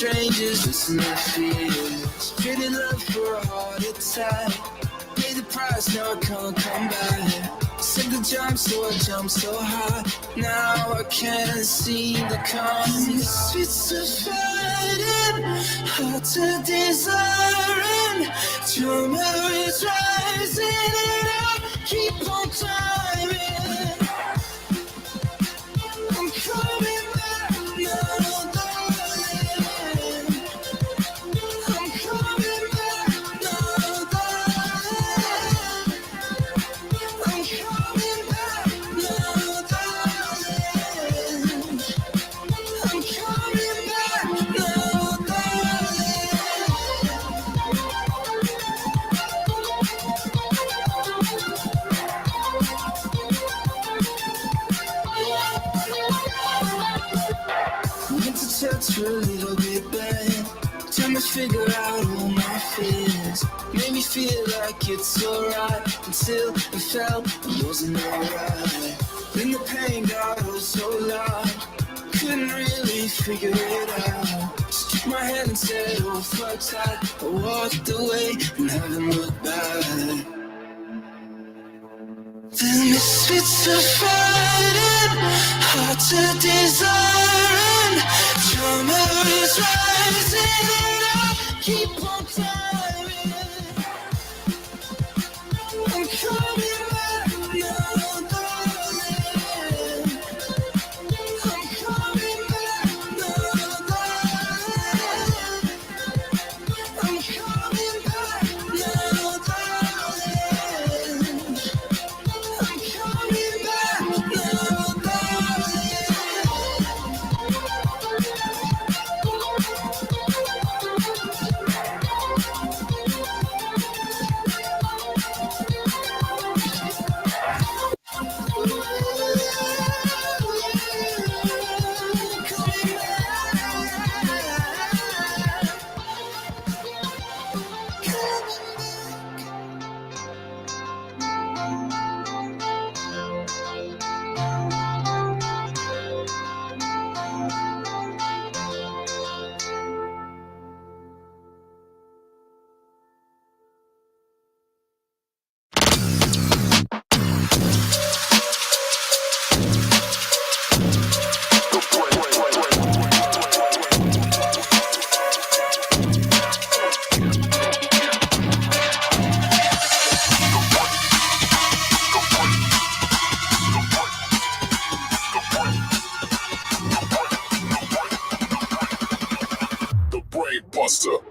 strangers, listen to fears. Traded love for a heart attack. Pay the price, now I can't come back. Set the jump, so I jump so high. Now I can't seem to come. Misfits are fighting, hard to desiring. Drummer is rising and I keep on climbing. I'm coming back now, darling. I'm coming back now, darling. I'm coming back now, darling. I'm coming back now, darling. Went to church for a little bit bad. Trying to figure out all my fears. Made me feel like it's alright until it felt it wasn't alright. Then the pain got oh so loud. Couldn't really figure it out. Just took my hand and said, oh fuck that. I walked away and haven't looked back. The misfits are fighting, hard to desiring. Drummer is rising and I keep on climbing. I'm coming back now, darling. I'm coming back now, darling. I'm coming back now, darling. I'm coming back now, darling.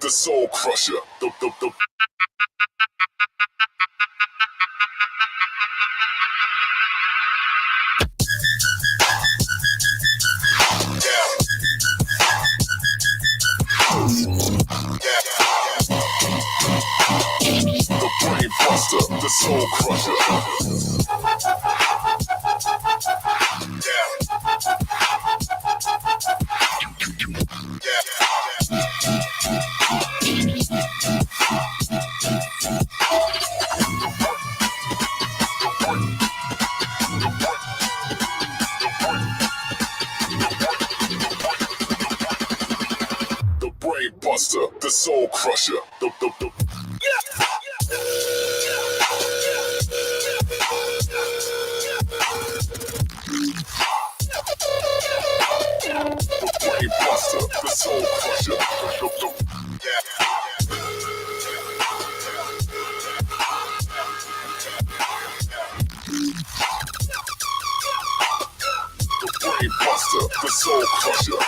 The soul crusher, the brain buster, the soul crusher. Buster, the soul crusher, brain buster, the soul crusher, brain buster, the soul crusher.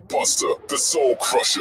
Buster, the soul crusher.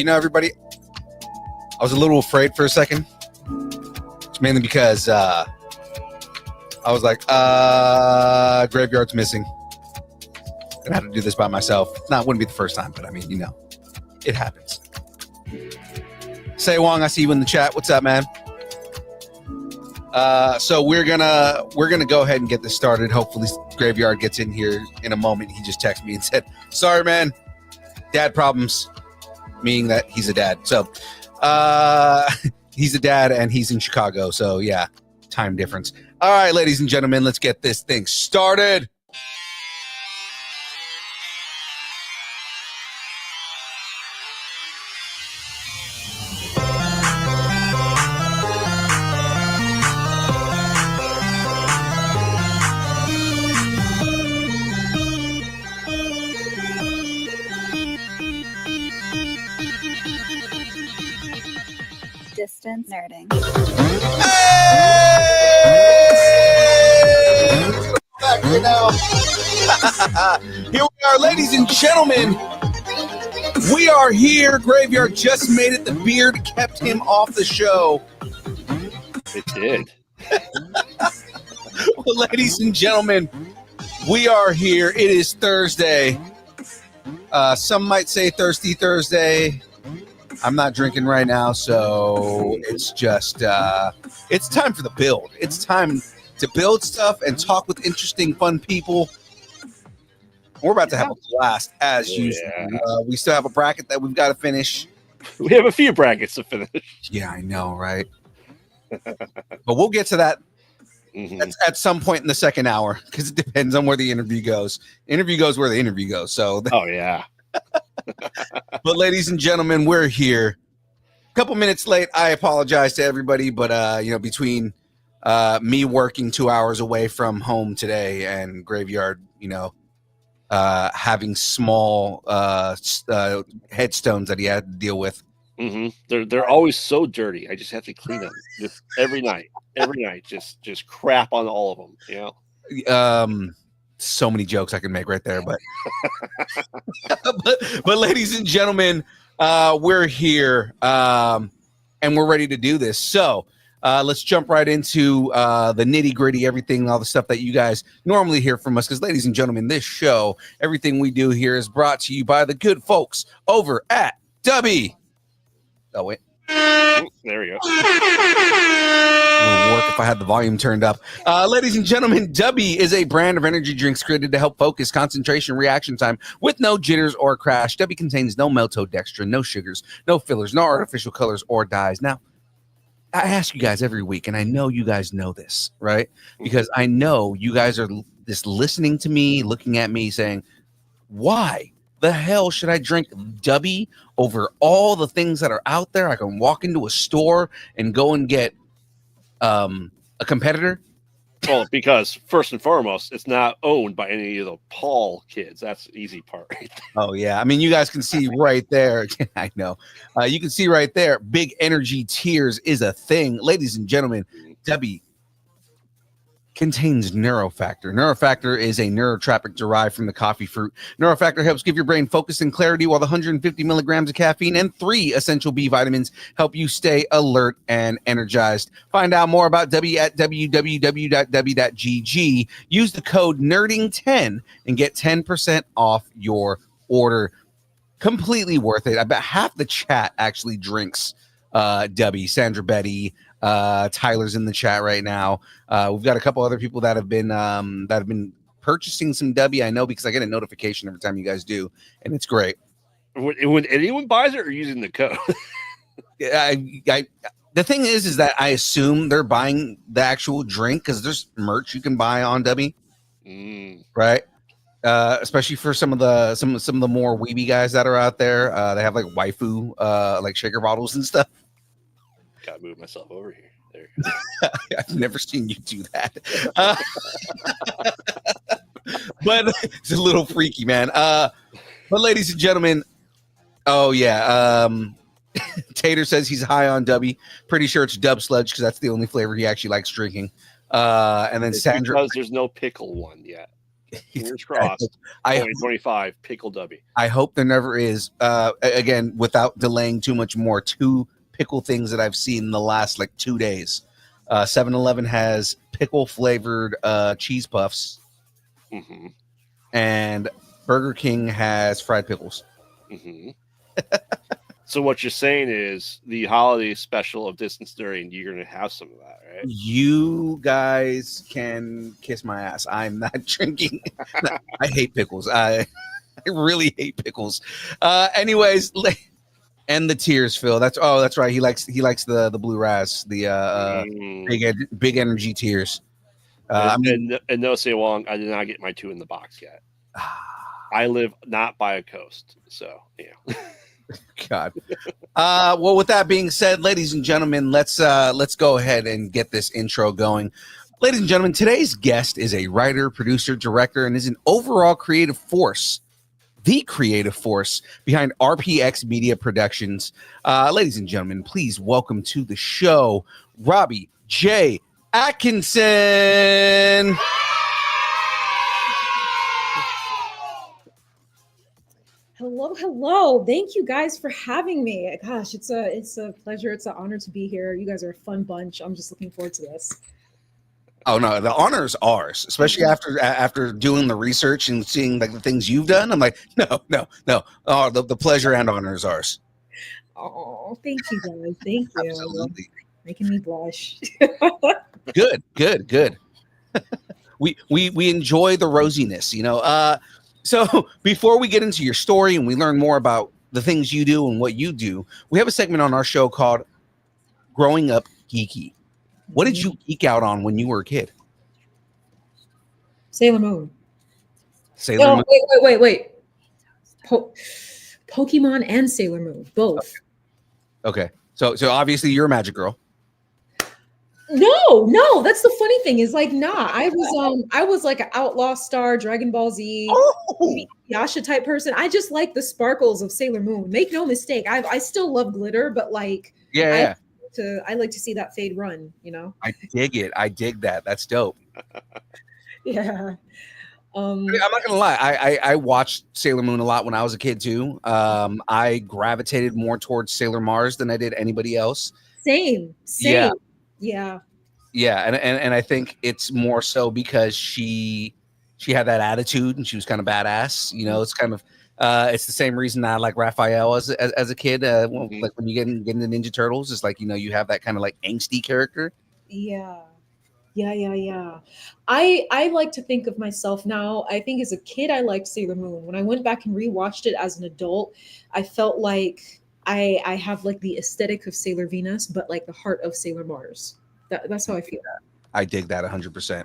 everybody, I was a little afraid for a second. It's mainly because I was like, Graveyard's missing. Gonna have to do this by myself. Wouldn't be the first time, but I mean, it happens. Say Wong, I see you in the chat. What's up, man? So we're gonna go ahead and get this started. Hopefully Graveyard gets in here in a moment. He just texted me and said, sorry, man, dad problems, meaning that he's a dad. So he's a dad and he's in Chicago. So yeah, time difference. All right, ladies and gentlemen, let's get this thing started. Distance nerding. Back here now. Here we are, ladies and gentlemen. We are here. Graveyard just made it. The beard kept him off the show. It did. Well, ladies and gentlemen, we are here. It is Thursday. Some might say Thirsty Thursday. I'm not drinking right now, so it's just it's time for the build. It's time to build stuff and talk with interesting, fun people. We're about to have a blast as usual. We still have a bracket that we've got to finish. We have a few brackets to finish. Yeah, I know, right? But we'll get to that at some point in the second hour because it depends on where the interview goes. Interview goes where the interview goes. So, oh yeah. But ladies and gentlemen, we're here. A couple minutes late. I apologize to everybody, but between me working 2 hours away from home today and Graveyard, having small headstones that he had to deal with. They're always so dirty. I just have to clean them just every night. Just crap on all of them. So many jokes I can make right there, but but ladies and gentlemen, we're here and we're ready to do this. So let's jump right into the nitty gritty, everything, all the stuff that you guys normally hear from us. Because ladies and gentlemen, this show, everything we do here is brought to you by the good folks over at Dubby. Oh wait. There we go. It would work if I had the volume turned up. Ladies and gentlemen, Dubby is a brand of energy drinks created to help focus concentration reaction time with no jitters or crash. Dubby contains no maltodextrin, no sugars, no fillers, no artificial colors or dyes. Now, I ask you guys every week, and I know you guys know this, right? Because I know you guys are just listening to me, looking at me saying, why the hell should I drink Dubby over all the things that are out there? I can walk into a store and go and get a competitor. Well, because first and foremost, it's not owned by any of the Paul kids. That's the easy part right there. Oh, yeah. I mean, you guys can see right there. I know. You can see right there. Big Energy Tears is a thing. Ladies and gentlemen, Dubby contains Neurofactor. Neurofactor is a neurotropic derived from the coffee fruit. Neurofactor helps give your brain focus and clarity, while the 150 milligrams of caffeine and 3 essential B vitamins help you stay alert and energized. Find out more about Dubby at www.dubby.gg. Use the code NERDING10 and get 10% off your order. Completely worth it. I bet half the chat actually drinks Dubby. Sandra Betty, Tyler's in the chat right now. We've got a couple other people that have been purchasing some Dubby. I know because I get a notification every time you guys do, and it's great. When anyone buys it or using the code? The thing is that I assume they're buying the actual drink because there's merch you can buy on Dubby, right? Especially for some of the more weeby guys that are out there. They have like waifu like shaker bottles and stuff. Gotta move myself over here. There. I've never seen you do that. But it's a little freaky, man. But ladies and gentlemen, oh yeah. Tater says he's high on Dubby. Pretty sure it's Dub Sludge because that's the only flavor he actually likes drinking. And then it's Sandra, because there's no pickle one yet. Fingers crossed. I 2025 pickle Dubby. I hope there never is. Again, without delaying too much more, 2 pickle things that I've seen in the last like 2 days. 7-Eleven has pickle flavored cheese puffs, and Burger King has fried pickles. So what you're saying is the holiday special of Distance 30, and you're going to have some of that, right? You guys can kiss my ass. I'm not drinking. I hate pickles. I really hate pickles. Anyways, and the tears, Phil. That's right. He likes the blue ras, the big energy tears. And no say Wong, I did not get my 2 in the box yet. I live not by a coast, so yeah. God. Well, with that being said, ladies and gentlemen, let's go ahead and get this intro going. Ladies and gentlemen, today's guest is a writer, producer, director, and is an overall creative force, the creative force behind RPX Media Productions. Ladies and gentlemen, please welcome to the show, Robbie J. Atkinson. Hello. Thank you guys for having me. Gosh, it's a pleasure. It's an honor to be here. You guys are a fun bunch. I'm just looking forward to this. Oh no, the honor is ours, especially after doing the research and seeing like the things you've done. I'm like, no. Oh, the pleasure and honor is ours. Oh, thank you guys. Thank you. Absolutely. Making me blush. Good. we enjoy the rosiness, you know. So before we get into your story and we learn more about the things you do and what you do, we have a segment on our show called Growing Up Geeky. What did you geek out on when you were a kid? Sailor Moon. Moon. Wait. Pokemon and Sailor Moon, both. Okay. So obviously you're a magic girl. No, that's the funny thing is like, nah, I was like an Outlaw Star, Dragon Ball Z, Yasha type person. I just like the sparkles of Sailor Moon. Make no mistake, I still love glitter, but like, yeah. I like to see that fade run, you know. I dig it. I dig that. That's dope. Yeah. I'm not gonna lie. I watched Sailor Moon a lot when I was a kid too. I gravitated more towards Sailor Mars than I did anybody else. Same. Yeah. And I think it's more so because she had that attitude and she was kind of badass. You know, it's kind of it's the same reason I like Raphael as a kid. Like when you get into Ninja Turtles, it's like, you know, you have that kind of like angsty character. Yeah. I like to think of myself now. I think as a kid, I liked Sailor Moon. When I went back and rewatched it as an adult, I felt like I have like the aesthetic of Sailor Venus, but like the heart of Sailor Mars. That's how I feel. I dig that 100%.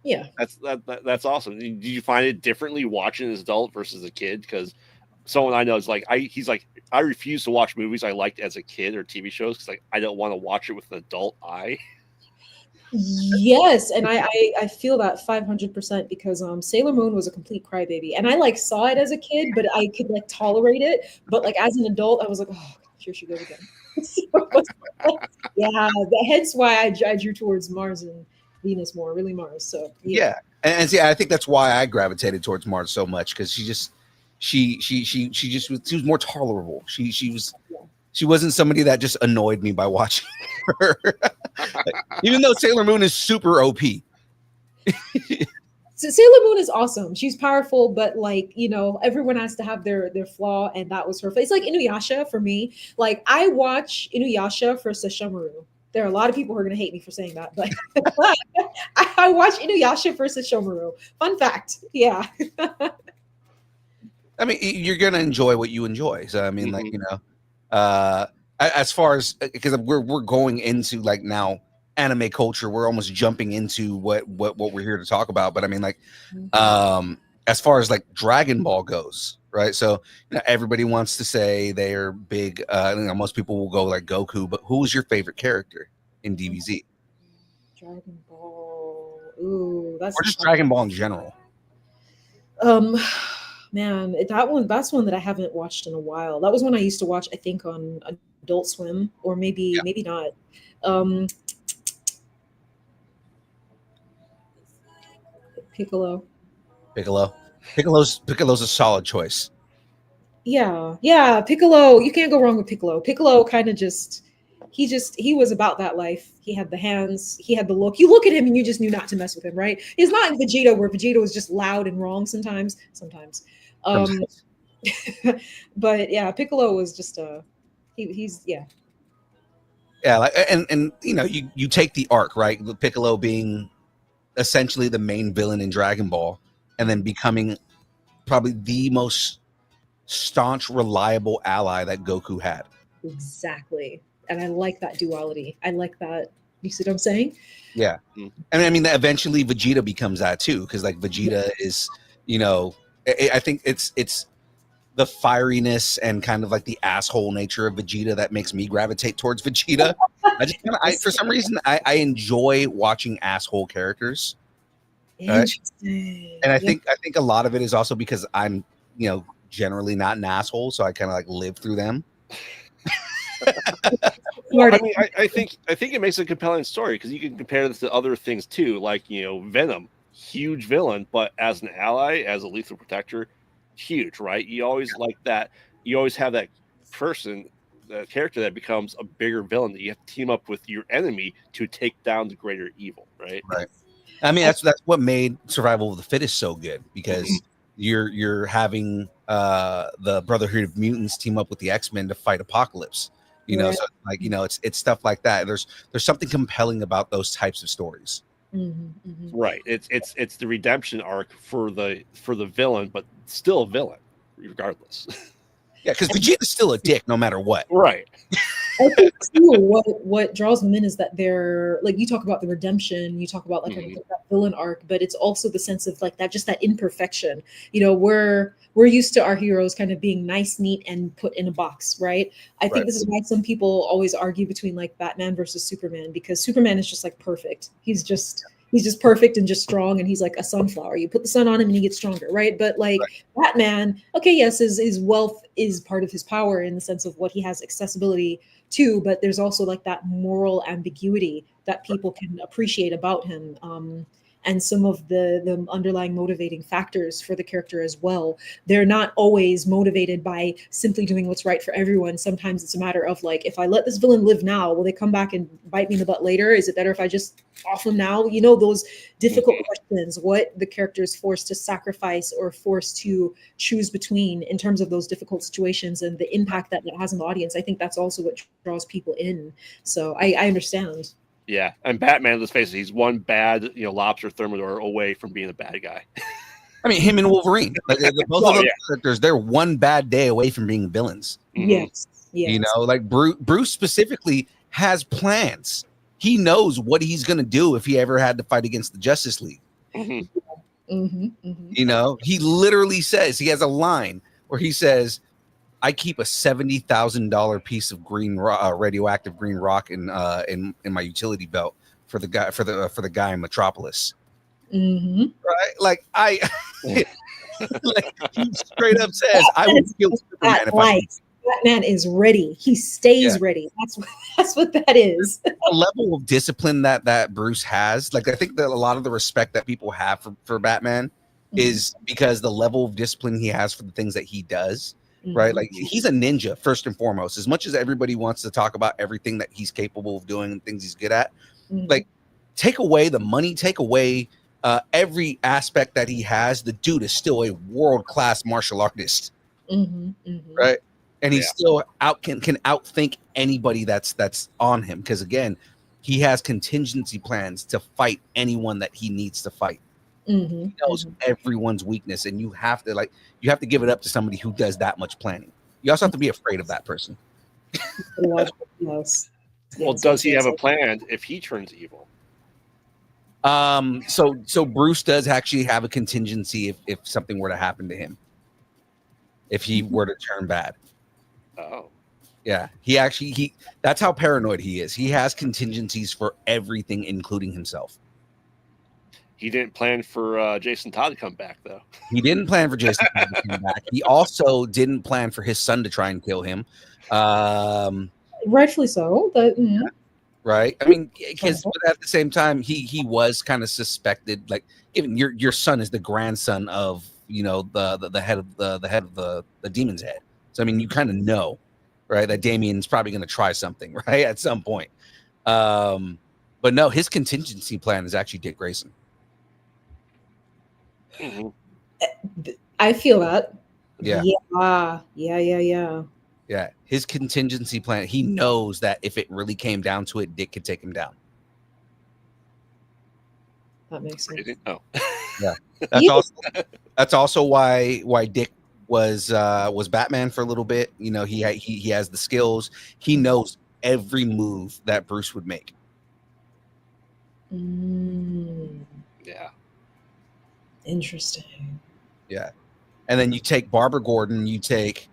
Yeah, that's awesome. Did you find it differently watching as an adult versus a kid? Because someone I know is like, he's like, I refuse to watch movies I liked as a kid or TV shows because like I don't want to watch it with an adult eye. Yes, and I feel that 500% because Sailor Moon was a complete crybaby, and I like saw it as a kid, but I could like tolerate it. But like as an adult, I was like, oh, here she goes again. Yeah, hence why I drew towards Mars and Venus more, really Mars. So yeah. And see, I think that's why I gravitated towards Mars so much because she was more tolerable. She wasn't somebody that just annoyed me by watching her. Even though Sailor Moon is super OP. So Sailor Moon is awesome. She's powerful, but like, you know, everyone has to have their flaw, and that was her. It's like Inuyasha for me. Like I watch Inuyasha for Sesshomaru. There are a lot of people who are going to hate me for saying that, but I watch Inuyasha for Sesshomaru. Fun fact. Yeah. I mean, you're going to enjoy what you enjoy. So, I mean, like, you know, as far as, because we're going into like now anime culture, we're almost jumping into what we're here to talk about. But I mean, like, as far as like Dragon Ball goes, right? So, you know, everybody wants to say they're big. You know, most people will go like Goku, but who was your favorite character in DBZ? Dragon Ball. Ooh, that's or just Dragon Ball in general. Man, that's one that I haven't watched in a while. That was one I used to watch, I think, on Adult Swim, or maybe not. Piccolo. Piccolo's a solid choice. Yeah, Piccolo. You can't go wrong with Piccolo. Piccolo kind of he was about that life. He had the hands, he had the look. You look at him and you just knew not to mess with him, right? He's not in Vegeta where Vegeta was just loud and wrong sometimes. But yeah, Piccolo was just he's yeah. Yeah, like and you take the arc, right? With Piccolo being essentially the main villain in Dragon Ball, and then becoming probably the most staunch, reliable ally that Goku had. Exactly. And I like that duality. I like that. You see what I'm saying? Yeah. And I mean, that eventually Vegeta becomes that too, because like Vegeta is, I think it's the fieriness and kind of like the asshole nature of Vegeta that makes me gravitate towards Vegeta. For some reason, I enjoy watching asshole characters. Interesting. And I think a lot of it is also because I'm, generally not an asshole, so I kind of like live through them. Well, I mean, I think it makes a compelling story because you can compare this to other things too, like Venom, huge villain, but as an ally, as a lethal protector, huge, right? You always like that. You always have that person, the character that becomes a bigger villain that you have to team up with your enemy to take down the greater evil, right? Right. I mean, that's what made Survival of the Fittest so good, because you're having the Brotherhood of Mutants team up with the X-Men to fight Apocalypse. So like it's stuff like that. There's something compelling about those types of stories. Right. It's the redemption arc for the villain, but still a villain regardless. Yeah, because Vegeta's still a dick no matter what. Right. I think too, what draws them in is that they're like, you talk about the redemption, you talk about like that villain arc, but it's also the sense of like that, just that imperfection. We're used to our heroes kind of being nice, neat, and put in a box, right? I think this is why some people always argue between like Batman versus Superman, because Superman is just like perfect. He's just perfect and just strong, and he's like a sunflower. You put the sun on him and he gets stronger, right? But like Batman, okay, yes, his wealth is part of his power in the sense of what he has accessibility to, but there's also like that moral ambiguity that people can appreciate about him. And some of the underlying motivating factors for the character as well. They're not always motivated by simply doing what's right for everyone. Sometimes it's a matter of like, if I let this villain live now, will they come back and bite me in the butt later? Is it better if I just off them now? Those difficult questions, what the character is forced to sacrifice or forced to choose between in terms of those difficult situations and the impact that it has on the audience. I think that's also what draws people in. So I understand. Yeah, and Batman, let's face it, he's one bad, lobster thermidor away from being a bad guy. I mean, him and Wolverine, like both of those characters, they're one bad day away from being villains. Yes. Like Bruce specifically has plans. He knows what he's going to do if he ever had to fight against the Justice League. He literally says, he has a line where he says, I keep a $70,000 piece of green radioactive green rock in my utility belt for the guy in Metropolis. Right? Like like he straight up says, I would kill Superman if I could. Batman is ready. He stays ready. That's what that is. The level of discipline that Bruce has, like I think that a lot of the respect that people have for Batman is because the level of discipline he has for the things that he does. Right, like he's a ninja first and foremost. As much as everybody wants to talk about everything that he's capable of doing and things he's good at, like take away the money, take away every aspect that he has. The dude is still a world-class martial artist, right? And he still can outthink anybody that's on him, because again, he has contingency plans to fight anyone that he needs to fight. He knows everyone's weakness, and you have to give it up to somebody who does that much planning. You also have to be afraid of that person. Well, does he have a plan if he turns evil? So Bruce does actually have a contingency if something were to happen to him, if he were to turn bad. Oh. Yeah, he that's how paranoid he is. He has contingencies for everything, including himself. He didn't plan for Jason Todd to come back, though. He didn't plan for Jason Todd to come back. He also didn't plan for his son to try and kill him. Rightfully so. right? I mean, because at the same time, he was kind of suspected. Like, even your son is the grandson of the head of the head of the demon's head. So I mean, you kind of know, right, that Damien's probably going to try something, right, at some point. But no, his contingency plan is actually Dick Grayson. Mhm. I feel that. Yeah. Yeah, his contingency plan. He knows that if it really came down to it, Dick could take him down. That makes sense. Oh, Yeah, Yeah. that's also why Dick was Batman for a little bit. You know, he has the skills. He knows every move that Bruce would make. yeah. Interesting. Yeah, and then you take Barbara Gordon, you take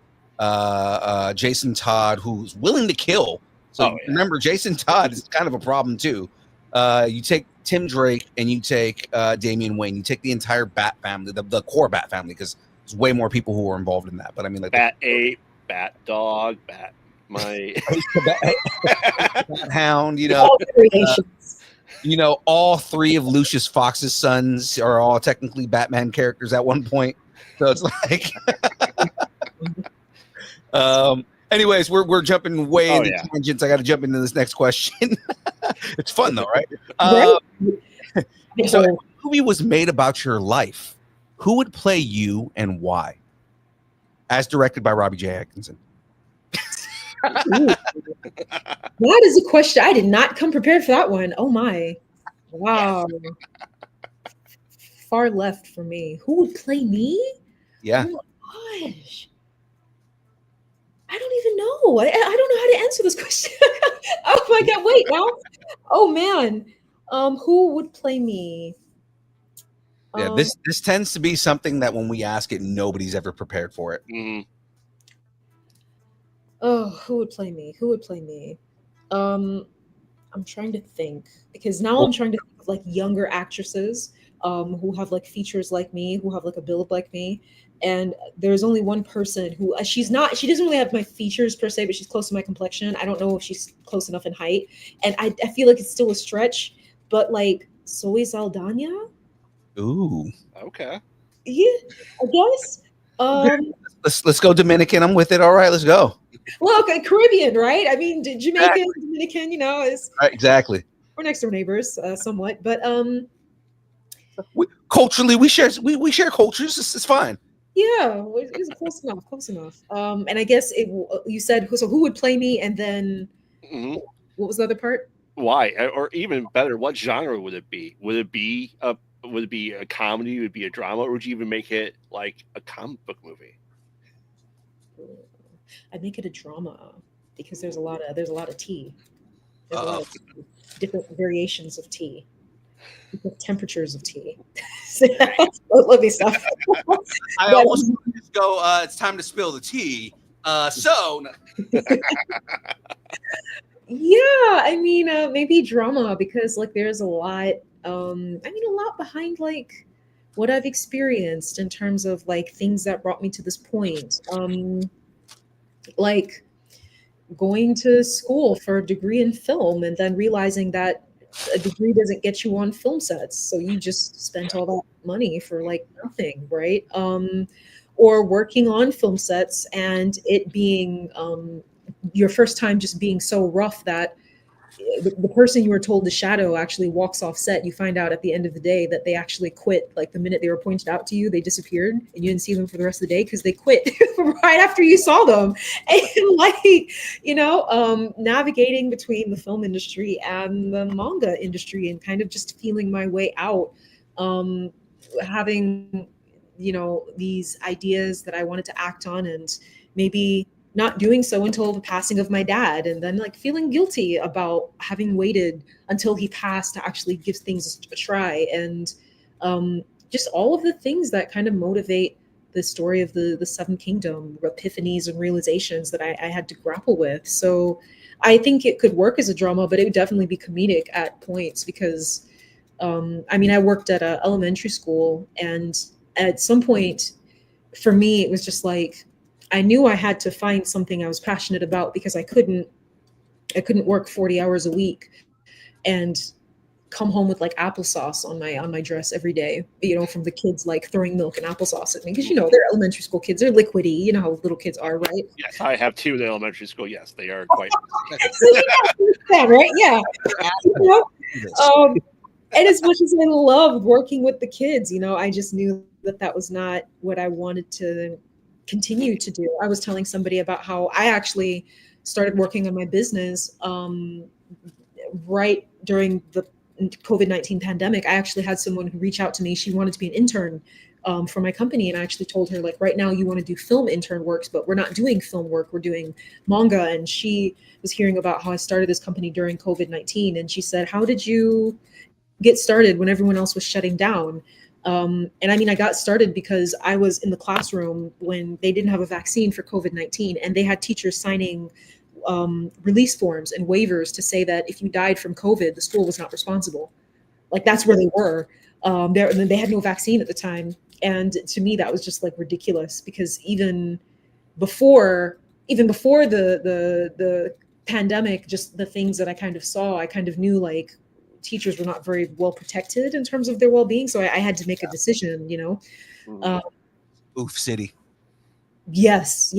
Jason Todd, who's willing to kill. So remember, Jason Todd is kind of a problem too. You take Tim Drake and you take Damian Wayne. You take the entire Bat family, the core Bat family, because there's way more people who are involved in that. But I mean, like Bat Ape, Bat Dog, Bat My Bat Hound. All three of Lucius Fox's sons are all technically Batman characters at one point. So it's like, anyways, we're jumping way into tangents. I got to jump into this next question. It's fun though, right? So if a movie was made about your life, who would play you and why? As directed by Robbie J. Atkinson. That is a question. I did not come prepared for that one. Oh my. Wow. Far left for me. Who would play me? Yeah. Oh my gosh. I don't even know. I don't know how to answer this question. Oh my God. Wait, now. Oh man. Who would play me? Yeah, this tends to be something that when we ask it, nobody's ever prepared for it. Mm-hmm. Oh, who would play me? Who would play me? I'm trying to think, because now I'm trying to think of like younger actresses who have like features like me, who have like a build like me. And there's only one person who she doesn't really have my features per se, but she's close to my complexion. I don't know if she's close enough in height. And I feel like it's still a stretch, but like Zoe Saldana. Ooh. Okay. Yeah, I guess. Let's go Dominican. I'm with it. All right, let's go. Well, okay, Caribbean, right? I mean, Jamaican, Dominican, is right, exactly. We're next door neighbors, somewhat, but culturally we share cultures. It's fine. Yeah, it's close enough. Close enough. And I guess you said so. Who would play me? And then what was the other part? Why? Or even better, what genre would it be? Would it be a comedy? Would it be a drama? Or would you even make it like a comic book movie? I'd make it a drama because there's a lot of tea. There's a lot of different variations of tea, different temperatures of tea. Let me stop. I almost want to just go. It's time to spill the tea. Yeah, I mean, maybe drama because like there's a lot. A lot behind like what I've experienced in terms of like things that brought me to this point. Like going to school for a degree in film and then realizing that a degree doesn't get you on film sets, so you just spent all that money for like nothing, right? Or working on film sets and it being your first time just being so rough that the person you were told to shadow actually walks off set. You find out at the end of the day that they actually quit. Like the minute they were pointed out to you, they disappeared and you didn't see them for the rest of the day because they quit right after you saw them. And like, navigating between the film industry and the manga industry and kind of just feeling my way out, having, these ideas that I wanted to act on and maybe not doing so until the passing of my dad, and then like feeling guilty about having waited until he passed to actually give things a try, and just all of the things that kind of motivate the story of the Seven Kingdom, epiphanies and realizations that I had to grapple with. So I think it could work as a drama, but it would definitely be comedic at points because I worked at an elementary school, and at some point for me it was just like I knew I had to find something I was passionate about because I couldn't I couldn't work 40 hours a week and come home with like applesauce on my dress every day, from the kids like throwing milk and applesauce at me, because they're elementary school kids, they're liquidy, you know how little kids are, right? Yes, I have two in elementary school. Yes, they are quite. So yeah, right? Yeah. And as much as I loved working with the kids, I just knew that was not what I wanted to continue to do. I was telling somebody about how I actually started working on my business right during the COVID-19 pandemic. I actually had someone who reached out to me. She wanted to be an intern for my company. And I actually told her, like, right now you want to do film intern works, but we're not doing film work. We're doing manga. And she was hearing about how I started this company during COVID-19. And she said, how did you get started when everyone else was shutting down? And I mean, I got started because I was in the classroom when they didn't have a vaccine for COVID-19, and they had teachers signing release forms and waivers to say that if you died from COVID, the school was not responsible. Like, that's where they were. They had no vaccine at the time. And to me, that was just like ridiculous, because even before the pandemic, just the things that I kind of saw, I kind of knew like teachers were not very well protected in terms of their well-being. So I had to make a decision, Oof city. Yes.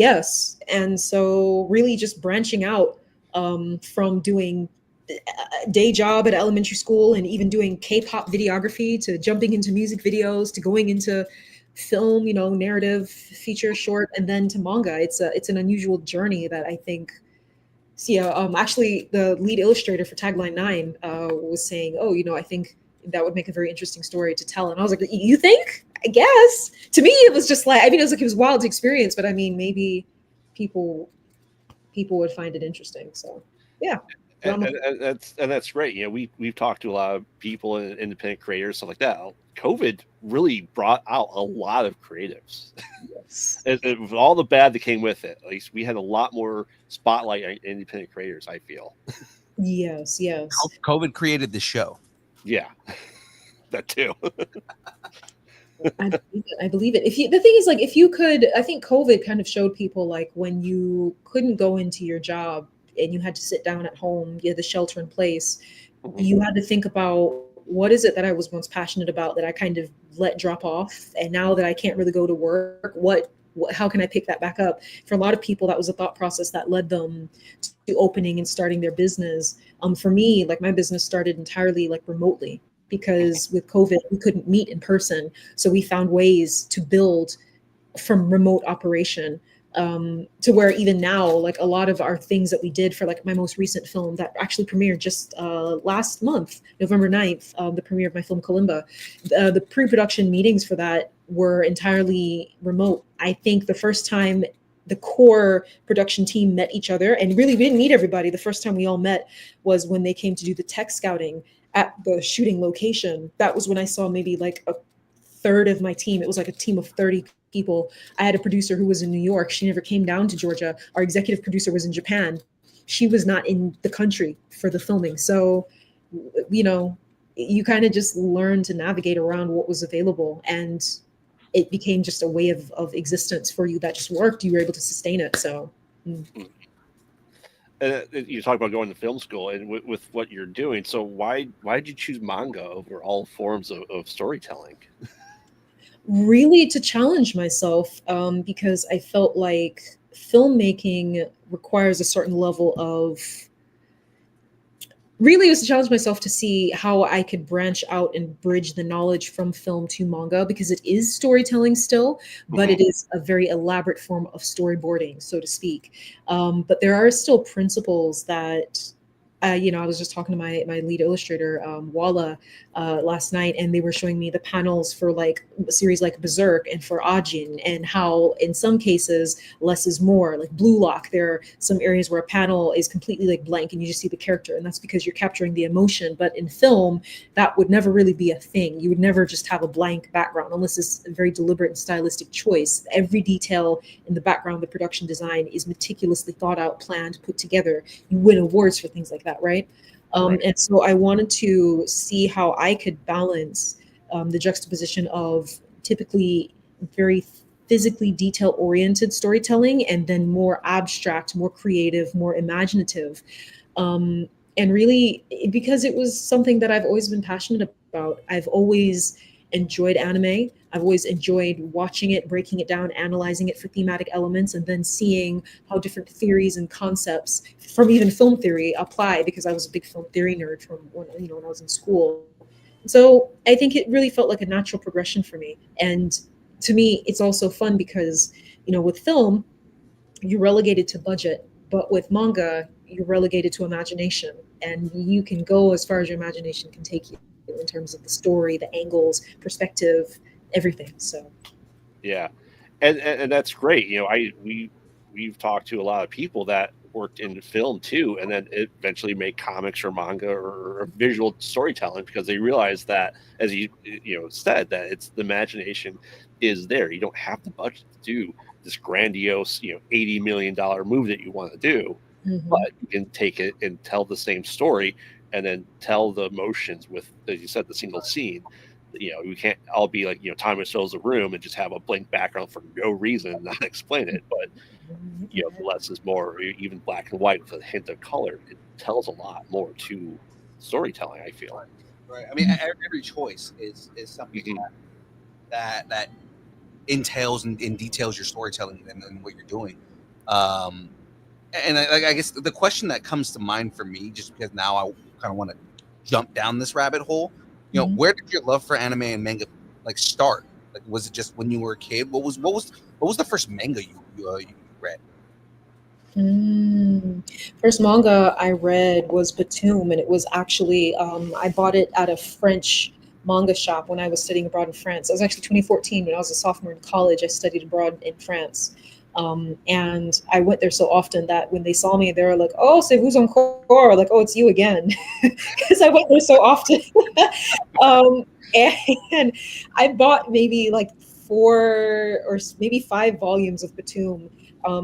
And so really just branching out from doing a day job at elementary school and even doing K-pop videography to jumping into music videos to going into film, narrative, feature, short, and then to manga. It's an unusual journey that I think. So yeah, actually the lead illustrator for Tagline 9 was saying, I think that would make a very interesting story to tell. And I was like, you think? I guess. To me, it was just like, I mean, it was wild to experience, but I mean, maybe people would find it interesting. So yeah. And that's great. We've talked to a lot of people and independent creators, stuff like that. COVID really brought out a lot of creatives. Yes. and with all the bad that came with it, at least we had a lot more spotlight on independent creators, I feel. Yes. COVID created the show. Yeah, that too. I believe it. The thing is, like, if you could, I think COVID kind of showed people, like, when you couldn't go into your job and you had to sit down at home, you had the shelter in place, you had to think about, what is it that I was once passionate about that I kind of let drop off? And now that I can't really go to work, how can I pick that back up? For a lot of people, that was a thought process that led them to opening and starting their business. For me, like, my business started entirely like remotely, because with COVID, we couldn't meet in person. So we found ways to build from remote operation, to where even now, like, a lot of our things that we did for like my most recent film that actually premiered just last month, November 9th, the premiere of my film Kalimba, the pre-production meetings for that were entirely remote. I think the first time the core production team met each other, and really we didn't meet everybody. The first time we all met was when they came to do the tech scouting at the shooting location. That was when I saw maybe like a third of my team. It was like a team of 30 people. I had a producer who was in New York. She never came down to Georgia. Our executive producer was in Japan. She was not in the country for the filming. So, you kind of just learn to navigate around what was available, and it became just a way of existence for you that just worked. You were able to sustain it. So. And you talk about going to film school, and with what you're doing. So why did you choose manga over all forms of storytelling? Really to challenge myself, because I felt like filmmaking requires a certain level of, really it was to challenge myself to see how I could branch out and bridge the knowledge from film to manga, because it is storytelling still, but it is a very elaborate form of storyboarding, so to speak. But there are still principles that, I was just talking to my lead illustrator, Walla, last night, and they were showing me the panels for like a series like Berserk and for Ajin, and how in some cases less is more. Like Blue Lock, there are some areas where a panel is completely like blank and you just see the character, and that's because you're capturing the emotion. But in film, that would never really be a thing. You would never just have a blank background unless it's a very deliberate and stylistic choice. Every detail in the background, the production design is meticulously thought out, planned, put together. You win awards for things like that, right? And so I wanted to see how I could balance the juxtaposition of typically very physically detail-oriented storytelling and then more abstract, more creative, more imaginative. And really, because it was something that I've always been passionate about. I've always enjoyed anime. I've always enjoyed watching it, breaking it down, analyzing it for thematic elements, and then seeing how different theories and concepts from even film theory apply, because I was a big film theory nerd from when I was in school. So I think it really felt like a natural progression for me. And to me, it's also fun because, with film, you're relegated to budget, but with manga, you're relegated to imagination, and you can go as far as your imagination can take you in terms of the story, the angles, perspective, everything. So Yeah, and that's great. We've talked to a lot of people that worked in film too, and then eventually make comics or manga or visual storytelling because they realize that, as you said, that it's the imagination is there. You don't have the budget to do this grandiose $80 million movie that you want to do, but mhm. you can take it and tell the same story and then tell the emotions with, as you said, the single scene. We can't all be like, Thomas fills a room and just have a blank background for no reason and not explain it. But, the less is more, even black and white with a hint of color, it tells a lot more to storytelling, I feel. Right. I mean, every choice is something Mhm. that entails and details your storytelling and what you're doing. Um, and I guess the question that comes to mind for me, just because now I kind of want to jump down this rabbit hole, Mhm. where did your love for anime and manga start? Like, was it just when you were a kid? What was the first manga you read? First manga I read was Batum, and it was actually I bought it at a French manga shop when I was studying abroad in France. It was actually 2014 when I was a sophomore in college. I studied abroad in France, and I went there so often that when they saw me, they were like, "Oh, c'est vous encore?" Like, "Oh, it's you again," because I went there so often. um, and I bought maybe like 4 or maybe 5 volumes of Batum.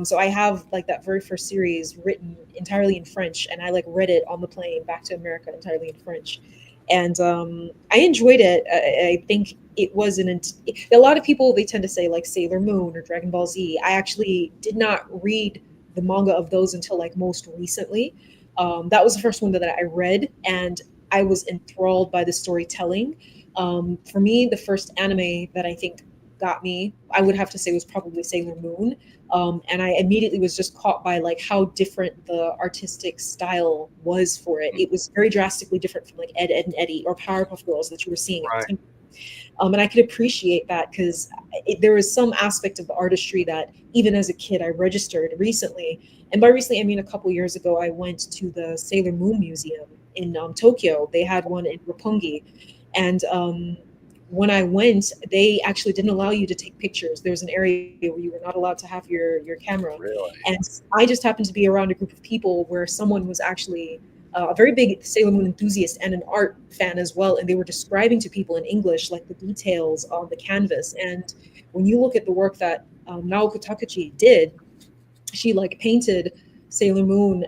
So I have like that very first series written entirely in French, and I like read it on the plane back to America entirely in French, and I enjoyed it. I think it was a lot of people, they tend to say like Sailor Moon or Dragon Ball Z. I actually did not read the manga of those until like most recently. That was the first one that I read, and I was enthralled by the storytelling. For me, the first anime that I think got me, I would have to say, was probably Sailor Moon. And I immediately was just caught by like how different the artistic style was for it. It was very drastically different from like Ed, Ed and Eddie or Powerpuff Girls that you were seeing at Right. the time. And I could appreciate that because there was some aspect of the artistry that even as a kid I registered recently. And by recently, I mean a couple years ago, I went to the Sailor Moon Museum in Tokyo. They had one in Roppongi. And when I went, they actually didn't allow you to take pictures. There was an area where you were not allowed to have your camera. Really? And I just happened to be around a group of people where someone was actually a very big Sailor Moon enthusiast and an art fan as well. And they were describing to people in English like the details on the canvas. And when you look at the work that Naoko Takeuchi did, she like painted Sailor Moon.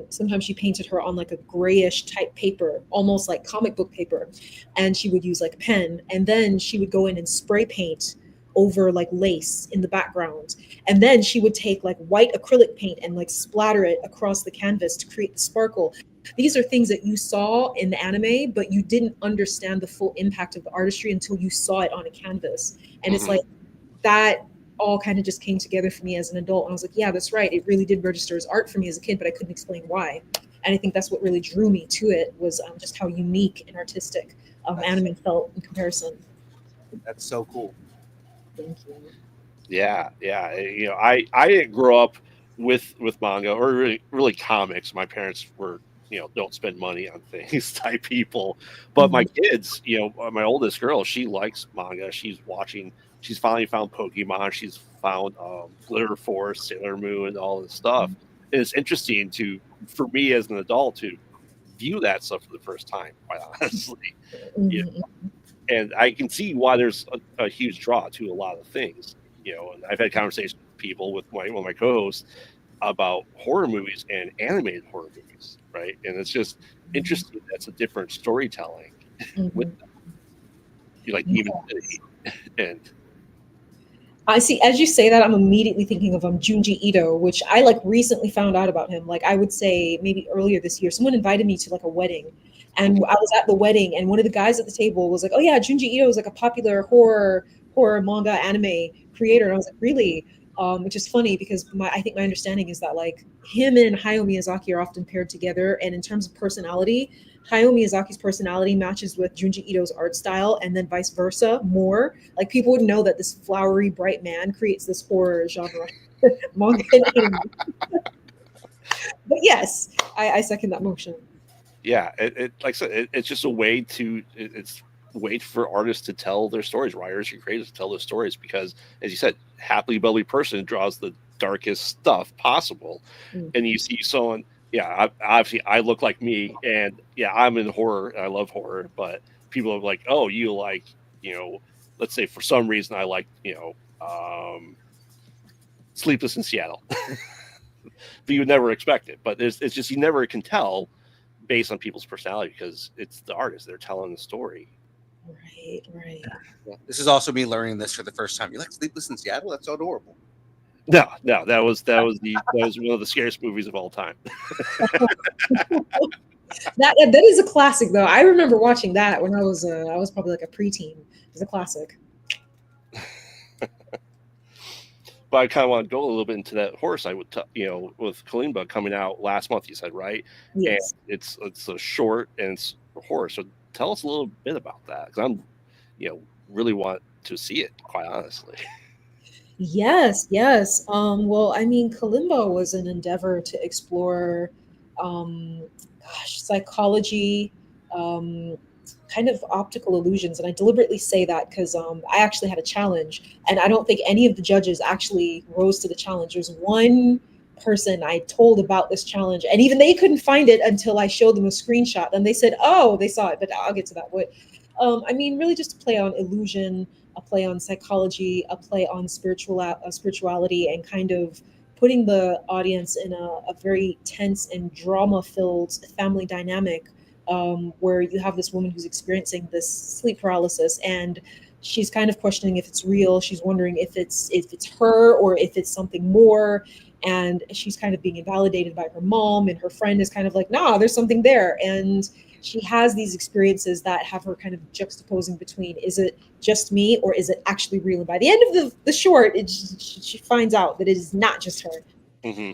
Sometimes she painted her on like a grayish type paper, almost like comic book paper, and she would use like a pen, and then she would go in and spray paint over like lace in the background, and then she would take like white acrylic paint and like splatter it across the canvas to create the sparkle. These are things that you saw in the anime, but you didn't understand the full impact of the artistry until you saw it on a canvas. And it's Mhm. like that all kind of just came together for me as an adult. And I was like, yeah, that's right. It really did register as art for me as a kid, but I couldn't explain why. And I think that's what really drew me to it was just how unique and artistic anime felt in comparison. That's so cool. Thank you. Yeah, yeah. I didn't grow up with manga or really comics. My parents were, don't spend money on things type people. But my Mhm. kids, my oldest girl, she likes manga. She's finally found Pokemon. She's found Glitter Force, Sailor Moon, and all this stuff. And it's interesting for me as an adult to view that stuff for the first time, quite honestly. You Mhm. and I can see why there's a huge draw to a lot of things. And I've had conversations with people with one of my co-hosts about horror movies and animated horror movies, right? And it's just interesting. That's a different storytelling with Mhm. you, like even Yes. and I see. As you say that, I'm immediately thinking of Junji Ito, which I like recently found out about him. Like I would say maybe earlier this year, someone invited me to like a wedding, and I was at the wedding, and one of the guys at the table was like, "Oh yeah, Junji Ito is like a popular horror manga anime creator," and I was like, "Really?" Which is funny because I think my understanding is that like him and Hayao Miyazaki are often paired together, and in terms of personality, Hayao Miyazaki's personality matches with Junji Ito's art style, and then vice versa more. Like people would know that this flowery, bright man creates this horror genre manga and anime. But yes, I second that motion. Yeah, it like I said, it's just a way to it's a way for artists to tell their stories, writers and creators to tell their stories, because as you said, happily bubbly person draws the darkest stuff possible, and you see someone. Yeah, obviously I look like me, and yeah, I'm in horror. And I love horror, but people are like, "Oh, you like, let's say for some reason I like, Sleepless in Seattle," but you would never expect it. But it's just you never can tell based on people's personality because it's the artist. They're telling the story. Right. Yeah. This is also me learning this for the first time. You like Sleepless in Seattle? That's so adorable. No, that was one of the scariest movies of all time. That is a classic though. I remember watching that when I was probably like a preteen. It's a classic. But I kind of want to go a little bit into that horror side with with Kalimba coming out last month. You said, right? Yes. And it's a short and it's horror. So tell us a little bit about that because I'm really want to see it, quite honestly. Yes. Well, I mean, Kalimba was an endeavor to explore, psychology, um, kind of optical illusions, and I deliberately say that because I actually had a challenge, and I don't think any of the judges actually rose to the challenge. There's one person I told about this challenge, and even they couldn't find it until I showed them a screenshot, and they said, "Oh, they saw it," but I'll get to that. But I mean, really, just a play on illusion, a play on psychology, a play on spirituality, and kind of putting the audience in a very tense and drama-filled family dynamic, where you have this woman who's experiencing this sleep paralysis, and she's kind of questioning if it's real. She's wondering if it's her or if it's something more. And she's kind of being invalidated by her mom, and her friend is kind of like, "Nah, there's something there." And she has these experiences that have her kind of juxtaposing between, is it just me or is it actually real? And by the end of the short, she finds out that it is not just her. Mm-hmm.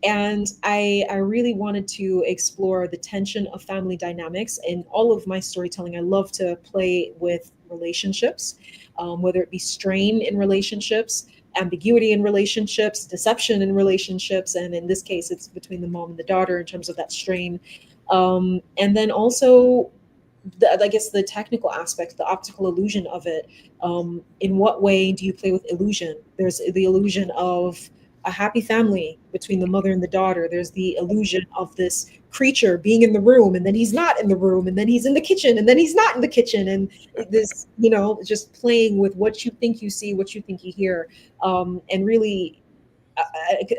And I really wanted to explore the tension of family dynamics. In all of my storytelling, I love to play with relationships, whether it be strain in relationships, ambiguity in relationships, deception in relationships, and in this case, it's between the mom and the daughter in terms of that strain. And then also, I guess the technical aspect, the optical illusion of it. In what way do you play with illusion? There's the illusion of a happy family between the mother and the daughter. There's the illusion of this creature being in the room, and then he's not in the room, and then he's in the kitchen, and then he's not in the kitchen, and this, just playing with what you think you see, what you think you hear, and really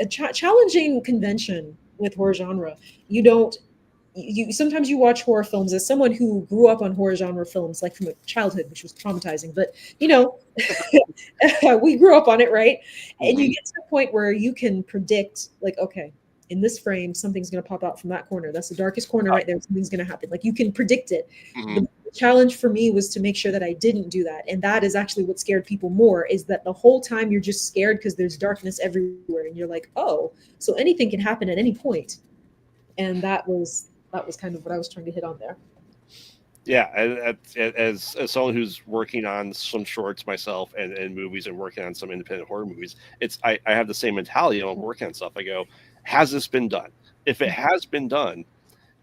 a challenging convention with horror genre. You sometimes you watch horror films as someone who grew up on horror genre films, like from a childhood, which was traumatizing, but we grew up on it, right? And you get to a point where you can predict, like, okay, in this frame something's going to pop out from that corner, that's the darkest corner right there, something's going to happen, like you can predict it. The challenge for me was to make sure that I didn't do that, and that is actually what scared people more, is that the whole time you're just scared because there's darkness everywhere, and you're like, oh, so anything can happen at any point. And that was kind of what I was trying to hit on there. Yeah, as someone who's working on some shorts myself and movies and working on some independent horror movies, I have the same mentality when I'm working on stuff. I go, has this been done? If it has been done,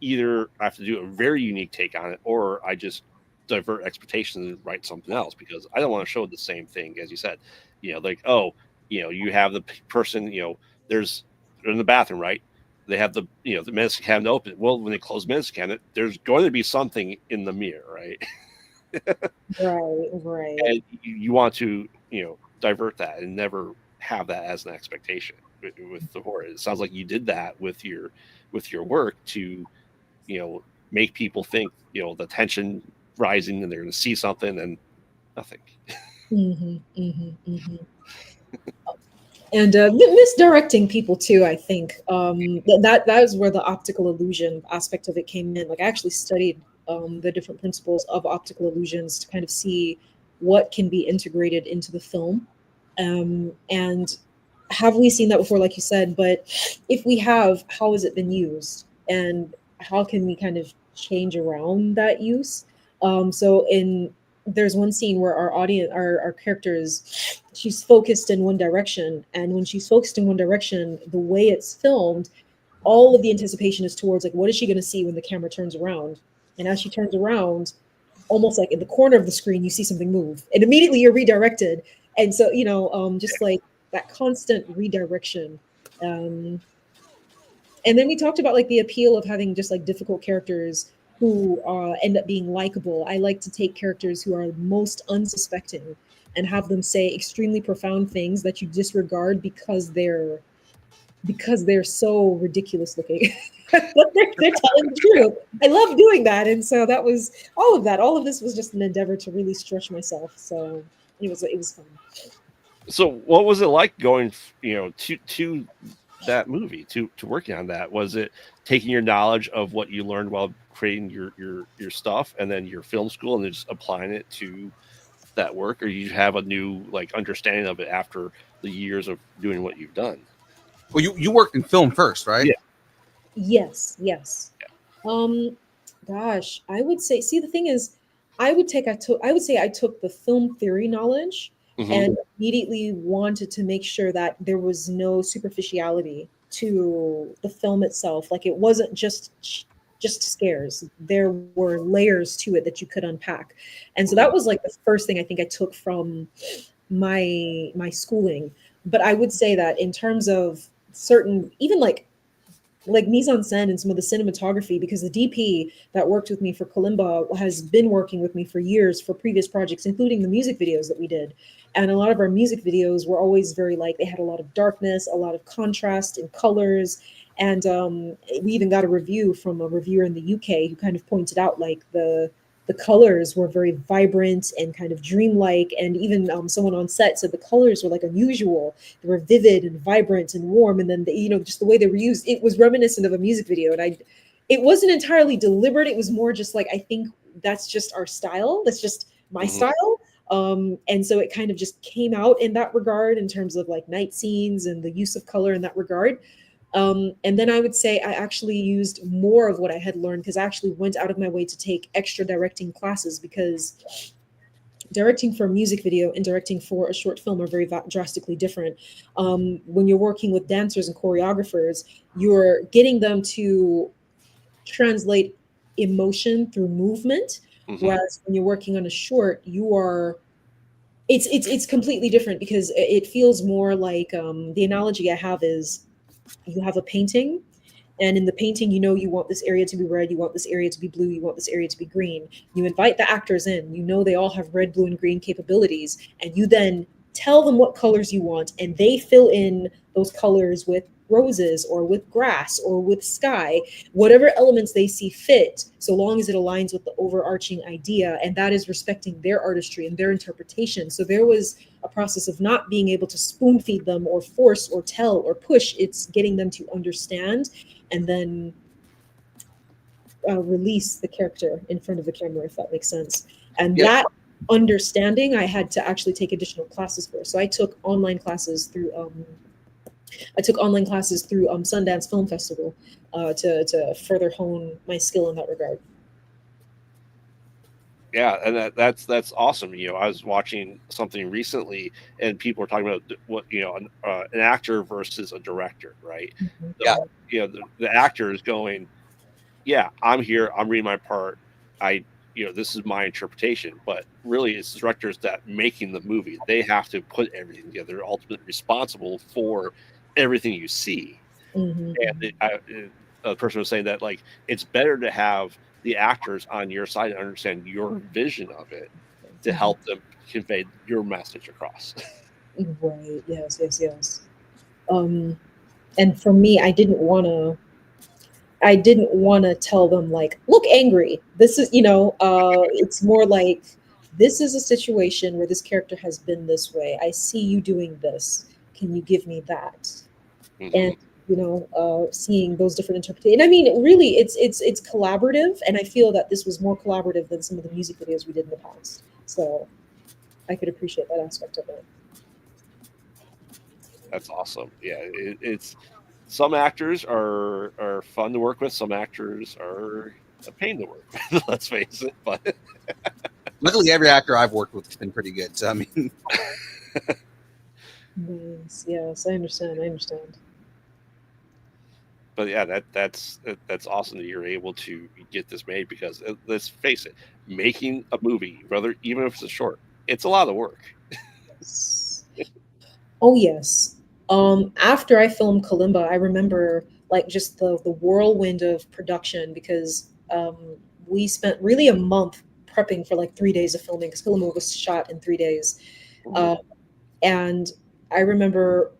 either I have to do a very unique take on it, or I just divert expectations and write something else, because I don't want to show the same thing, as you said. Like, oh, you have the person, they're in the bathroom, right? They have the medicine cabinet open. Well, when they close the medicine cabinet, there's going to be something in the mirror, right? Right. And you want to divert that and never have that as an expectation with the horror. It sounds like you did that with your work to make people think the tension rising and they're going to see something, and nothing. Hmm. Hmm. Hmm. And misdirecting people too. I think that is where the optical illusion aspect of it came in. Like I actually studied the different principles of optical illusions to kind of see what can be integrated into the film. And have we seen that before, like you said? But if we have, how has it been used, and how can we kind of change around that use? So in there's one scene where our audience, our characters, she's focused in one direction, and when she's focused in one direction, the way it's filmed, all of the anticipation is towards like what is she going to see when the camera turns around, and as she turns around, almost like in the corner of the screen you see something move and immediately you're redirected. And so just like that constant redirection. um and then we talked about like the appeal of having just like difficult characters who end up being likable. I like to take characters who are most unsuspecting and have them say extremely profound things that you disregard because they're so ridiculous looking. But they're telling the truth. I love doing that. And so that was all of that. All of this was just an endeavor to really stretch myself. So it was fun. So what was it like going, to that movie, to working on that? Was it taking your knowledge of what you learned while creating your stuff and then your film school and then just applying it to that work, or you have a new like understanding of it after the years of doing what you've done? Well, you worked in film first, right? Yeah. Yes, yes. Um, Gosh, I would say, see, the thing is, I would say I took the film theory knowledge Hmm. and immediately wanted to make sure that there was no superficiality to the film itself. Like it wasn't just scares. There were layers to it that you could unpack. And so that was like the first thing I think I took from my schooling. But I would say that in terms of certain, even like mise en scène and some of the cinematography, because the DP that worked with me for Kalimba has been working with me for years for previous projects, including the music videos that we did. And a lot of our music videos were always very like, they had a lot of darkness, a lot of contrast in colors. And we even got a review from a reviewer in the UK who kind of pointed out like the colors were very vibrant and kind of dreamlike. And even someone on set said the colors were like unusual. They were vivid and vibrant and warm. And then just the way they were used, it was reminiscent of a music video. And it wasn't entirely deliberate. It was more just like, I think that's just our style. That's just my Hmm. style. And so it kind of just came out in that regard in terms of like night scenes and the use of color in that regard. And then I would say I actually used more of what I had learned because I actually went out of my way to take extra directing classes, because directing for a music video and directing for a short film are very drastically different. When you're working with dancers and choreographers, you're getting them to translate emotion through movement, Hmm. whereas when you're working on a short, it's completely different because it feels more like the analogy I have is you have a painting, and in the painting you want this area to be red, you want this area to be blue, you want this area to be green. You invite the actors in, they all have red, blue, and green capabilities, and you then tell them what colors you want, and they fill in those colors with roses or with grass or with sky, whatever elements they see fit, so long as it aligns with the overarching idea, and that is respecting their artistry and their interpretation. So there was a process of not being able to spoon feed them or force or tell or push. It's getting them to understand and then release the character in front of the camera, if that makes sense. And Yeah. that understanding, I had to actually take additional classes for. So I took online classes through Sundance Film Festival to further hone my skill in that regard. Yeah, and that's awesome. I was watching something recently, and people were talking about what an actor versus a director, right? The, Yeah. Mhm. the actor is going, yeah, I'm here, I'm reading my part, this is my interpretation, but really it's the directors that making the movie. They have to put everything together. They're ultimately responsible for everything you see. Mhm, And mhm. the person was saying that like it's better to have the actors on your side and understand your vision of it to Mhm. help them convey your message across. Right. Yes. Yes. Yes. Um, and for me, I didn't want to tell them like, look angry. This is, it's more like this is a situation where this character has been this way. I see you doing this. Can you give me that? And seeing those different interpretations. And I mean, really, it's collaborative, and I feel that this was more collaborative than some of the music videos we did in the past. So I could appreciate that aspect of it. That's awesome. Yeah, it's some actors are fun to work with. Some actors are a pain to work with. Let's face it. But luckily, every actor I've worked with has been pretty good. So I mean, nice. Yes, I understand. But yeah, that's awesome that you're able to get this made, because let's face it, making a movie, even if it's a short, it's a lot of work. Oh yes. After I filmed Kalimba, I remember like just the whirlwind of production, because we spent really a month prepping for like 3 days of filming, because Kalimba was shot in 3 days. And I remember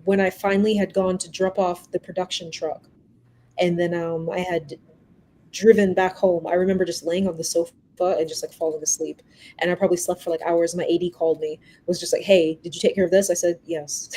when I finally had gone to drop off the production truck, and then I had driven back home, I remember just laying on the sofa and just like falling asleep. And I probably slept for like hours. My AD called me, was just like, "Hey, did you take care of this?" I said, "Yes."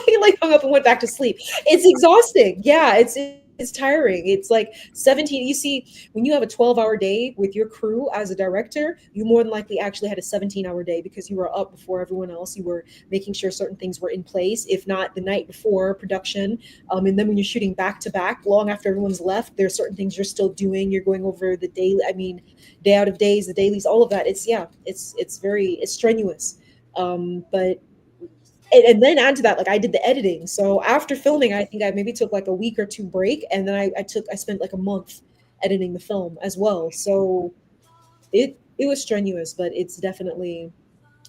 And like hung up and went back to sleep. It's exhausting. Yeah, it's tiring. It's like 17. You see, when you have a 12-hour day with your crew as a director, you more than likely actually had a 17-hour day, because you were up before everyone else. You were making sure certain things were in place, if not the night before production. And then when you're shooting back to back, long after everyone's left, there's certain things you're still doing. You're going over the daily, day out of days, the dailies, all of that. It's strenuous. But and then add to that, like I did the editing. So after filming, I think I maybe took like a week or two break, and then I spent like a month editing the film as well. So it was strenuous, but it's definitely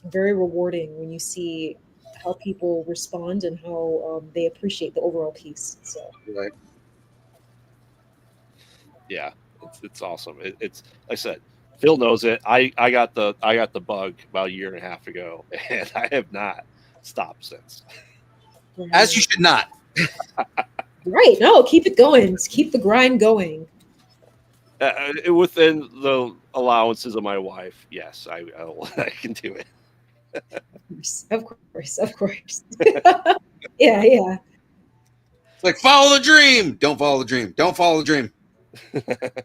very rewarding when you see how people respond and how they appreciate the overall piece. So right. Yeah, it's awesome. It's like I said, Phil knows it. I got the bug about a year and a half ago, and I have not stopped since. As you should not. Right. No, keep it going. Keep the grind going. Within the allowances of my wife, yes, I can do it. Of course. Yeah. It's like, follow the dream. Don't follow the dream. Don't follow the dream. Like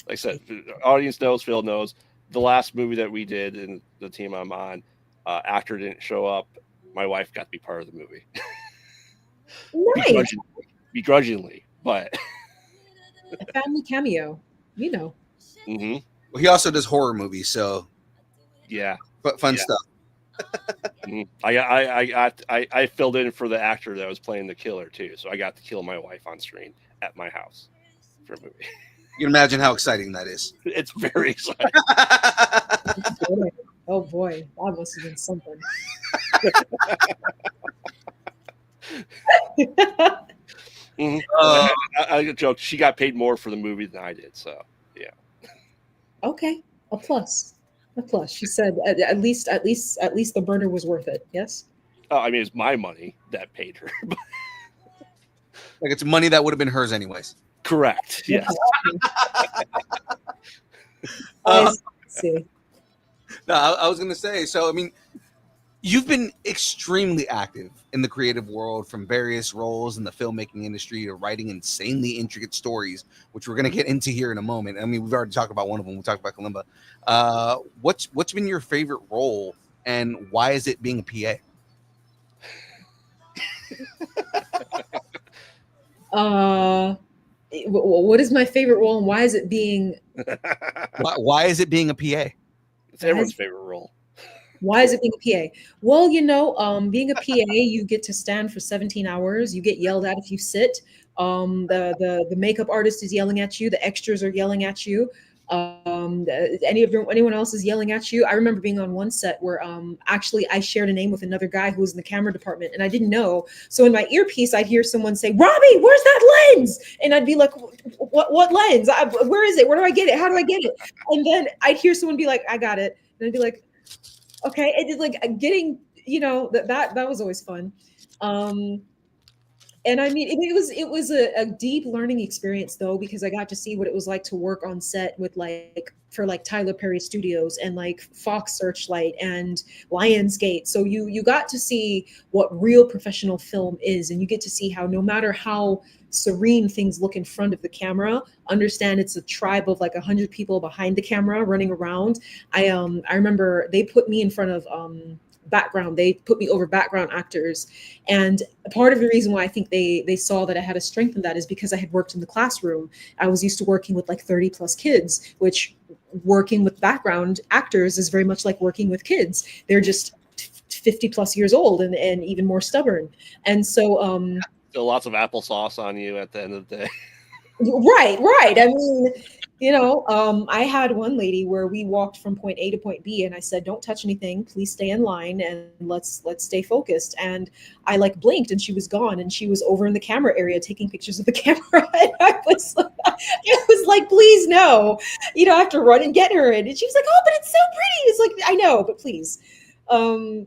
I said, the audience knows, Phil knows. The last movie that we did in the team I'm on, actor didn't show up. My wife got to be part of the movie. Nice. Begrudgingly, but a family cameo, Mm-hmm. Well, he also does horror movies, so yeah, but fun stuff. Mm-hmm. I filled in for the actor that was playing the killer too, so I got to kill my wife on screen at my house for a movie. You can imagine how exciting that is. It's very exciting. Oh boy, that must have been something. Mm-hmm. I joke. She got paid more for the movie than I did, so yeah. Okay, a plus. She said, at least the burner was worth it. Yes. Oh, I mean, it's my money that paid her. Like it's money that would have been hers anyways. Correct. Yes. See. No, I was going to say, so, I mean, you've been extremely active in the creative world, from various roles in the filmmaking industry to writing insanely intricate stories, which we're going to get into here in a moment. I mean, we've already talked about one of them. We talked about Kalimba. What's been your favorite role, and why is it being a PA? What is my favorite role, and why is it being? Why is it being a PA? It's everyone's favorite role. Why is it being a PA? Well, being a PA, you get to stand for 17 hours. You get yelled at if you sit. The makeup artist is yelling at you. The extras are yelling at you. Anyone else is yelling at you. I remember being on one set where actually I shared a name with another guy who was in the camera department, and I didn't know. So in my earpiece, I'd hear someone say, "Robbie, where's that lens?" And I'd be like, "What lens? Where is it? Where do I get it? How do I get it?" And then I'd hear someone be like, "I got it," and I'd be like, "Okay." And it's like getting, that was always fun. And I mean, it was a deep learning experience though, because I got to see what it was like to work on set with like for like Tyler Perry Studios and like Fox Searchlight and Lionsgate. So you got to see what real professional film is, and you get to see how no matter how serene things look in front of the camera, understand it's a tribe of like 100 people behind the camera running around. I remember they put me in front of background. They put me over background actors, and part of the reason why I think they saw that I had a strength in that is because I had worked in the classroom. I was used to working with like 30 plus kids, which working with background actors is very much like working with kids. They're just 50 plus years old and even more stubborn. And so Still lots of applesauce on you at the end of the day. right. I mean, I had one lady where we walked from point A to point B, and I said, "Don't touch anything. Please stay in line, and let's stay focused." And I like blinked, and she was gone, and she was over in the camera area taking pictures of the camera. And I was like, "Please no, I have to run and get her." And she was like, "Oh, but it's so pretty." It's like, "I know, but please." So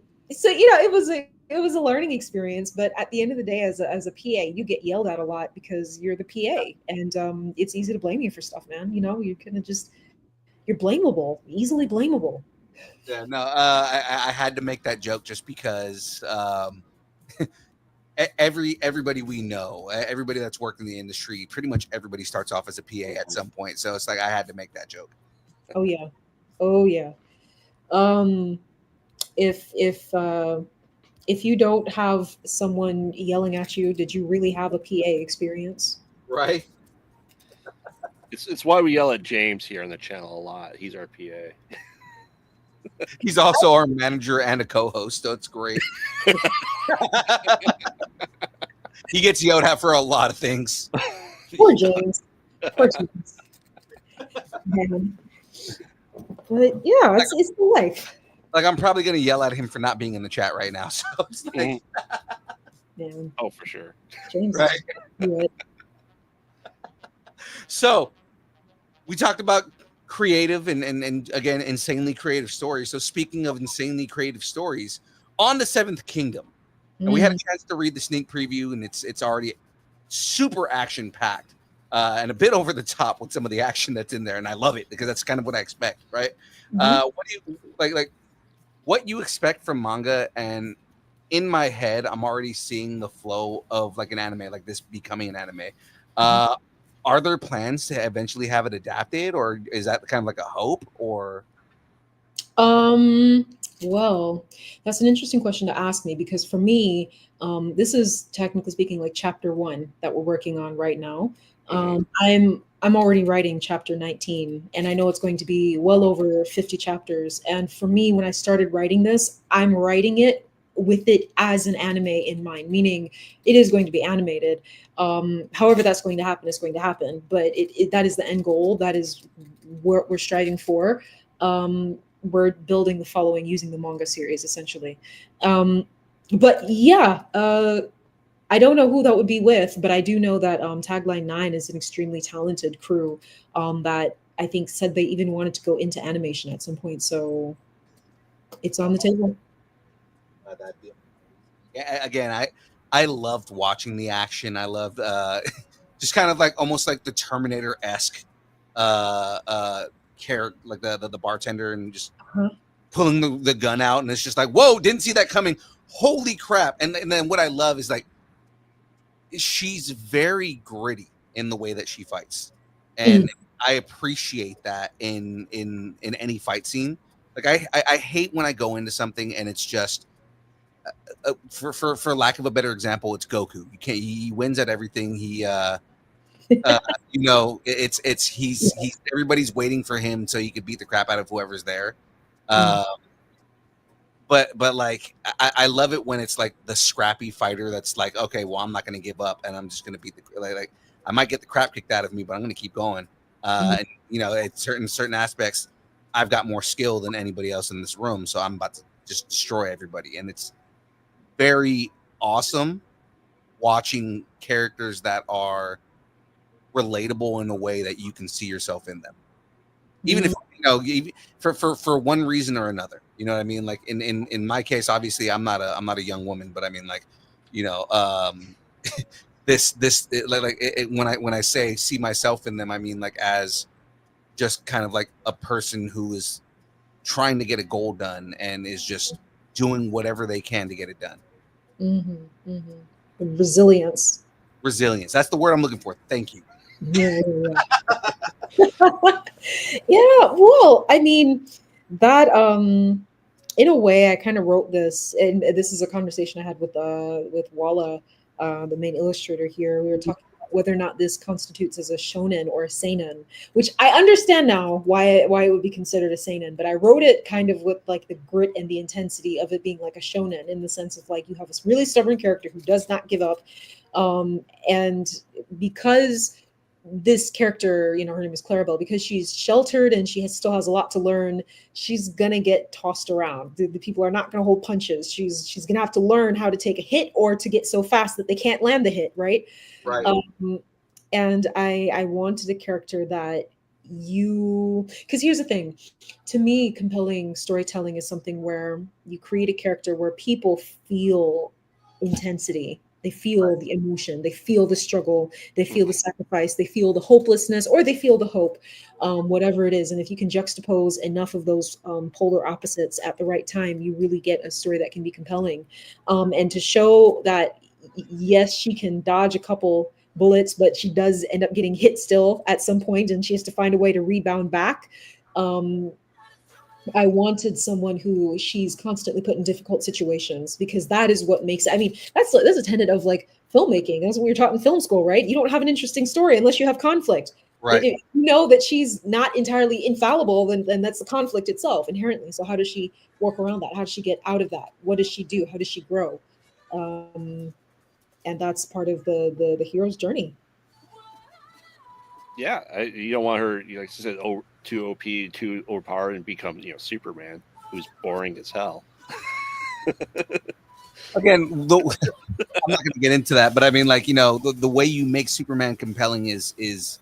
it was a learning experience, but at the end of the day, as a PA, you get yelled at a lot because you're the PA, and it's easy to blame you for stuff, man. You kind of you're blamable, easily blamable. Yeah, no, I had to make that joke just because everybody we know, everybody that's worked in the industry, pretty much everybody starts off as a PA at some point. So it's like I had to make that joke. Oh yeah. If you don't have someone yelling at you, did you really have a PA experience? Right. It's why we yell at James here on the channel a lot. He's our PA. He's also our manager and a co-host, so it's great. He gets yelled at for a lot of things. Poor James. Poor James. Man. But yeah, it's the life. Like I'm probably gonna yell at him for not being in the chat right now. So it's like, Man, Oh, for sure. James. right. Right. So we talked about creative and again insanely creative stories. So speaking of insanely creative stories, on the Seventh Kingdom, and we had a chance to read the sneak preview, and it's already super action packed and a bit over the top with some of the action that's in there, and I love it because that's kind of what I expect, right? What do you like? What you expect from manga, and in my head, I'm already seeing the flow of like an anime, like this becoming an anime. Are there plans to eventually have it adapted, or is that kind of like a hope? Or Well, that's an interesting question to ask me, because for me, this is technically speaking like chapter 1 that we're working on right now. I'm already writing chapter 19, and I know it's going to be well over 50 chapters. And for me, when I started writing this, I'm writing it with it as an anime in mind, meaning it is going to be animated. However that's going to happen is going to happen, but that is the end goal. That is what we're striving for. We're building the following using the manga series, essentially. But yeah, I don't know who that would be with, but I do know that Tagline 9 is an extremely talented crew that I think said they even wanted to go into animation at some point. So it's on the table. again, I loved watching the action. I loved just kind of like almost like the Terminator-esque care, like the bartender, and just pulling the gun out, and it's just like, whoa, didn't see that coming. Holy crap. And then what I love is like she's very gritty in the way that she fights, and I appreciate that in any fight scene. Like I hate when I go into something and it's just for lack of a better example, it's Goku. He wins at everything. He he's everybody's waiting for him so he could beat the crap out of whoever's there. But like I love it when it's like the scrappy fighter that's like, okay, well, I'm not going to give up, and I'm just going to beat the like I might get the crap kicked out of me, but I'm going to keep going. And at certain aspects, I've got more skill than anybody else in this room, so I'm about to just destroy everybody. And it's very awesome watching characters that are relatable in a way that you can see yourself in them, even if for one reason or another. You know what I mean? Like in my case, obviously I'm not a young woman, but I mean, like, when I say see myself in them, I mean like as just kind of like a person who is trying to get a goal done and is just doing whatever they can to get it done. Resilience. Resilience. That's the word I'm looking for. Thank you. Yeah. Yeah. Well, I mean, that in a way, I kind of wrote this, and this is a conversation I had with Walla, the main illustrator here. We were talking about whether or not this constitutes as a shonen or a seinen, which I understand now why it would be considered a seinen. But I wrote it kind of with like the grit and the intensity of it being like a shonen, in the sense of like you have this really stubborn character who does not give up, and because this character, her name is Clarabelle, because she's sheltered and still has a lot to learn, she's gonna get tossed around. The people are not gonna hold punches. She's gonna have to learn how to take a hit or to get so fast that they can't land the hit, right? Right. And I wanted a character that because here's the thing, to me, compelling storytelling is something where you create a character where people feel intensity. They feel the emotion, they feel the struggle, they feel the sacrifice, they feel the hopelessness, or they feel the hope, whatever it is. And if you can juxtapose enough of those polar opposites at the right time, you really get a story that can be compelling. And to show that, yes, she can dodge a couple bullets, but she does end up getting hit still at some point, and she has to find a way to rebound back. I wanted someone who she's constantly put in difficult situations, because that is what makes it. I mean, that's a tenet of like filmmaking. That's what we were taught in film school, right? You don't have an interesting story unless you have conflict. Right. If you know that she's not entirely infallible, then that's the conflict itself inherently. So how does she work around that? How does she get out of that? What does she do? How does she grow? And that's part of the hero's journey. Yeah, you don't want her, like you said, too OP, too overpowered, and become Superman, who's boring as hell. Again, I'm not going to get into that, but I mean, like, the way you make Superman compelling is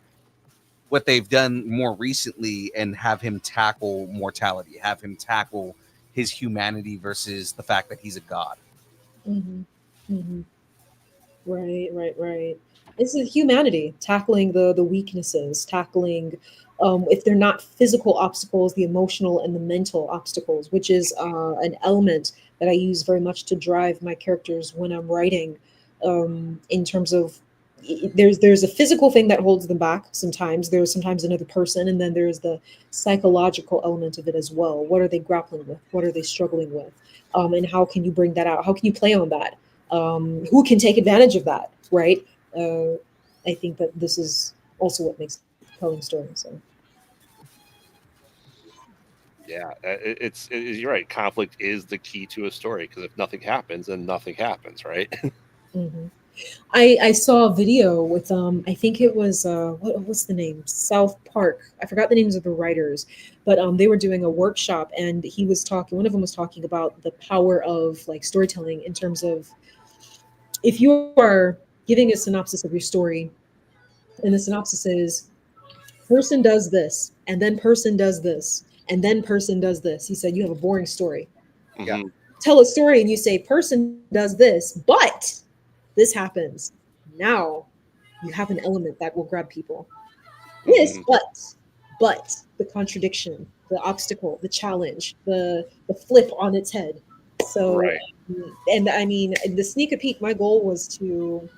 what they've done more recently, and have him tackle mortality, have him tackle his humanity versus the fact that he's a god. Right. This is humanity, tackling the weaknesses, tackling if they're not physical obstacles, the emotional and the mental obstacles, which is an element that I use very much to drive my characters when I'm writing. In terms of there's a physical thing that holds them back. There's sometimes another person, and then there's the psychological element of it as well. What are they grappling with? What are they struggling with? And how can you bring that out? How can you play on that? Who can take advantage of that, right? I think that this is also what makes a compelling story. So, yeah, you're right. Conflict is the key to a story, because if nothing happens, then nothing happens, right? I saw a video with I think it was what's the name, South Park. I forgot the names of the writers, but they were doing a workshop, and one of them was talking about the power of like storytelling, in terms of if you are giving a synopsis of your story, and the synopsis is person does this, and then person does this, and then person does this. He said you have a boring story. Yeah. Tell a story and you say person does this, but this happens. Now you have an element that will grab people. This, but the contradiction, the obstacle, the challenge, the flip on its head. So, Right. And I mean, the sneak a peek, my goal was to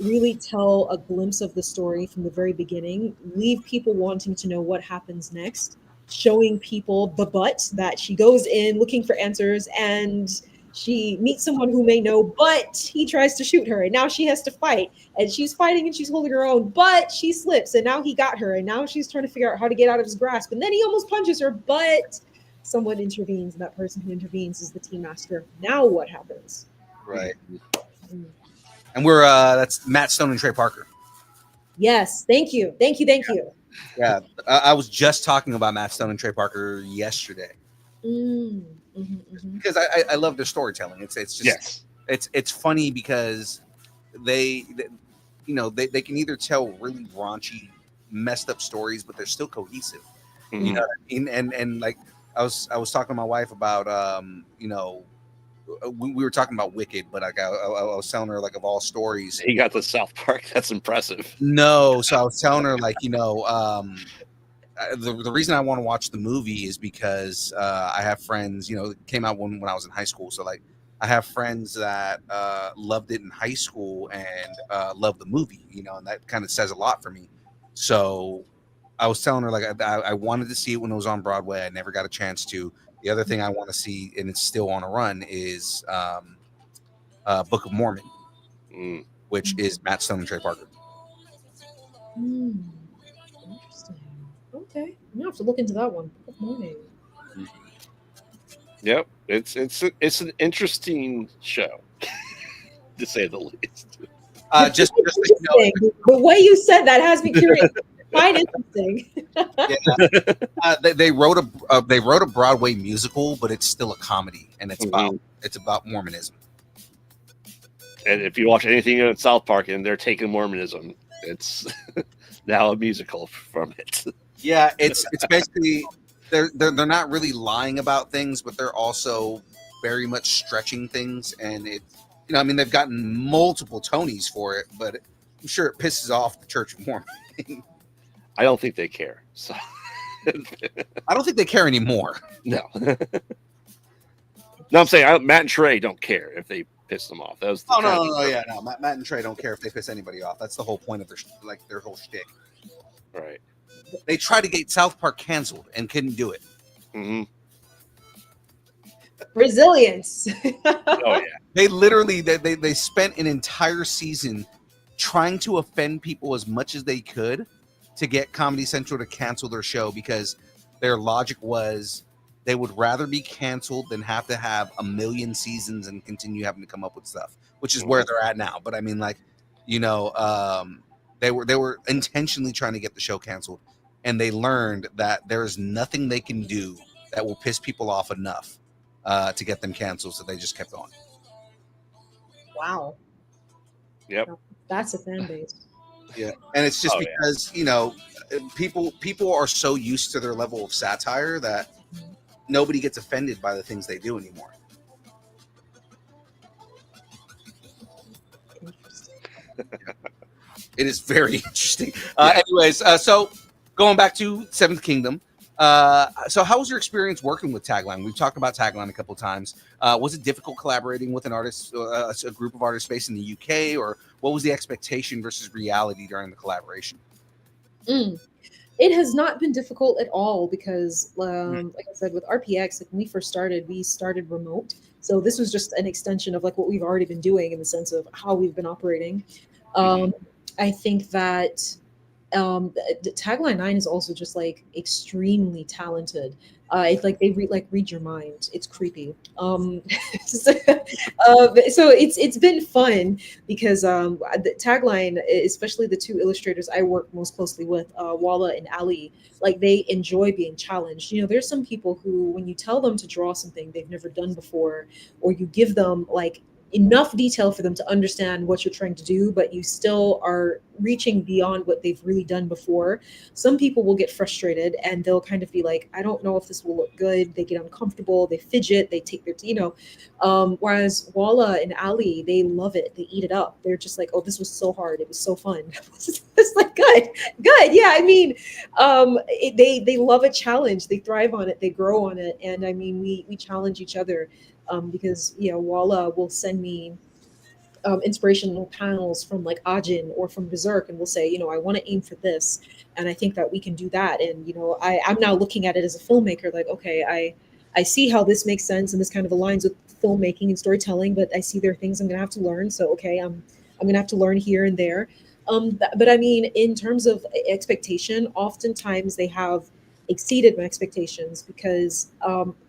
really tell a glimpse of the story from the very beginning, leave people wanting to know what happens next, showing people the but that she goes in looking for answers, and she meets someone who may know, but he tries to shoot her, and now she has to fight, and she's fighting and she's holding her own, but she slips, and now he got her, and now she's trying to figure out how to get out of his grasp, and then he almost punches her, but someone intervenes, and that person who intervenes is the team master. Now what happens? Right. And we're that's Matt Stone and Trey Parker. Yes, thank you. Yeah, I was just talking about Matt Stone and Trey Parker yesterday. Because I love their storytelling. It's just Yes. It's funny because they can either tell really raunchy, messed up stories, but they're still cohesive. You know what I mean? And like I was talking to my wife about we were talking about Wicked, but like I was telling her like of all stories. He got the South Park. That's impressive. No, so I was telling her like the reason I want to watch the movie is because I have friends. It came out when I was in high school, so like I have friends that loved it in high school and loved the movie. And that kind of says a lot for me. So I was telling her like I wanted to see it when it was on Broadway. I never got a chance to. The other thing I want to see, and it's still on a run, is Book of Mormon, which is Matt Stone and Trey Parker. Interesting. Okay, I'm gonna have to look into that one. Good morning. Yep, it's an interesting show, to say the least. Just The way you said that has me curious. Quite interesting. They wrote a Broadway musical, but it's still a comedy, and it's about Mormonism. And if you watch anything in South Park and they're taking Mormonism, it's now a musical from it. Yeah, it's basically they're not really lying about things, but they're also very much stretching things, and they've gotten multiple Tonys for it, but I'm sure it pisses off the Church of Mormon. I don't think they care. So I don't think they care anymore. No. No, I'm saying Matt and Trey don't care if they piss them off. That was no. Matt and Trey don't care if they piss anybody off. That's the whole point of their whole shtick. Right. They tried to get South Park canceled and couldn't do it. Mm-hmm. Resilience. Oh yeah. They literally they spent an entire season trying to offend people as much as they could to get Comedy Central to cancel their show, because their logic was they would rather be canceled than have to have a million seasons and continue having to come up with stuff, which is where they're at now. But I mean, like, they were intentionally trying to get the show canceled, and they learned that there is nothing they can do that will piss people off enough to get them canceled. So they just kept on. Wow. Yep. That's a fan base. Yeah, and it's just because people are so used to their level of satire that nobody gets offended by the things they do anymore. It is very interesting. Anyways, so going back to Seventh Kingdom. So how was your experience working with Tagline? We've talked about Tagline a couple of times. Was it difficult collaborating with an artist, a group of artists based in the UK, or what was the expectation versus reality during the collaboration? It has not been difficult at all because, like I said, with RPX, like when we first started, we started remote. So this was just an extension of like what we've already been doing in the sense of how we've been operating. I think that Tagline 9 is also just like extremely talented. It's like they read your mind. It's creepy. So it's been fun because the Tagline, especially the two illustrators I work most closely with, Walla and Ali, like they enjoy being challenged. There's some people who, when you tell them to draw something they've never done before, or you give them like enough detail for them to understand what you're trying to do, but you still are reaching beyond what they've really done before. Some people will get frustrated and they'll kind of be like, I don't know if this will look good. They get uncomfortable, they fidget, they take their, whereas Walla and Ali, they love it. They eat it up. They're just like, oh, this was so hard. It was so fun. It's like, good. Yeah. I mean, they love a challenge. They thrive on it. They grow on it. And I mean, we challenge each other. Because Walla will send me inspirational panels from like Ajin or from Berserk, and we'll say, I want to aim for this, and I think that we can do that. And I'm now looking at it as a filmmaker, like, okay, I see how this makes sense, and this kind of aligns with filmmaking and storytelling, but I see there are things I'm gonna have to learn. So okay, I'm gonna have to learn here and there. But I mean, in terms of expectation, oftentimes they have exceeded my expectations because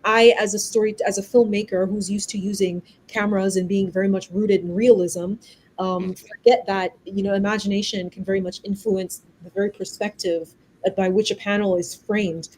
I, as a filmmaker who's used to using cameras and being very much rooted in realism, forget that imagination can very much influence the very perspective by which a panel is framed.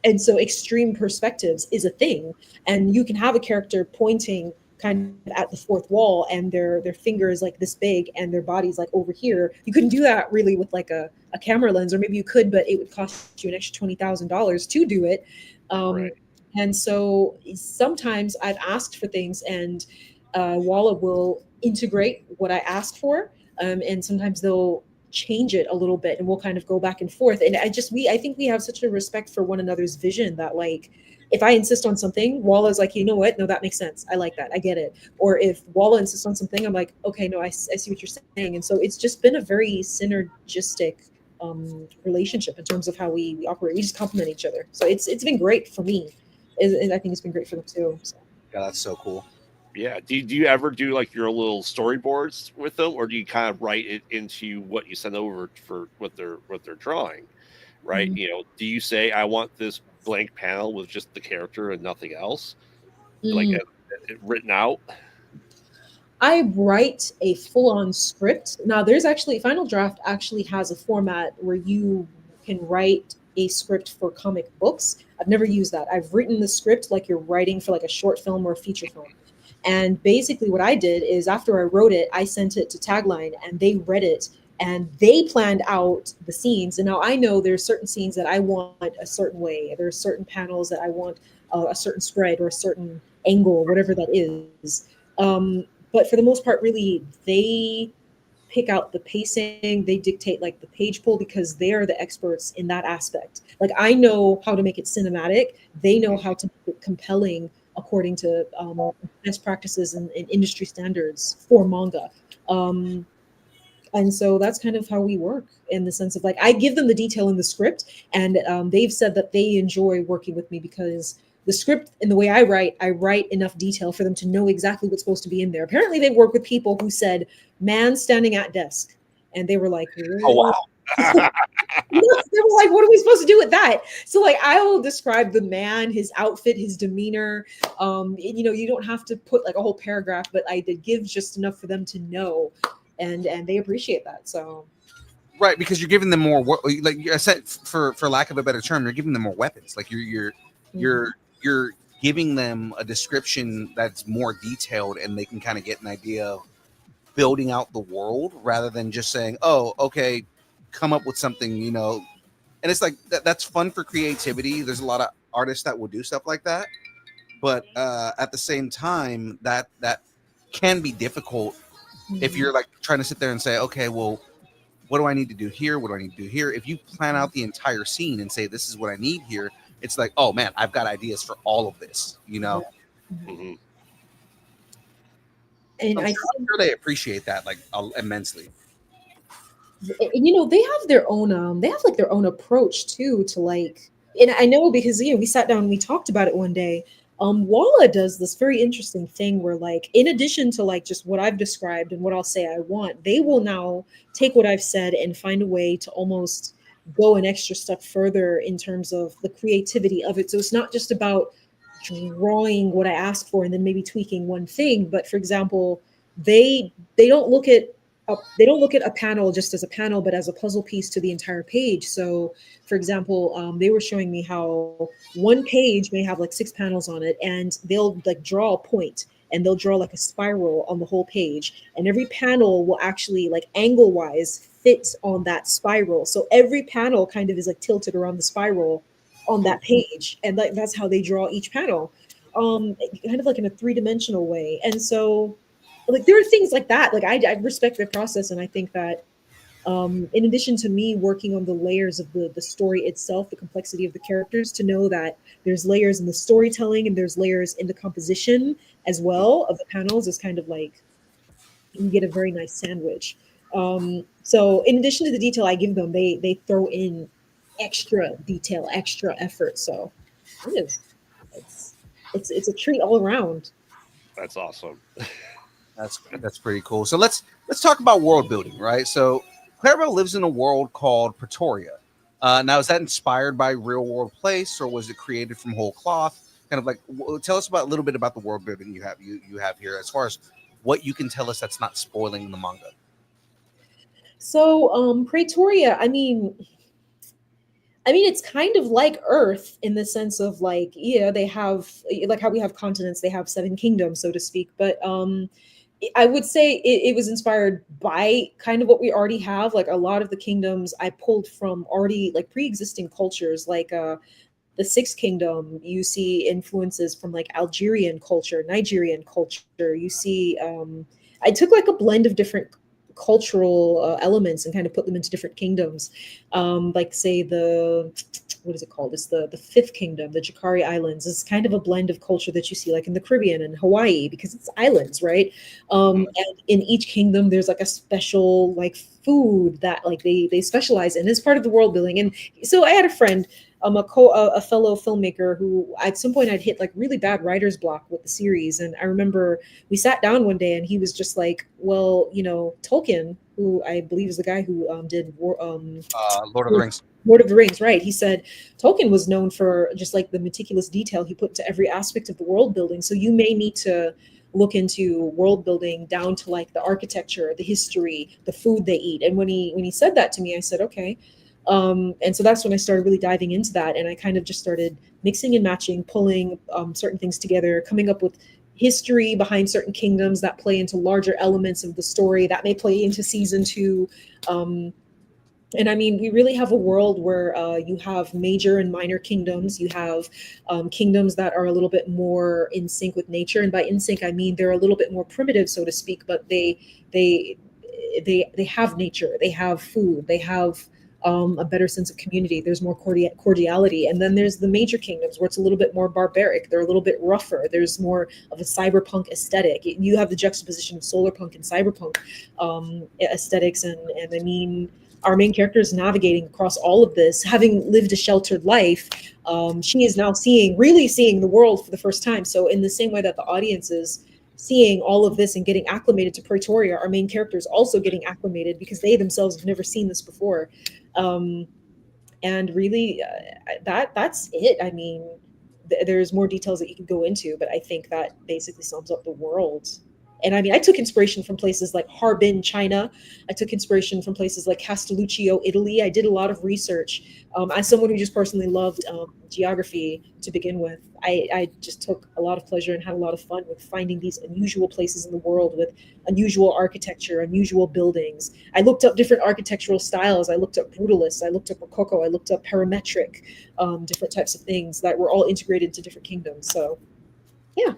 And so extreme perspectives is a thing, and you can have a character pointing kind of at the fourth wall and their finger is like this big and their body's like over here. You couldn't do that really with like a camera lens, or maybe you could, but it would cost you an extra $20,000 to do it. Right. And so sometimes I've asked for things, and Walla will integrate what I asked for, and sometimes they'll change it a little bit, and we'll kind of go back and forth. And I think we have such a respect for one another's vision that, like, if I insist on something, Walla's like, you know what? No, that makes sense. I like that. I get it. Or if Walla insists on something, I'm like, okay, no, I see what you're saying. And so it's just been a very synergistic relationship in terms of how we operate. We just complement each other. So it's been great for me. And I think it's been great for them too. So. Yeah, that's so cool. Yeah. Do you ever do like your little storyboards with them, or do you kind of write it into what you send over for what they're drawing? Right. Mhm. You know, do you say I want this blank panel with just the character and nothing else, like Mm. written out? I write a full-on script. Now, there's actually Final Draft actually has a format where you can write a script for comic books. I've never used that. I've written the script like you're writing for like a short film or a feature film. And basically, what I did is after I wrote it, I sent it to Tagline, and they read it, and they planned out the scenes. And now I know there's certain scenes that I want a certain way. There are certain panels that I want a certain spread or a certain angle, whatever that is. But for the most part, really, they pick out the pacing, they dictate like the page pull because they are the experts in that aspect. Like, I know how to make it cinematic, they know how to make it compelling according to best practices and industry standards for manga. Um, and so that's kind of how we work, in the sense of, like, I give them the detail in the script, and they've said that they enjoy working with me because the script and the way I write enough detail for them to know exactly what's supposed to be in there. Apparently, they work with people who said "man standing at desk," and they were like, Oh "What?" wow. They were like, "What are we supposed to do with that?" So, like, I will describe the man, his outfit, his demeanor. You don't have to put like a whole paragraph, but I did give just enough for them to know, and they appreciate that. So. Right, because you're giving them more, like I said, for lack of a better term, you're giving them more weapons. Like you're giving them a description that's more detailed, and they can kind of get an idea of building out the world rather than just saying, "Oh, okay, come up with something," And it's like that's fun for creativity. There's a lot of artists that will do stuff like that, but at the same time, that can be difficult if you're like trying to sit there and say, "Okay, well, what do I need to do here? What do I need to do here?" If you plan out the entire scene and say, "This is what I need here," it's like, "Oh man, I've got ideas for all of this," Mm-hmm. And I'm sure they appreciate that like immensely. they have their own they have like their own approach too to, like, and I know because we sat down and we talked about it one day. Walla does this very interesting thing where, like, in addition to like just what I've described and what I'll say I want, they will now take what I've said and find a way to almost go an extra step further in terms of the creativity of it. So it's not just about drawing what I asked for and then maybe tweaking one thing, but for example, they don't look at they don't look at a panel just as a panel, but as a puzzle piece to the entire page. So, for example, they were showing me how one page may have like 6 panels on it, and they'll like draw a point, and they'll draw like a spiral on the whole page, and every panel will actually, like, angle wise, fit on that spiral. So every panel kind of is like tilted around the spiral on that page, and like that's how they draw each panel, kind of like in a 3-dimensional way. And so, like, there are things like that. Like, I respect their process, and I think that in addition to me working on the layers of the story itself, the complexity of the characters, to know that there's layers in the storytelling and there's layers in the composition as well of the panels, is kind of like you get a very nice sandwich. So in addition to the detail I give them, they throw in extra detail, extra effort. So kind of it's a treat all around. That's awesome. That's pretty cool. So let's talk about world building, right? So Clairville lives in a world called Pretoria. Now, is that inspired by real world place, or was it created from whole cloth? Kind of like, tell us about a little bit about the world building you have here, as far as what you can tell us that's not spoiling the manga. So Pretoria, I mean, it's kind of like Earth in the sense of, like, yeah, they have, like how we have continents, they have 7 kingdoms, so to speak. But I would say it was inspired by kind of what we already have. Like, a lot of the kingdoms I pulled from already like pre-existing cultures. Like the Sixth Kingdom, you see influences from like Algerian culture, Nigerian culture. You see, I took like a blend of different cultural elements and kind of put them into different kingdoms. Like say the what is it called? It's the Fifth Kingdom, the Jakari Islands. It's kind of a blend of culture that you see like in the Caribbean and Hawaii because it's islands, right? And in each kingdom, there's like a special like food that like they specialize in as part of the world building. And so I had a friend, a fellow filmmaker who at some point I'd hit like really bad writer's block with the series, and I remember we sat down one day and he was just like, well, you know, Tolkien, who I believe is the guy who did Lord of the Rings. Lord of the Rings, right? He said Tolkien was known for just like the meticulous detail he put to every aspect of the world building. So you may need to look into world building down to like the architecture, the history, the food they eat. And when he said that to me, I said, okay. And so that's when I started really diving into that. And I kind of just started mixing and matching, pulling certain things together, coming up with history behind certain kingdoms that play into larger elements of the story that may play into season two. And I mean, we really have a world where you have major and minor kingdoms. You have kingdoms that are a little bit more in sync with nature, and by in sync, I mean they're a little bit more primitive, so to speak. But they have nature, they have food, they have a better sense of community. There's more cordiality, and then there's the major kingdoms where it's a little bit more barbaric. They're a little bit rougher. There's more of a cyberpunk aesthetic. You have the juxtaposition of solar punk and cyberpunk aesthetics, and I mean, our main character is navigating across all of this, having lived a sheltered life. She is now really seeing the world for the first time. So in the same way that the audience is seeing all of this and getting acclimated to Pretoria, our main character is also getting acclimated because they themselves have never seen this before. And really, that's it. I mean, there's more details that you could go into, but I think that basically sums up the world. And I mean, I took inspiration from places like Harbin, China. I took inspiration from places like Castelluccio, Italy. I did a lot of research. As someone who just personally loved geography to begin with, I just took a lot of pleasure and had a lot of fun with finding these unusual places in the world with unusual architecture, unusual buildings. I looked up different architectural styles. I looked up brutalist. I looked up Rococo. I looked up parametric, different types of things that were all integrated into different kingdoms. So, yeah.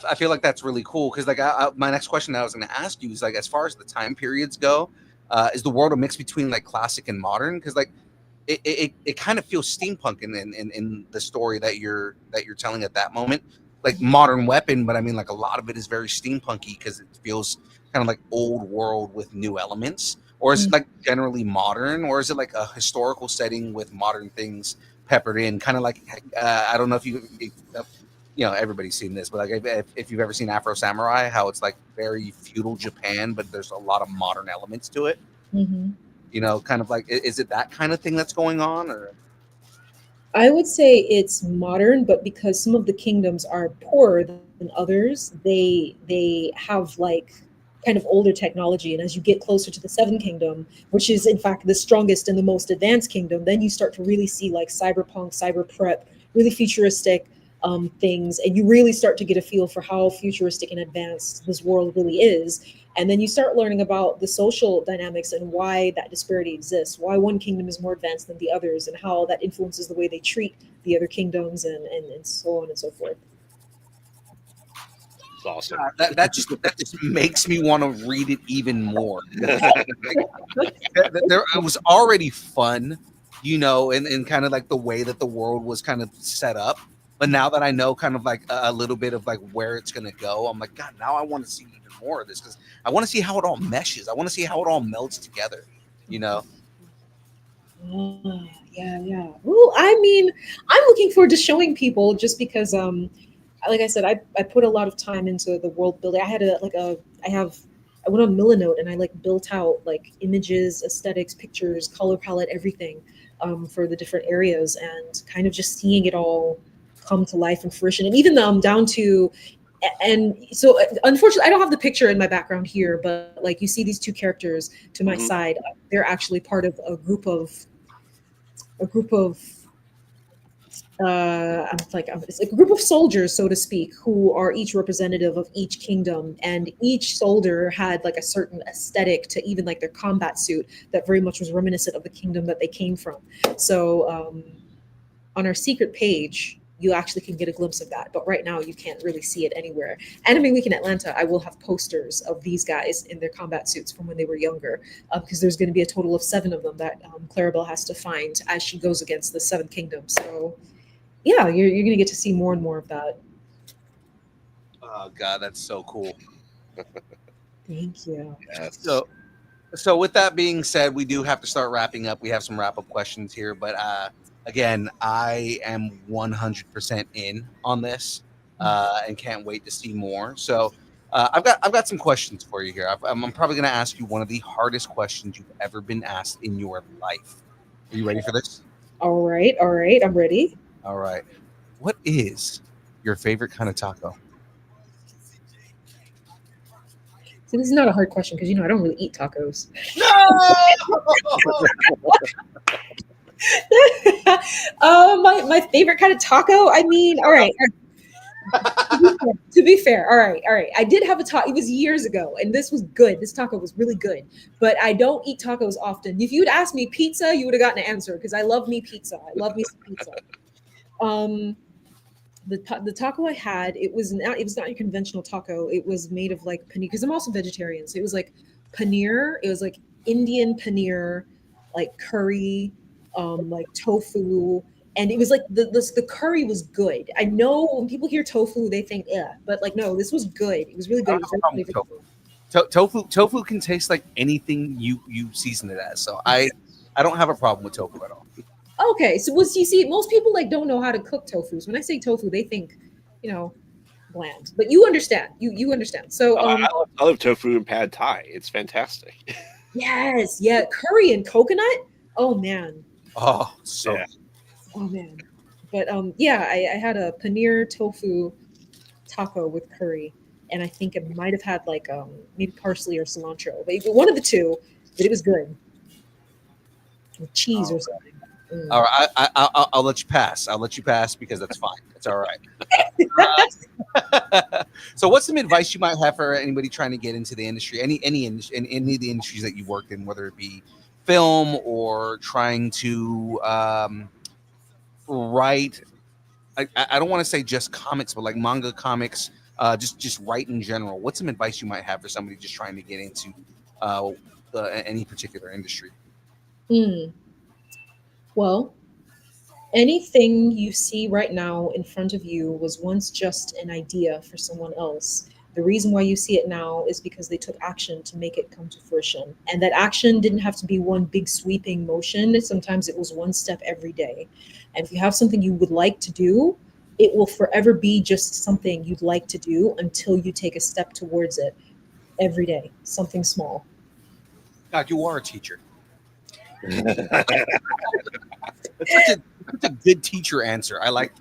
I feel like that's really cool because like my next question that I was going to ask you is like, as far as the time periods go, is the world a mix between like classic and modern? Because like it kind of feels steampunk in the story that you're telling at that moment, like Modern Weapon, but I mean like a lot of it is very steampunky because it feels kind of like old world with new elements. Or is it like generally modern, or is it like a historical setting with modern things peppered in? Kind of like I don't know if you know, everybody's seen this, but like if you've ever seen Afro Samurai, how it's like very feudal Japan, but there's a lot of modern elements to it. Mm-hmm. You know, kind of like, is it that kind of thing that's going on, or? I would say it's modern, but because some of the kingdoms are poorer than others, they have like kind of older technology. And as you get closer to the Seventh Kingdom, which is in fact the strongest and the most advanced kingdom, then you start to really see like cyberpunk, cyber prep, really futuristic things, and you really start to get a feel for how futuristic and advanced this world really is. And then you start learning about the social dynamics and why that disparity exists, why one kingdom is more advanced than the others, and how that influences the way they treat the other kingdoms, and so on and so forth. It's awesome. That just makes me want to read it even more. It was already fun, you know, and kind of like the way that the world was kind of set up. But now that I know kind of like a little bit of like where it's going to go, I'm like, God, now I want to see even more of this because I want to see how it all meshes. I want to see how it all melds together, you know? Oh, yeah. Well, I mean, I'm looking forward to showing people just because, like I said, I put a lot of time into the world building. I went on Milanote and I like built out like images, aesthetics, pictures, color palette, everything for the different areas, and kind of just seeing it all come to life and fruition. And even down to, and so unfortunately I don't have the picture in my background here, but like you see these two characters to my side, they're actually part of a group of it's like a group of soldiers, so to speak, who are each representative of each kingdom, and each soldier had like a certain aesthetic to even like their combat suit that very much was reminiscent of the kingdom that they came from. So on our secret page, you actually can get a glimpse of that. But right now, you can't really see it anywhere. Anime Week in Atlanta, I will have posters of these guys in their combat suits from when they were younger, because there's going to be a total of 7 of them that Clarabelle has to find as she goes against the Seventh Kingdom. So, yeah, you're going to get to see more and more of that. Oh God, that's so cool. Thank you. Yes. So with that being said, we do have to start wrapping up. We have some wrap up questions here, but again, I am 100% in on this and can't wait to see more. So I've got some questions for you here. I'm probably going to ask you one of the hardest questions you've ever been asked in your life. Are you ready for this? All right, I'm ready. All right. What is your favorite kind of taco? So this is not a hard question because I don't really eat tacos. My favorite kind of taco. I mean, all right. To be fair, all right. I did have a taco. It was years ago, and this was good. This taco was really good, but I don't eat tacos often. If you'd asked me pizza, you would have gotten an answer because I love me pizza. I love me some pizza. The taco I had, it was not a conventional taco. It was made of like paneer, because I'm also vegetarian. So it was like paneer. It was like Indian paneer, like curry, like tofu, and it was like the curry was good. I know when people hear tofu, they think but like no, this was good. It was really good. It was very flavorful. Tofu can taste like anything you season it as. So I don't have a problem with tofu at all. Okay, so you see, most people like don't know how to cook tofu. So when I say tofu, they think, bland. But you understand. You understand. So I love tofu and pad thai. It's fantastic. Yes, yeah, curry and coconut. Oh man. Oh, so. Yeah. Oh man. But yeah, I had a paneer tofu taco with curry, and I think it might have had like maybe parsley or cilantro, but one of the two. But it was good. With cheese or something. All right, I'll let you pass. I'll let you pass because that's fine. It's all right. So, what's some advice you might have for anybody trying to get into the industry? Any of the industries that you've worked in, whether it be film or trying to write. I don't want to say just comics, but like manga comics, just write in general. What's some advice you might have for somebody just trying to get into any particular industry? Well, anything you see right now in front of you was once just an idea for someone else. The reason why you see it now is because they took action to make it come to fruition. And that action didn't have to be one big sweeping motion. Sometimes it was one step every day. And if you have something you would like to do, it will forever be just something you'd like to do until you take a step towards it every day, something small. God, you are a teacher. That's such a good teacher answer. I like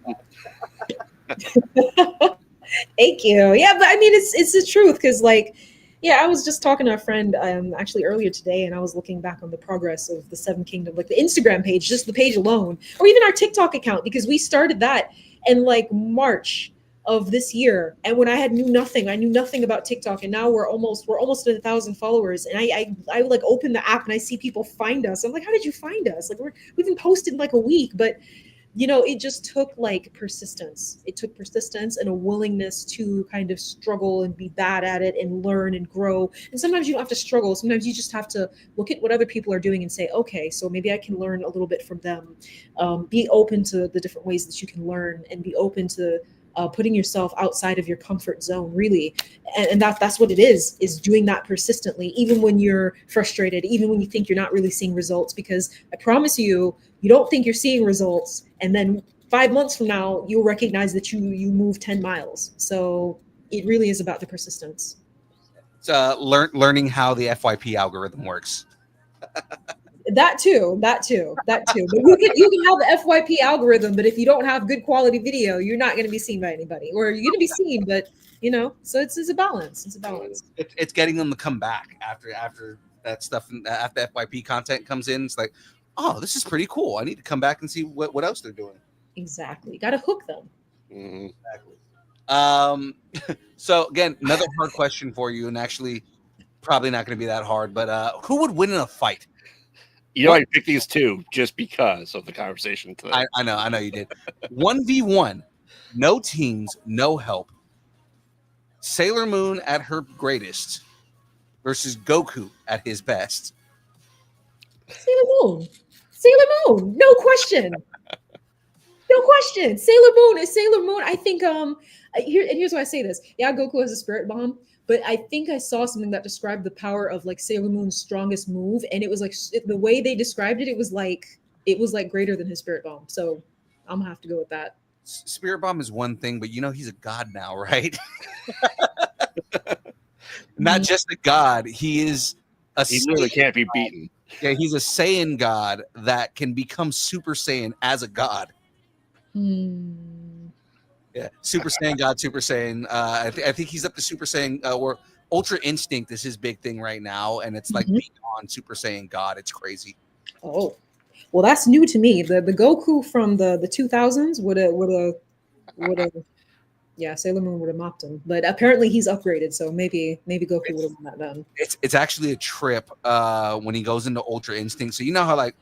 that. Thank you. Yeah, but I mean, it's the truth because, like, yeah, I was just talking to a friend actually earlier today, and I was looking back on the progress of the Seven Kingdom, like the Instagram page, just the page alone, or even our TikTok account, because we started that in like March of this year, and when I knew nothing about TikTok, and now we're almost at 1,000 followers, and I like open the app and I see people find us. I'm like, how did you find us? Like we've been posted in like a week, but it just took like persistence. It took persistence and a willingness to kind of struggle and be bad at it and learn and grow. And sometimes you don't have to struggle. Sometimes you just have to look at what other people are doing and say, okay, so maybe I can learn a little bit from them. Be open to the different ways that you can learn, and be open to putting yourself outside of your comfort zone, really. And that's what it is doing that persistently, even when you're frustrated, even when you think you're not really seeing results, because I promise you don't think you're seeing results. And then 5 months from now, you'll recognize that you moved 10 miles. So it really is about the persistence. It's learning how the FYP algorithm works. That too. But you can have the FYP algorithm, but if you don't have good quality video, you're not going to be seen by anybody, or you're going to be seen, but so it's a balance. It's a balance. It's getting them to come back after that stuff, after FYP content comes in. It's like, oh, this is pretty cool. I need to come back and see what else they're doing. Exactly. Got to hook them. Mm-hmm. Exactly. So again, another hard question for you, and actually probably not going to be that hard, but who would win in a fight? You know, I picked these two just because of the conversation today. I know you did. 1v1, no teams, no help. Sailor Moon at her greatest versus Goku at his best. Sailor Moon. Sailor Moon. No question. No question. Sailor Moon is Sailor Moon. I think here's why I say this. Yeah, Goku has a spirit bomb, but I think I saw something that described the power of like Sailor Moon's strongest move, and it was like the way they described it. It was like greater than his spirit bomb. So I'm gonna have to go with that. Spirit bomb is one thing, but he's a god now, right? Not just a god. He is he literally can't be beaten. Yeah, he's a Saiyan god that can become Super Saiyan as a god. Yeah, Super Saiyan God, Super Saiyan. I think he's up to Super Saiyan, or Ultra Instinct is his big thing right now, and it's like beyond Super Saiyan God. It's crazy. Oh, well, that's new to me. The Goku from the 2000s would have, yeah, Sailor Moon would have mopped him. But apparently he's upgraded, so maybe Goku would have won that then. It's actually a trip when he goes into Ultra Instinct. So you know how like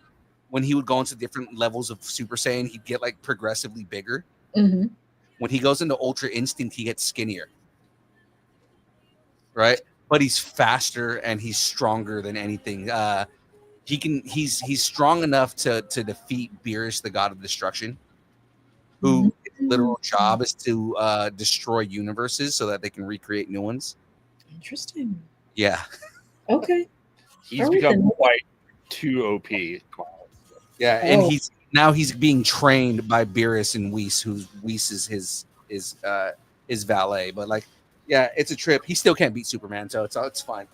when he would go into different levels of Super Saiyan, he'd get like progressively bigger. Mm-hmm. When he goes into Ultra Instinct, he gets skinnier, right? But he's faster and he's stronger than anything. He's strong enough to defeat Beerus, the god of destruction, who his literal job is to destroy universes so that they can recreate new ones. Interesting. Yeah. Okay. He's become quite too OP. Yeah, and he's being trained by Beerus and Whis, who's Whis is his valet. But like, yeah, it's a trip. He still can't beat Superman, so it's fine.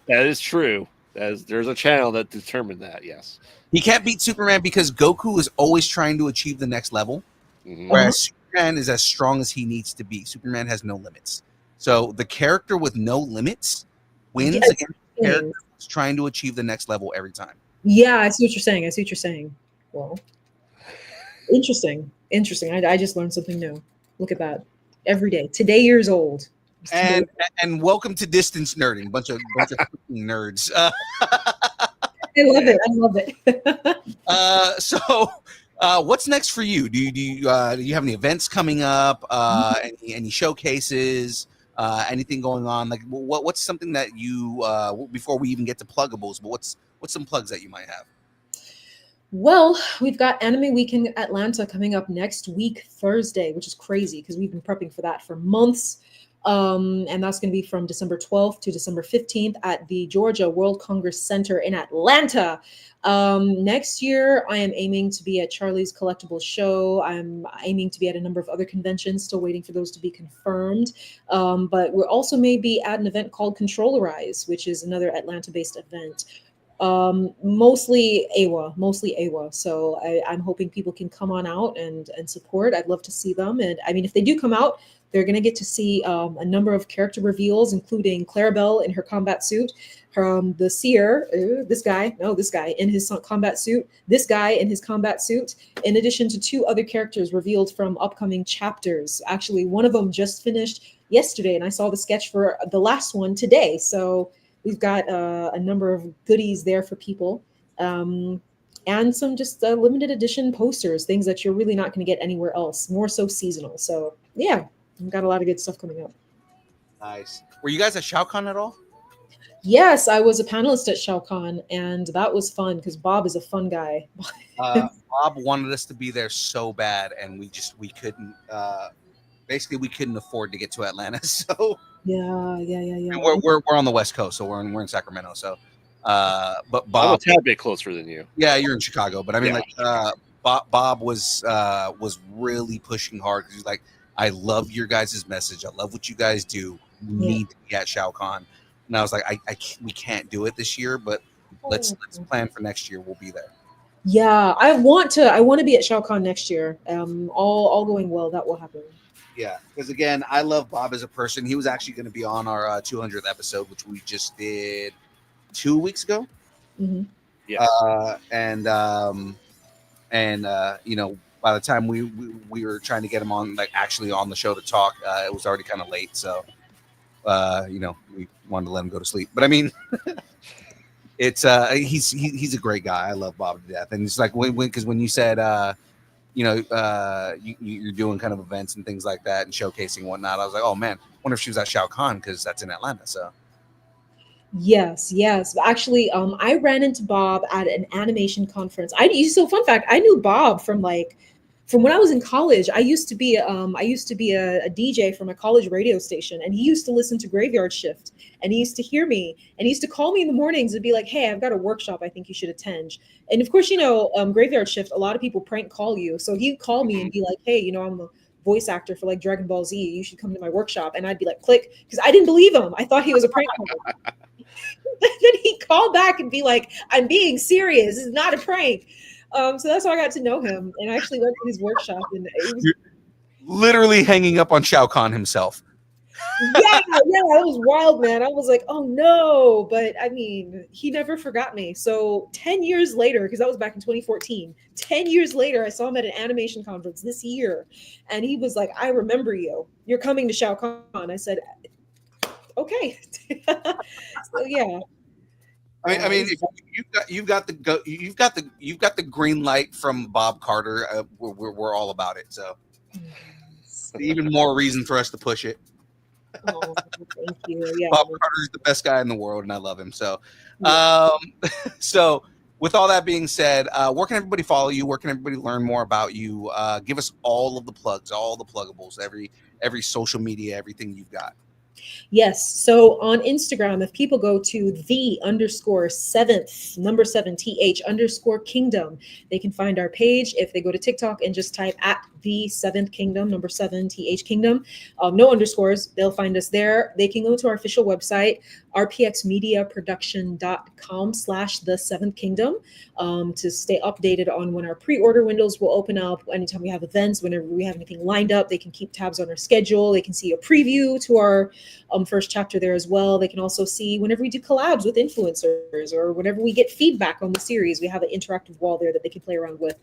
That is true. There's a channel that determined that. Yes, he can't beat Superman because Goku is always trying to achieve the next level, whereas Superman is as strong as he needs to be. Superman has no limits, so the character with no limits wins against the character who's trying to achieve the next level every time. Yeah, I see what you're saying. Well, interesting. I just learned something new. Look at that. Every day. Today years old. And welcome to distance nerding. Bunch of nerds. I love it. So what's next for you? Do you have any events coming up? Any showcases? Anything going on? Like what's something that you before we even get to pluggables, but what's some plugs that you might have? Well, we've got Anime Week in Atlanta coming up next week, Thursday, which is crazy because we've been prepping for that for months. And that's going to be from December 12th to December 15th at the Georgia World Congress Center in Atlanta. Next year, I am aiming to be at Charlie's Collectibles Show. I'm aiming to be at a number of other conventions, still waiting for those to be confirmed. But we're also maybe at an event called Controllerize, which is another Atlanta-based event. Mostly AWA. So I'm hoping people can come on out and support. I'd love to see them. And I mean, if they do come out, they're going to get to see a number of character reveals, including Clarabelle in her combat suit, the Seer, this guy in his combat suit, this guy in his combat suit, in addition to two other characters revealed from upcoming chapters. Actually, one of them just finished yesterday, and I saw the sketch for the last one today. So we've got a number of goodies there for people, and some just limited edition posters, things that you're really not going to get anywhere else, more so seasonal. So yeah, we've got a lot of good stuff coming up. Nice. Were you guys at ShowCon at all? Yes, I was a panelist at ShowCon, and that was fun because Bob is a fun guy. Bob wanted us to be there so bad, and we couldn't. Basically, we couldn't afford to get to Atlanta, so Yeah. And we're on the West Coast, so we're in Sacramento. So, but Bob, I'm a tad bit closer than you. Yeah, you're in Chicago, but I mean, Bob was really pushing hard because he's like, I love your guys' message. I love what you guys do. You need to be at ShowCon. And I was like, we can't do it this year, but let's plan for next year. We'll be there. Yeah, I want to be at ShowCon next year. All going well, that will happen. Yeah, because again, I love Bob as a person. He was actually going to be on our 200th episode, which we just did 2 weeks ago. Mm-hmm. Yeah, you know, by the time we were trying to get him on, like actually on the show to talk, it was already kind of late. So, you know, we wanted to let him go to sleep. But I mean, it's he's a great guy. I love Bob to death, and it's like when you said you're doing kind of events and things like that and showcasing and whatnot. I was like, oh man, wonder if she was at Shao Kahn because that's in Atlanta. So Yes, yes. Actually, I ran into Bob at an animation conference. So fun fact, I knew Bob from when I was in college. I used to be a DJ from a college radio station, and he used to listen to Graveyard Shift, and he used to hear me, and he used to call me in the mornings and be like, "Hey, I've got a workshop I think you should attend." And of course, Graveyard Shift, a lot of people prank call you. So he'd call me and be like, "Hey, I'm a voice actor for like Dragon Ball Z. You should come to my workshop." And I'd be like, click, because I didn't believe him. I thought he was a prank caller. And then he'd call back and be like, "I'm being serious. This is not a prank." So that's how I got to know him, and I actually went to his workshop, and it was you're literally hanging up on Shao Kahn himself. yeah, that was wild, man. I was like, oh no, but I mean, he never forgot me. So 10 years later, because that was back in 2014, 10 years later, I saw him at an animation conference this year, and he was like, "I remember you. You're coming to Shao Kahn." I said, okay. So yeah. I mean, if you've got the green light from Bob Carter. We're all about it. So even more reason for us to push it. Oh, thank you. Yeah. Bob Carter is the best guy in the world, and I love him. So, Yeah. so with all that being said, where can everybody follow you? Where can everybody learn more about you? Give us all of the plugs, all the pluggables, every social media, everything you've got. Yes. So on Instagram, if people go to _7th_kingdom, they can find our page. If they go to TikTok and just type at the 7th Kingdom, #7 Kingdom, no underscores, they'll find us there. They can go to our official website, rpxmediaproduction.com/the 7th Kingdom, to stay updated on when our pre-order windows will open up. Anytime we have events, whenever we have anything lined up, they can keep tabs on our schedule. They can see a preview to our first chapter there as well. They can also see whenever we do collabs with influencers, or whenever we get feedback on the series, we have an interactive wall there that they can play around with.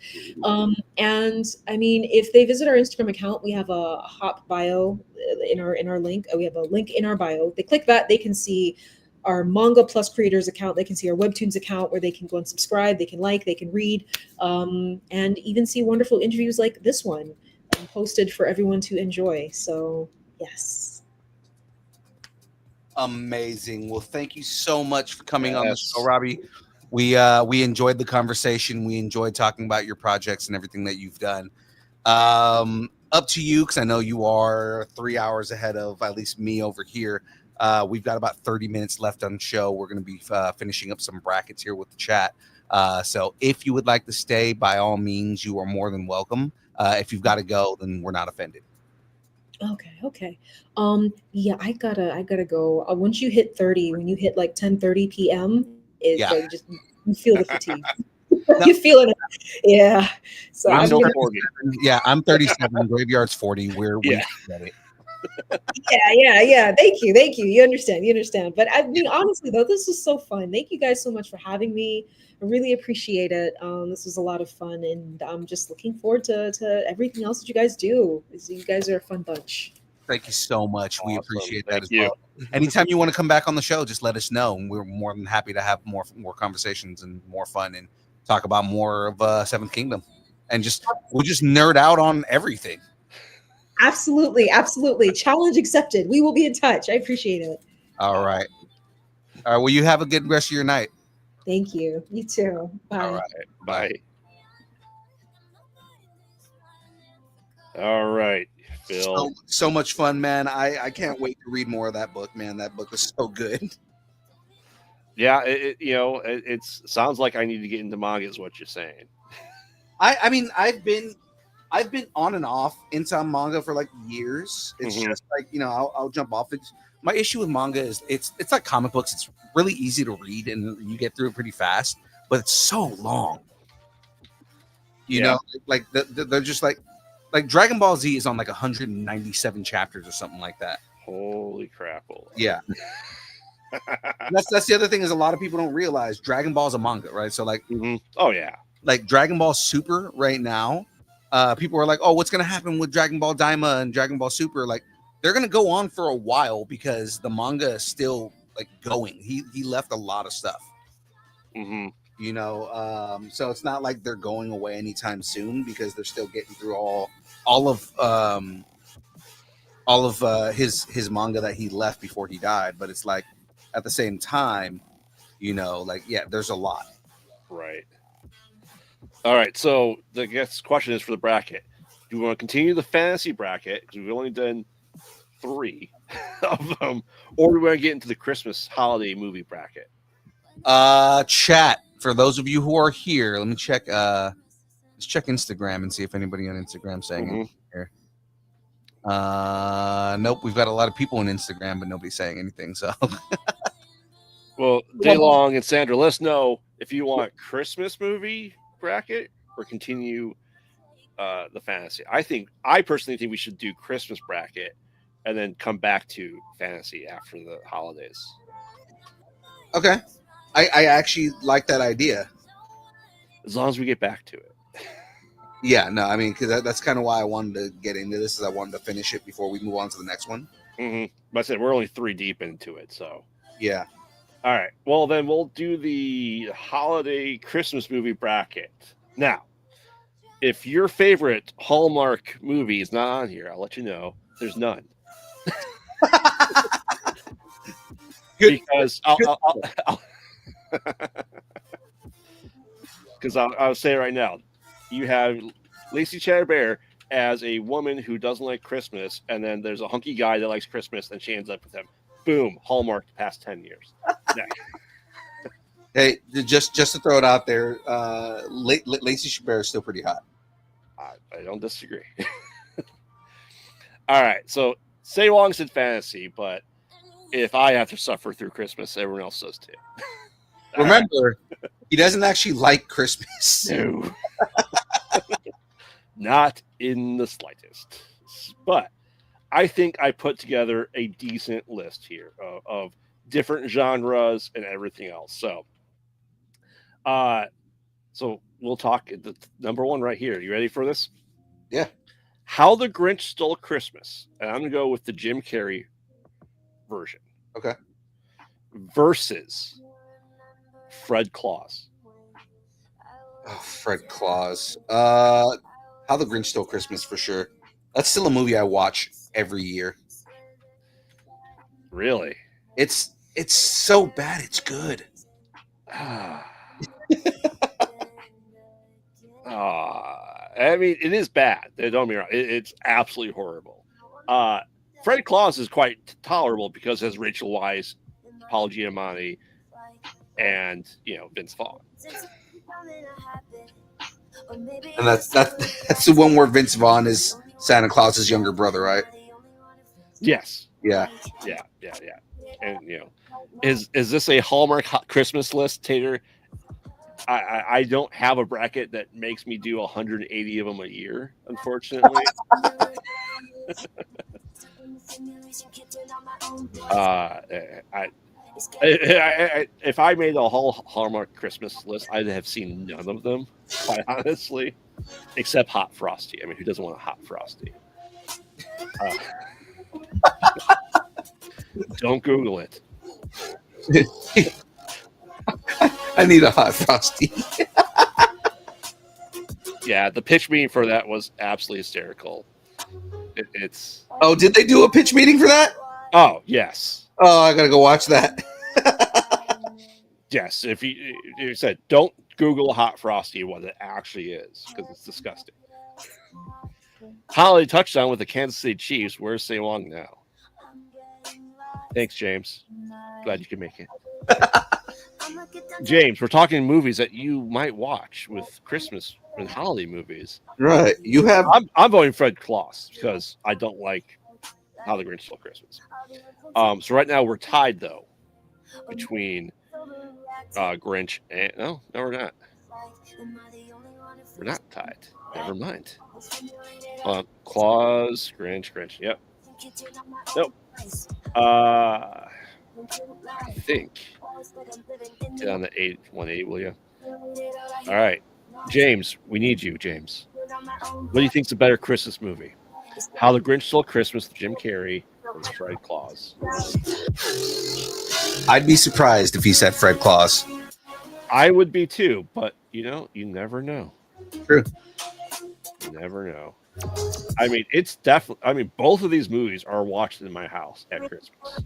And I mean, if they visit our Instagram account, we have a hop bio in our link. We have a link in our bio. They click that, they can see our Manga Plus creators account. They can see our Webtoons account, where they can go and subscribe. They can like, they can read, and even see wonderful interviews like this one posted for everyone to enjoy. So yes. Amazing. Well, thank you so much for coming on the show, Robbie. We enjoyed the conversation. We enjoyed talking about your projects and everything that you've done. Up to you, because I know you are 3 hours ahead of at least me over here. We've got about 30 minutes left on the show. We're going to be finishing up some brackets here with the chat. So if you would like to stay, by all means, you are more than welcome. If you've got to go, then we're not offended. Okay. Yeah, I gotta go. Once you hit 30, when you hit like 10:30 p.m., it's like just you feel the fatigue. You feel it. Yeah. So I'm 40. Yeah, I'm 37. Graveyard's 40. We get it. Yeah. Thank you. You understand. But I mean, honestly though, this was so fun. Thank you guys so much for having me. I really appreciate it. This was a lot of fun, and I'm just looking forward to everything else that you guys do. You guys are a fun bunch. Thank you so much. Awesome. We appreciate that as you. well. Anytime you want to come back on the show, just let us know, and we're more than happy to have more conversations and more fun and talk about more of 7th Kingdom, and we'll just nerd out on everything. Absolutely. Challenge accepted. We will be in touch. I appreciate it. All right. Well, you have a good rest of your night. Thank you. You too. Bye. All right. Bye. All right, Phil. So much fun, man. I can't wait to read more of that book, man. That book was so good. Yeah, it sounds like I need to get into manga, is what you're saying. I mean, I've been on and off into manga for like years. It's just like, I'll jump off. My issue with manga is it's like comic books. It's really easy to read and you get through it pretty fast, but it's so long. You know, like they're just like Dragon Ball Z is on like 197 chapters or something like that. Holy crap! Yeah. That's the other thing, is a lot of people don't realize Dragon Ball is a manga, right? So like, oh yeah, like Dragon Ball Super right now, people are like, oh, what's gonna happen with Dragon Ball Daima and Dragon Ball Super? Like, they're gonna go on for a while because the manga is still like going. He left a lot of stuff. Mm-hmm. You know, so it's not like they're going away anytime soon because they're still getting through all of his manga that he left before he died. But it's like at the same time, you know, like yeah, there's a lot. Right. All right. So the next question is for the bracket. Do we want to continue the fantasy bracket because we've only done 3 of them, or do we want to get into the Christmas holiday movie bracket? Chat for those of you who are here. Let me check. Let's check Instagram and see if anybody on Instagram saying anything here. Nope, we've got a lot of people on Instagram, but nobody's saying anything. So, well, Daylong and Sandra, let us know if you want Christmas movie bracket or continue the fantasy. I personally think we should do Christmas bracket and then come back to fantasy after the holidays. Okay, I actually like that idea. As long as we get back to it. Yeah, no, I mean, because that's kind of why I wanted to get into this, is I wanted to finish it before we move on to the next one. Mm-hmm. But I said we're only 3 deep into it, so yeah. All right. Well, then we'll do the holiday Christmas movie bracket. Now, if your favorite Hallmark movie is not on here, I'll let you know there's none. Because I'll say it right now. You have Lacey Chatterbear as a woman who doesn't like Christmas, and then there's a hunky guy that likes Christmas, and she ends up with him. Boom, Hallmark the past 10 years. Hey, just to throw it out there, Lacey Chabert is still pretty hot. I don't disagree. All right, so Say Wong said fantasy, but if I have to suffer through Christmas, everyone else does too. Remember, he doesn't actually like Christmas. No. Not in the slightest. But I think I put together a decent list here of different genres and everything else. So we'll talk the number 1 right here. You ready for this? Yeah. How the Grinch Stole Christmas. And I'm going to go with the Jim Carrey version. Okay. Versus Fred Claus. Oh, Fred Claus. How the Grinch Stole Christmas for sure. That's still a movie I watch every year. Really? It's so bad it's good. I mean, it is bad. Don't get me wrong. It's absolutely horrible. Fred Claus is quite tolerable because it has Rachel Weisz, Paul Giamatti, and Vince Vaughn. And that's the one where Vince Vaughn is Santa Claus's younger brother, right? Yes. Yeah. And is this a Hallmark Christmas list, Tater? I don't have a bracket that makes me do 180 of them a year, unfortunately. If I made a whole Hallmark Christmas list, I'd have seen none of them, quite honestly, except Hot Frosty. I mean, who doesn't want a Hot Frosty? Don't Google it. I need a Hot Frosty. Yeah, the pitch meeting for that was absolutely hysterical. It's. Oh, did they do a pitch meeting for that? Oh, yes. Oh, I gotta go watch that. Yes, if you said don't Google Hot Frosty what it actually is because it's disgusting. Holiday touchdown with the Kansas City Chiefs. Where's Say Wong now? Thanks, James. Glad you can make it. James, we're talking movies that you might watch with Christmas and holiday movies. Right. You have. I'm voting Fred Claus because I don't like How the Grinch Stole Christmas. So right now we're tied though between Grinch and no, we're not. We're not tied. Never mind. Claus, Grinch. Yep. Nope. I think. Get on the 818, will you? All right. James, we need you, James. What do you think's a better Christmas movie? How the Grinch Stole Christmas with Jim Carrey or Fred Claus? I'd be surprised if he said Fred Claus. I would be too, but you never know. True. You never know. I mean, it's definitely. I mean, both of these movies are watched in my house at Christmas.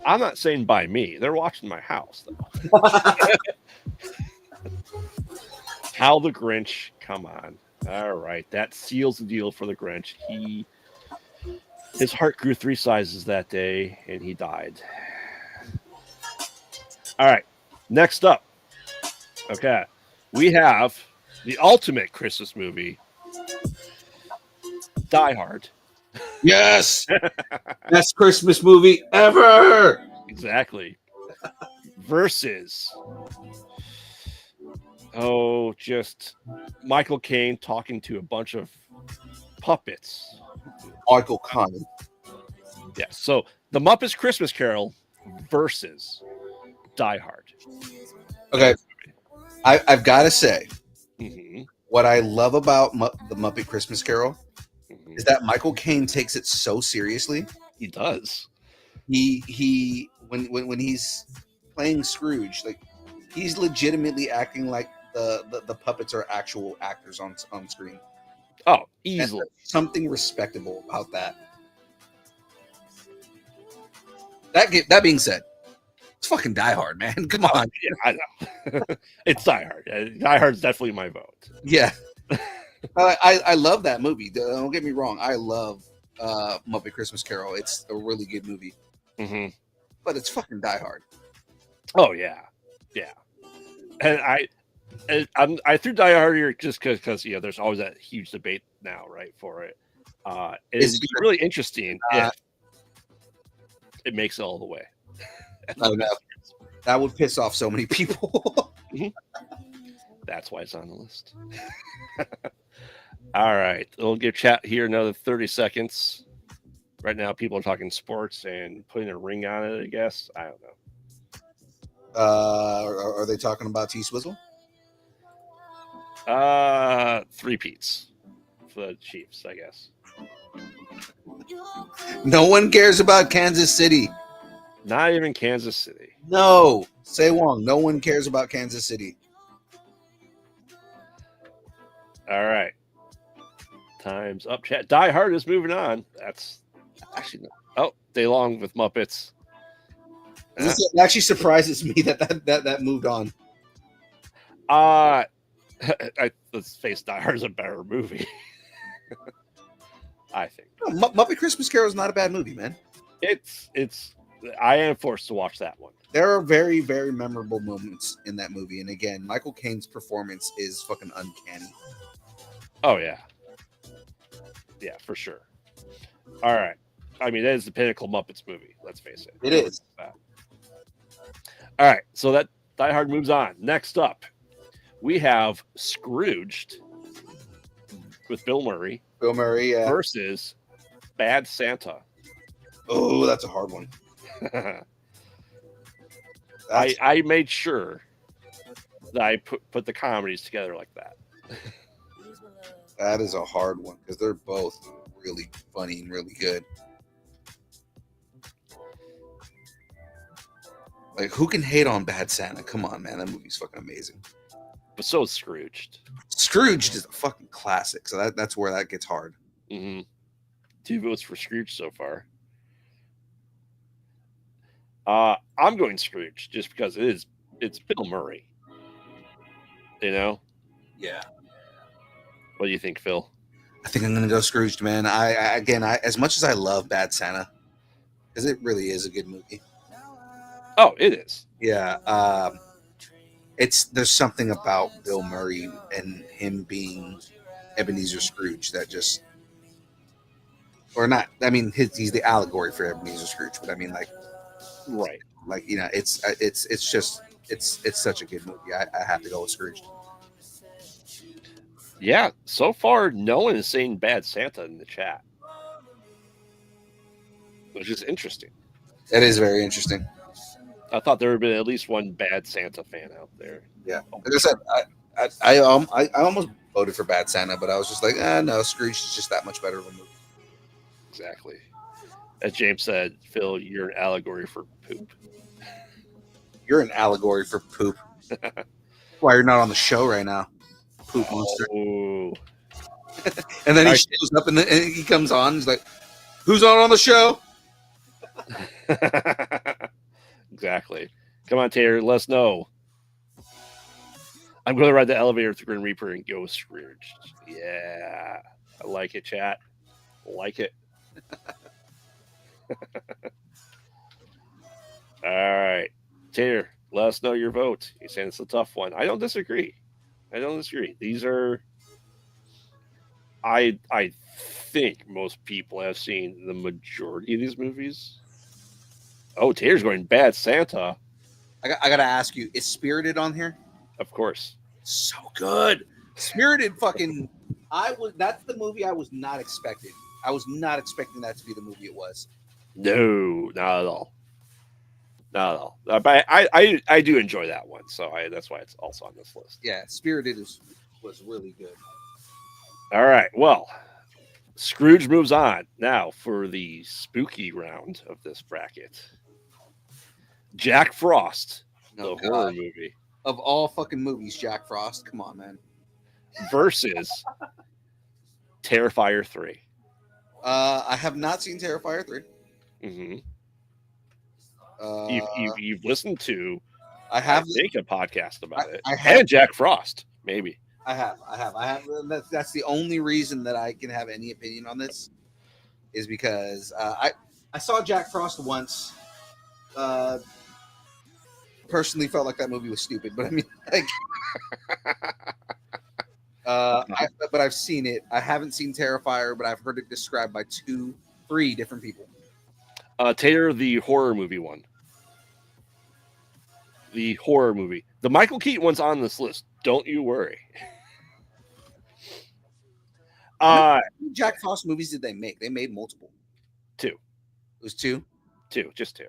I'm not saying by me; they're watched in my house, though. How the Grinch? Come on! All right, that seals the deal for the Grinch. His heart grew 3 sizes that day, and he died. All right, next up. Okay, we have the ultimate Christmas movie, Die Hard. Yes, best Christmas movie ever. Exactly. Versus, just Michael Caine talking to a bunch of puppets. Michael Caine. Yeah. So the Muppets Christmas Carol versus Die Hard. Okay, I've got to say, Mm-hmm. what I love about the Muppet Christmas Carol Mm-hmm. is that Michael Caine takes it so seriously. He does. He when he's playing Scrooge, like he's legitimately acting like the puppets are actual actors on screen. Oh, And easily. there's something respectable about that. That being said, it's fucking Die Hard, man. Come on. Yeah, I know. It's Die Hard. Die Hard's definitely my vote. Yeah. I love that movie. Don't get me wrong. I love Muppet Christmas Carol. It's a really good movie. Mm-hmm. But it's fucking Die Hard. Oh yeah, yeah. And I threw Die Hard here just because there's always that huge debate now, right, for it. It'd be really interesting if it makes it all the way. Oh, no. That would piss off so many people. That's why it's on the list. All right, we'll give chat here another 30 seconds. Right now, people are talking sports and putting a ring on it. I guess I don't know. Are they talking about T-Swizzle? 3 peats for the Chiefs, I guess. No one cares about Kansas City. Not even Kansas City. No. Say Wong. No one cares about Kansas City. All right. Time's up, chat. Die Hard is moving on. That's actually Day Long with Muppets. It actually surprises me that moved on. Let's face Die Hard is a better movie. I think. Muppet Christmas Carol is not a bad movie, man. It's. I am forced to watch that one. There are very, very memorable moments in that movie, and again, Michael Caine's performance is fucking uncanny. Oh yeah, yeah, for sure. All right. I mean, that is the pinnacle Muppets movie. Let's face it. It is. All right. So that Die Hard moves on. Next up, we have Scrooged with Bill Murray. Bill Murray, yeah. Versus Bad Santa. Oh, that's a hard one. I made sure that I put the comedies together like that. That is a hard one because they're both really funny and really good. Like, who can hate on Bad Santa? Come on, man. That movie's fucking amazing. But so is Scrooged. Scrooged is a fucking classic, so that's where that gets hard. Mm-hmm. 2 votes for Scrooge so far. I'm going Scrooge just because it's Bill Murray. You know? Yeah. What do you think, Phil? I think I'm gonna go Scrooged, man. I as much as I love Bad Santa, because it really is a good movie. Oh, it is. Yeah. There's something about Bill Murray and him being Ebenezer Scrooge that just, or not. I mean, he's the allegory for Ebenezer Scrooge, but I mean, like, right. Like, it's such a good movie. I have to go with Scrooge. Yeah. So far, no one is saying Bad Santa in the chat, which is interesting. That is very interesting. I thought there would have been at least one Bad Santa fan out there. Yeah. Like I said, I almost voted for Bad Santa, but I was just like, no, Scrooge is just that much better of a movie. Exactly. As James said, Phil, you're an allegory for poop. You're an allegory for poop. Why you're not on the show right now, poop monster. Oh. And then he All right. shows up and he comes on. He's like, "Who's on the show?" Exactly. Come on, Taylor. Let us know. I'm going to ride the elevator with the Grim Reaper and Ghost Ridge. Yeah. I like it, chat. Like it. All right. Taylor, let us know your vote. You're saying it's a tough one. I don't disagree. These are... I think most people have seen the majority of these movies. Oh, Taylor's going Bad Santa. I got to ask you, is Spirited on here? Of course. So good. Spirited fucking... That's the movie I was not expecting. I was not expecting that to be the movie it was. No, not at all. Not at all. But I do enjoy that one, so that's why it's also on this list. Yeah, Spirited was really good. All right, well, Scrooge moves on now for the spooky round of this bracket. Jack Frost, the horror movie. Of all fucking movies, Jack Frost. Come on, man. Versus Terrifier 3. I have not seen Terrifier 3. Mm-hmm. Uh, You've listened to I have a podcast about it. I have. And Jack Frost, maybe. I have. That's the only reason that I can have any opinion on this is because I saw Jack Frost once. Personally felt like that movie was stupid, but I mean, like, but I've seen it. I haven't seen Terrifier, but I've heard it described by 3 different people. Taylor, the horror movie one. The horror movie. The Michael Keaton one's on this list. Don't you worry. How many Jack Frost movies did they make? They made multiple. 2. It was 2? 2, just 2.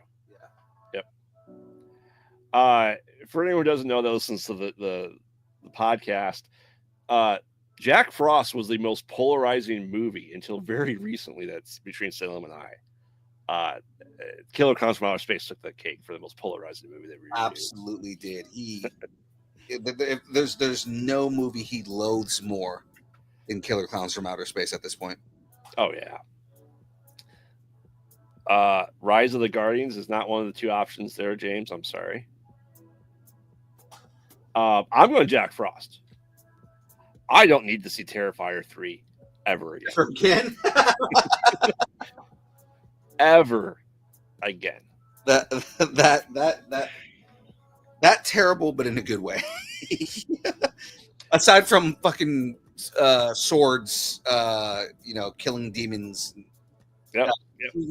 Yeah. Yep. For anyone who doesn't know that listens to the podcast, Jack Frost was the most polarizing movie until very recently. That's between Salem and I. Killer Clowns from Outer Space took the cake for the most polarizing movie that we reviewed. Absolutely did. If there's no movie he loathes more than Killer Clowns from Outer Space at this point. Oh yeah. Rise of the Guardians is not one of the 2 options there, James. I'm sorry. I'm going Jack Frost. I don't need to see Terrifier 3 ever again. Ever again. That terrible, but in a good way. Aside from fucking swords, killing demons. Yep.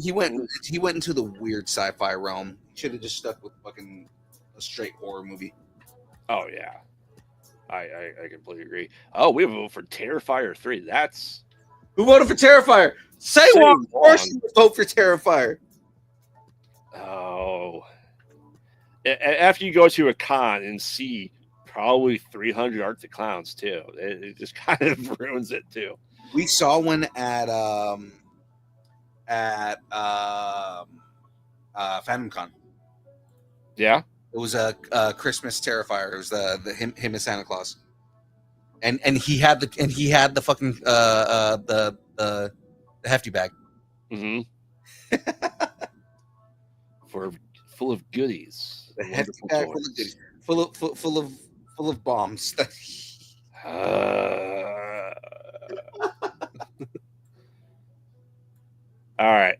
He went into the weird sci-fi realm. Should have just stuck with fucking a straight horror movie. Oh yeah, I completely agree. Oh, we have a vote for Terrifier 3. That's who voted for Terrifier. Say one. Of course, you vote for Terrifier. Oh, after you go to a con and see probably 300 Arctic Clowns too, it just kind of ruins it too. We saw one at PhantomCon. Yeah, it was a Christmas Terrifier. It was the him as Santa Claus, and he had the fucking the hefty bag. Mm-hmm. Full of goodies. The hefty bag full of goodies. Full of bombs. All right.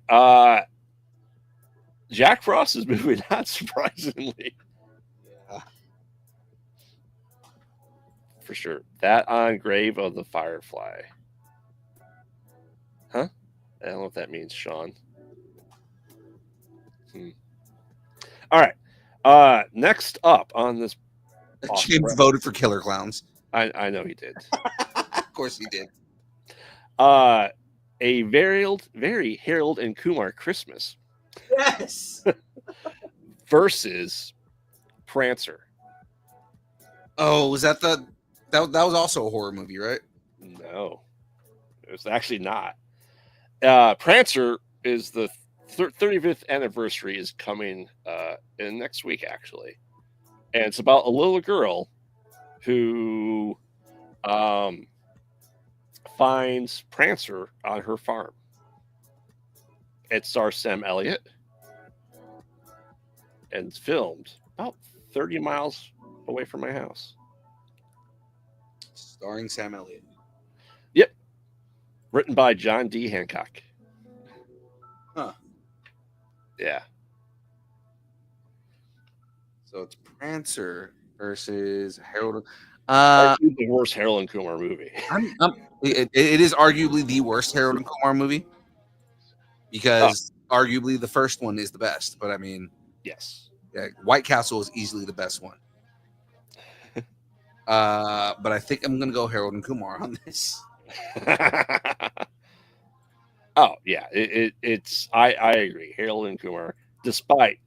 Jack Frost is moving, not surprisingly. Yeah. For sure. That on Grave of the Firefly. Huh? I don't know what that means, Sean. All right. Next up on this. James voted for Killer Clowns. I know he did. Of course he did. A very Harold and Kumar Christmas. Yes. Versus Prancer. Oh, was that that was also a horror movie, right? No, it was actually not. Prancer is the 35th anniversary is coming in next week, actually. and it's about a little girl who finds Prancer on her farm. It stars Sam Elliott and it's filmed about 30 miles away from my house. Starring Sam Elliott. Yep. Written by John D. Hancock. Huh. Yeah. So it's Prancer versus Harold. Arguably the worst Harold and Kumar movie. It is arguably the worst Harold and Kumar movie because arguably the first one is the best. But I mean, Yes. yeah, White Castle is easily the best one. But I think I'm gonna go Harold and Kumar on this. Oh yeah, it's I agree. Harold and Kumar, despite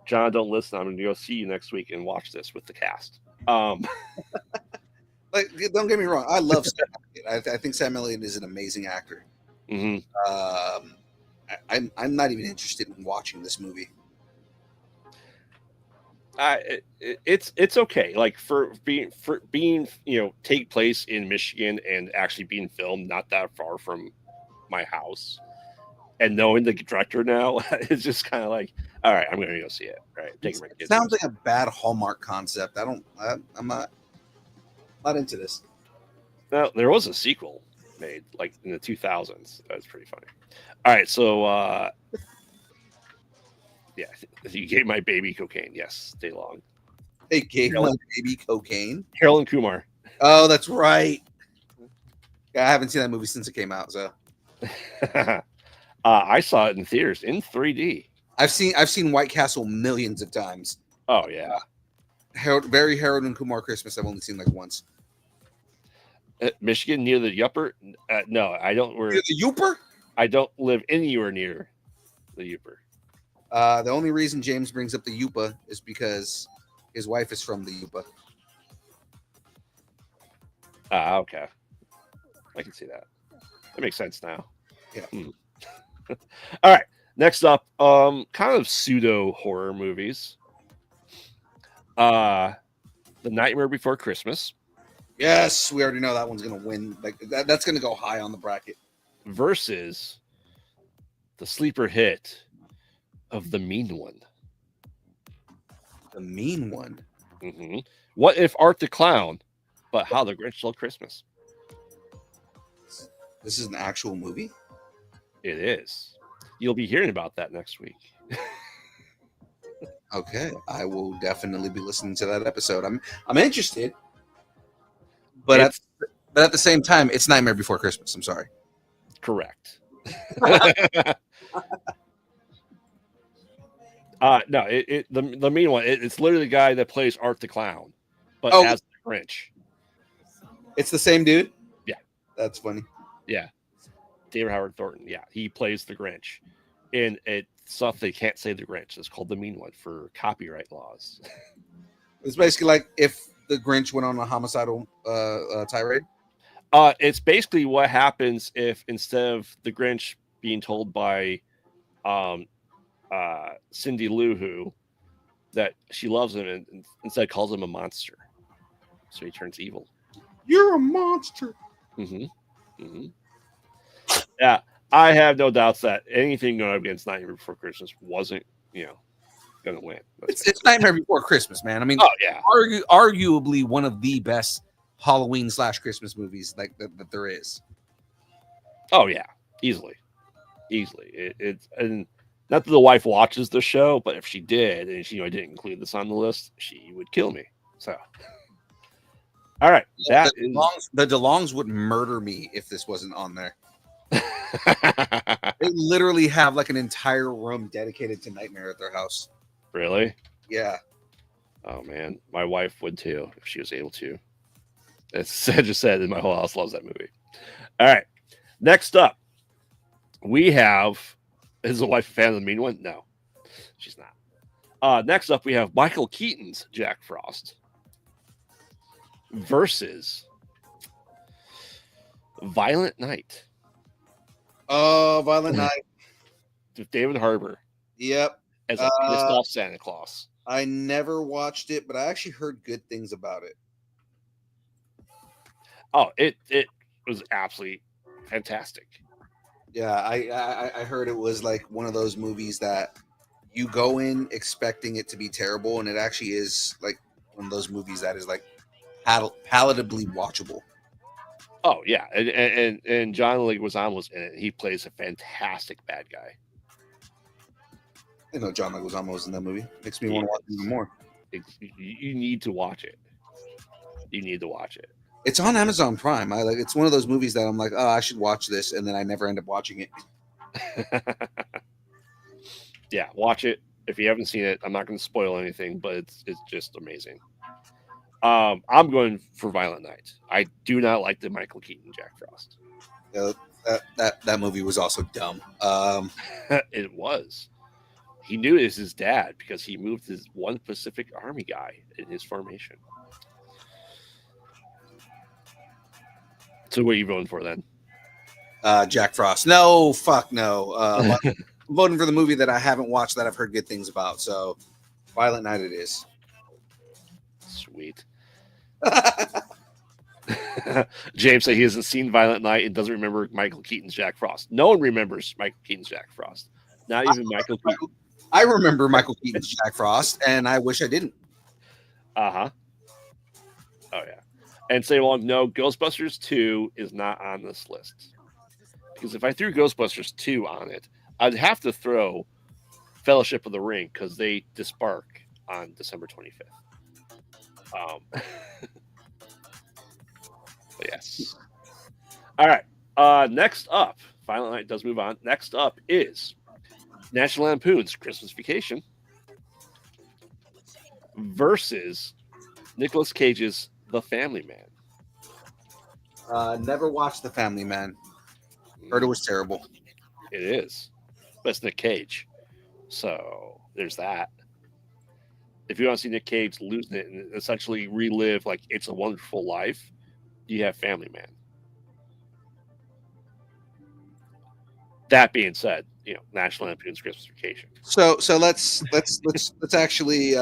John, don't listen. I'm going to go see you next week and watch this with the cast. Like, don't get me wrong, I love Sam Elliott. I think Sam Elliott is an amazing actor. Mm-hmm. I'm not even interested in watching this movie. It's okay. Like for being take place in Michigan and actually being filmed not that far from my house, and knowing the director now, it's just kind of like, all right, I'm gonna go see it. Right, taking my kids. It sounds like a bad Hallmark concept. I'm not into this. Now there was a sequel made like in the 2000s. That's pretty funny. All right, so yeah, you gave my baby cocaine. Yes, day long. They gave my baby cocaine. Harold and Kumar. Oh, that's right. Yeah, I haven't seen that movie since it came out. So I saw it in theaters in 3D. I've seen White Castle millions of times. Oh yeah, Harold and Kumar Christmas. I've only seen like once. Michigan near the Yupper? No, I don't. Near the Yupper? I don't live anywhere near the Yupper. The only reason James brings up the Yupa is because his wife is from the Yupa. Okay. I can see that. That makes sense now. Yeah. All right. Next up, kind of pseudo horror movies. The Nightmare Before Christmas. Yes, we already know that one's gonna win. Like that's gonna go high on the bracket. Versus the sleeper hit of The Mean One. The Mean One. Mm-hmm. What if Art the Clown, but How the Grinch Stole Christmas? This is an actual movie? It is. You'll be hearing about that next week. Okay, I will definitely be listening to that episode. I'm interested, but at the same time, it's Nightmare Before Christmas. I'm sorry. Correct. No, the Mean One. It's literally the guy that plays Art the Clown, but as the Grinch. It's the same dude. Yeah, that's funny. Yeah, David Howard Thornton. Yeah, he plays the Grinch, and it's stuff they can't say the Grinch. It's called The Mean One for copyright laws. It's basically like if the Grinch went on a homicidal tirade. It's basically what happens if instead of the Grinch being told by Cindy Lou Who that she loves him and instead calls him a monster. So he turns evil. You're a monster. Mm-hmm. Mm-hmm. Yeah, I have no doubts that anything going against Nightmare Before Christmas wasn't, going to win. It's Nightmare Before Christmas, man. I mean, oh yeah, arguably one of the best Halloween / Christmas movies like that there is. Oh yeah, easily. It's and not that the wife watches the show, but if she did and she didn't include this on the list, she would kill me. So, all right, the DeLongs would murder me if this wasn't on there. They literally have like an entire room dedicated to Nightmare at their house. Really? Yeah. Oh man, my wife would too if she was able to. As I just said, my whole house loves that movie. All right, next up, we have. Is the wife a fan of The Mean One? No, she's not. Next up, we have Michael Keaton's Jack Frost versus Violent Night. Oh, Violent Night. With David Harbour. Yep. As a pissed off Santa Claus. I never watched it, but I actually heard good things about it. Oh, it was absolutely fantastic. Yeah, I heard it was like one of those movies that you go in expecting it to be terrible, and it actually is like one of those movies that is like palatably watchable. Oh yeah, and John Leguizamo was in it. He plays a fantastic bad guy. I know John Leguizamo was in that movie. Makes me He want to watch it is. even more. You need to watch it. You need to watch it. It's on Amazon Prime. I like. It's one of those movies that I'm like, oh, I should watch this, and then I never end up watching it. Yeah, watch it. If you haven't seen it, I'm not going to spoil anything, but it's just amazing. I'm going for Violent Night. I do not like the Michael Keaton Jack Frost. That movie was also dumb. It was. He knew it was his dad because he moved his one Pacific Army guy in his formation. So what are you voting for then? Jack Frost. No, fuck no. I'm voting for the movie that I haven't watched that I've heard good things about. So, Violent Night it is. Sweet. James said he hasn't seen Violent Night and doesn't remember Michael Keaton's Jack Frost. No one remembers Michael Keaton's Jack Frost. Not even Michael Keaton. I remember Michael Keaton's Jack Frost, and I wish I didn't. Uh-huh. Oh, yeah. And say along, no, Ghostbusters 2 is not on this list. Because if I threw Ghostbusters 2 on it, I'd have to throw Fellowship of the Ring because they disbark on December 25th. But yes. All right. Next up, Violent Night does move on. Next up is National Lampoon's Christmas Vacation versus Nicolas Cage's The Family Man. Never watched The Family Man. Heard it was terrible. It is. But it's Nick Cage. So there's that. If you want to see Nick Cage losing it and essentially relive like It's a Wonderful Life, you have Family Man. That being said, National Lampoon's Christmas Vacation. So let's actually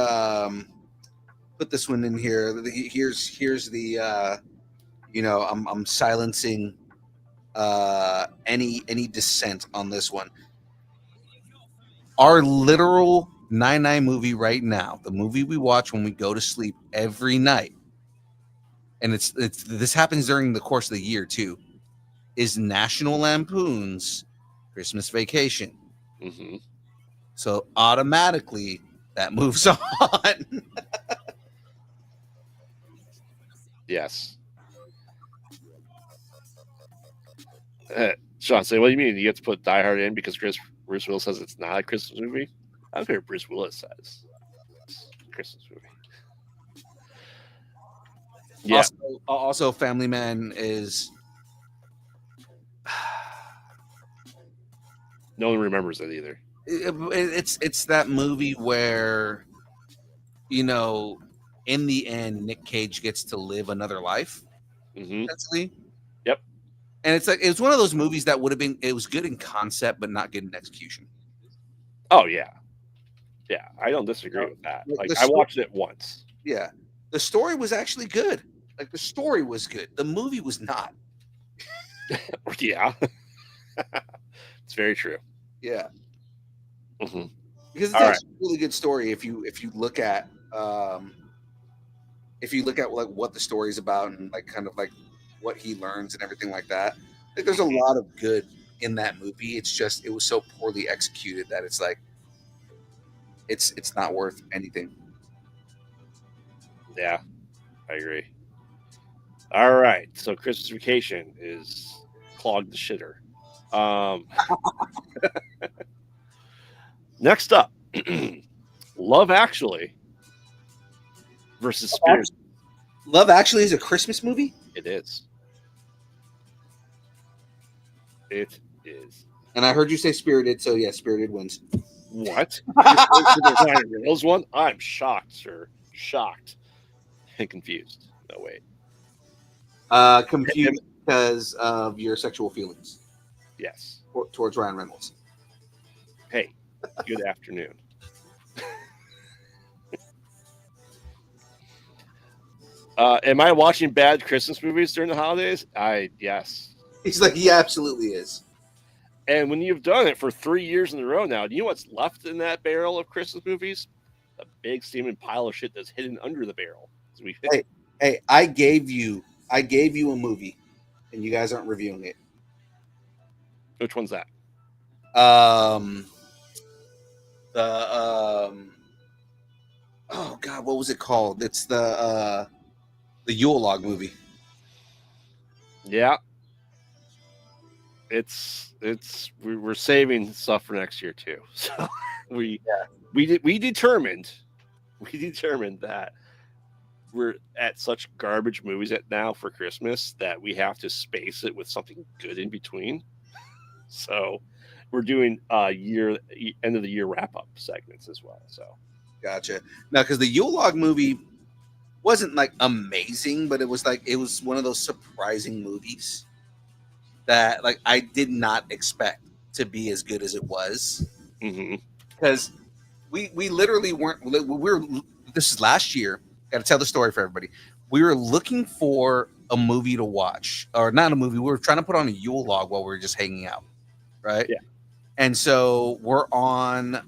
put this one in here. Here's the I'm silencing any dissent on this one. Our literal 9/9 movie right now, the movie we watch when we go to sleep every night, and it's this happens during the course of the year too, is National Lampoon's Christmas Vacation. Mm-hmm. So automatically that moves on. Yes. Sean, say, what do you mean? You have to put Die Hard in because Bruce Willis says it's not a Christmas movie? I don't care what Bruce Willis says. It's a Christmas movie. Yeah. Also, Family Man is... No one remembers it either. It's that movie where, in the end, Nick Cage gets to live another life. Mm-hmm. Essentially. Yep. And it's one of those movies that would have been, it was good in concept, but not good in execution. Oh, yeah. Yeah, I don't disagree with that. Like, I watched it once. Yeah. The story was actually good. Like, the story was good. The movie was not. Yeah. It's very true. Yeah. Mm-hmm. Because it's actually a really good story if you look at like what the story's about and like kind of like what he learns and everything like that. Like, there's a lot of good in that movie. It's just it was so poorly executed that it's like it's not worth anything. Yeah, I agree. All right, so Christmas Vacation is clogged the shitter. Next up, Love Actually versus Spirit. Love Actually is a Christmas movie? It is. It is. And I heard you say Spirited, so yeah, Spirited wins. What? The Ryan Reynolds one? I'm shocked, sir. Shocked and confused. No, wait. Confused because of your sexual feelings. Yes. Towards Ryan Reynolds. Hey, good afternoon. Am I watching bad Christmas movies during the holidays? Yes. He's like, he absolutely is. And when you've done it for 3 years in a row now, do you know what's left in that barrel of Christmas movies? A big steaming pile of shit that's hidden under the barrel. So Hey, I gave you a movie, and you guys aren't reviewing it. Which one's that? Oh God, what was it called? It's the Yule Log movie. Yeah. We're saving stuff for next year too. So we determined that we're at such garbage movies now for Christmas that we have to space it with something good in between. So we're doing end of the year wrap up segments as well. So Gotcha. Now, because the Yule Log movie wasn't like amazing, but it was one of those surprising movies that like I did not expect to be as good as it was. Because we literally weren't. This is last year. Got to tell the story for everybody. We were looking for a movie to watch, or not a movie. We were trying to put on a Yule Log while we were just hanging out, right? Yeah. And so we're on.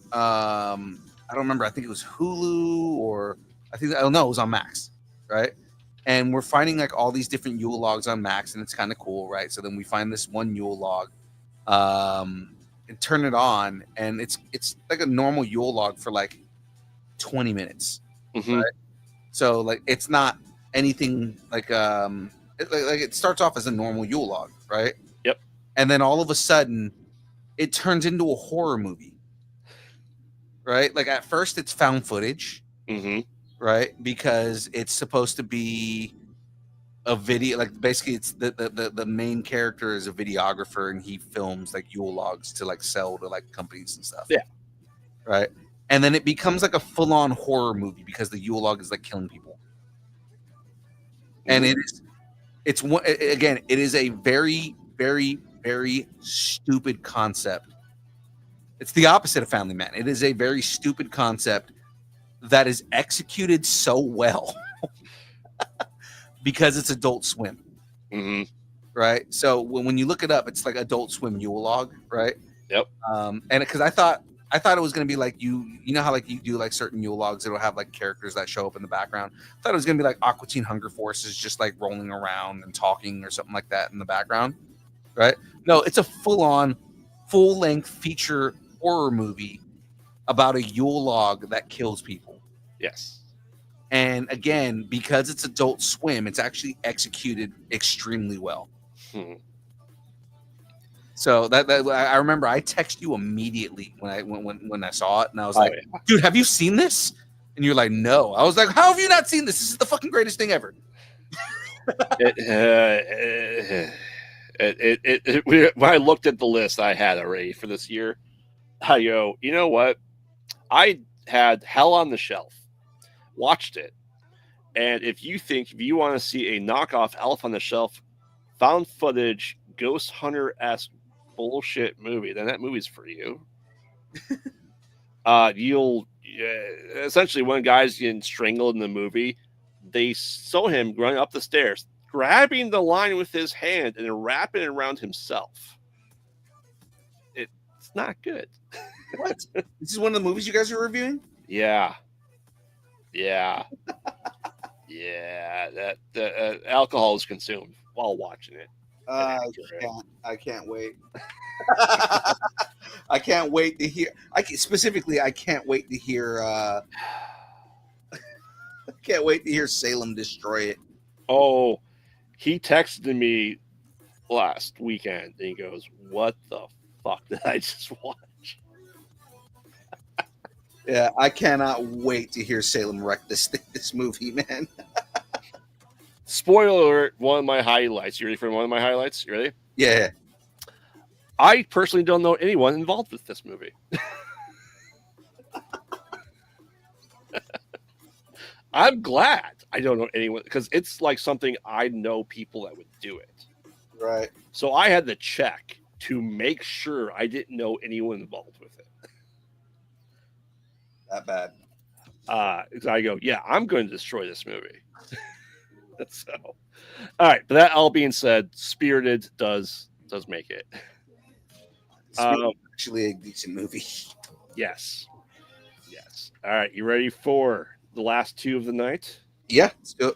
I don't remember. I think it was Hulu, or I don't know. It was on Max, right? And we're finding like all these different Yule logs on Max, and it's kind of cool, right? So then we find this one Yule log, and turn it on, and it's like a normal Yule log for like 20 minutes, right? So like it's not anything like it starts off as a normal Yule log, right? Yep. And then all of a sudden, it turns into a horror movie, right? Like at first, it's found footage. Right, because it's supposed to be a video, like basically it's the main character is a videographer, and he films like Yule logs to like sell to like companies and stuff. Yeah. Right. And then it becomes like a full-on horror movie because the Yule log is like killing people. And it is a very, very, very stupid concept. It's the opposite of Family Man. It is a very stupid concept that is executed so well because it's Adult Swim, right? So when you look it up, it's like Adult Swim Yule log, right? Yep. And because I thought it was gonna be like you know how like you do like certain Yule logs, it'll have like characters that show up in the background. I thought it was gonna be like Aqua Teen Hunger Forces, just like rolling around and talking or something like that in the background, right? No, it's a full-length feature horror movie about a Yule log that kills people. Yes. And again, because it's Adult Swim, it's actually executed extremely well. So that I remember I texted you immediately when I saw it, and I was like, yeah. "Dude, have you seen this?" And you're like, "No." I was like, "How have you not seen this? This is the fucking greatest thing ever." When I looked at the list I had already for this year, I go, you know what? I had Hell on the Shelf, watched it, and if you want to see a knockoff Elf on the Shelf, found footage, ghost hunter-esque bullshit movie, then that movie's for you. You'll essentially, when guy's getting strangled in the movie, they saw him running up the stairs, grabbing the line with his hand and wrapping it around himself. It's not good. What? This is one of the movies you guys are reviewing? Yeah. That alcohol is consumed while watching it. I can't wait. I can't wait to hear. I can't wait to hear. I can't wait to hear Salem destroy it. Oh, he texted me last weekend and he goes, "What the fuck did I just watch?" Yeah, I cannot wait to hear Salem wreck this movie, man. Spoiler alert, one of my highlights. You ready for one of my highlights? You ready? Yeah. I personally don't know anyone involved with this movie. I'm glad I don't know anyone, because it's like something I know people that would do it. Right. So I had to check to make sure I didn't know anyone involved with it. That bad. I go, yeah, I'm going to destroy this movie. So, all right. But that all being said, Spirited does make it. Actually, a decent movie. Yes. All right. You ready for the last two of the night? Yeah, let's go.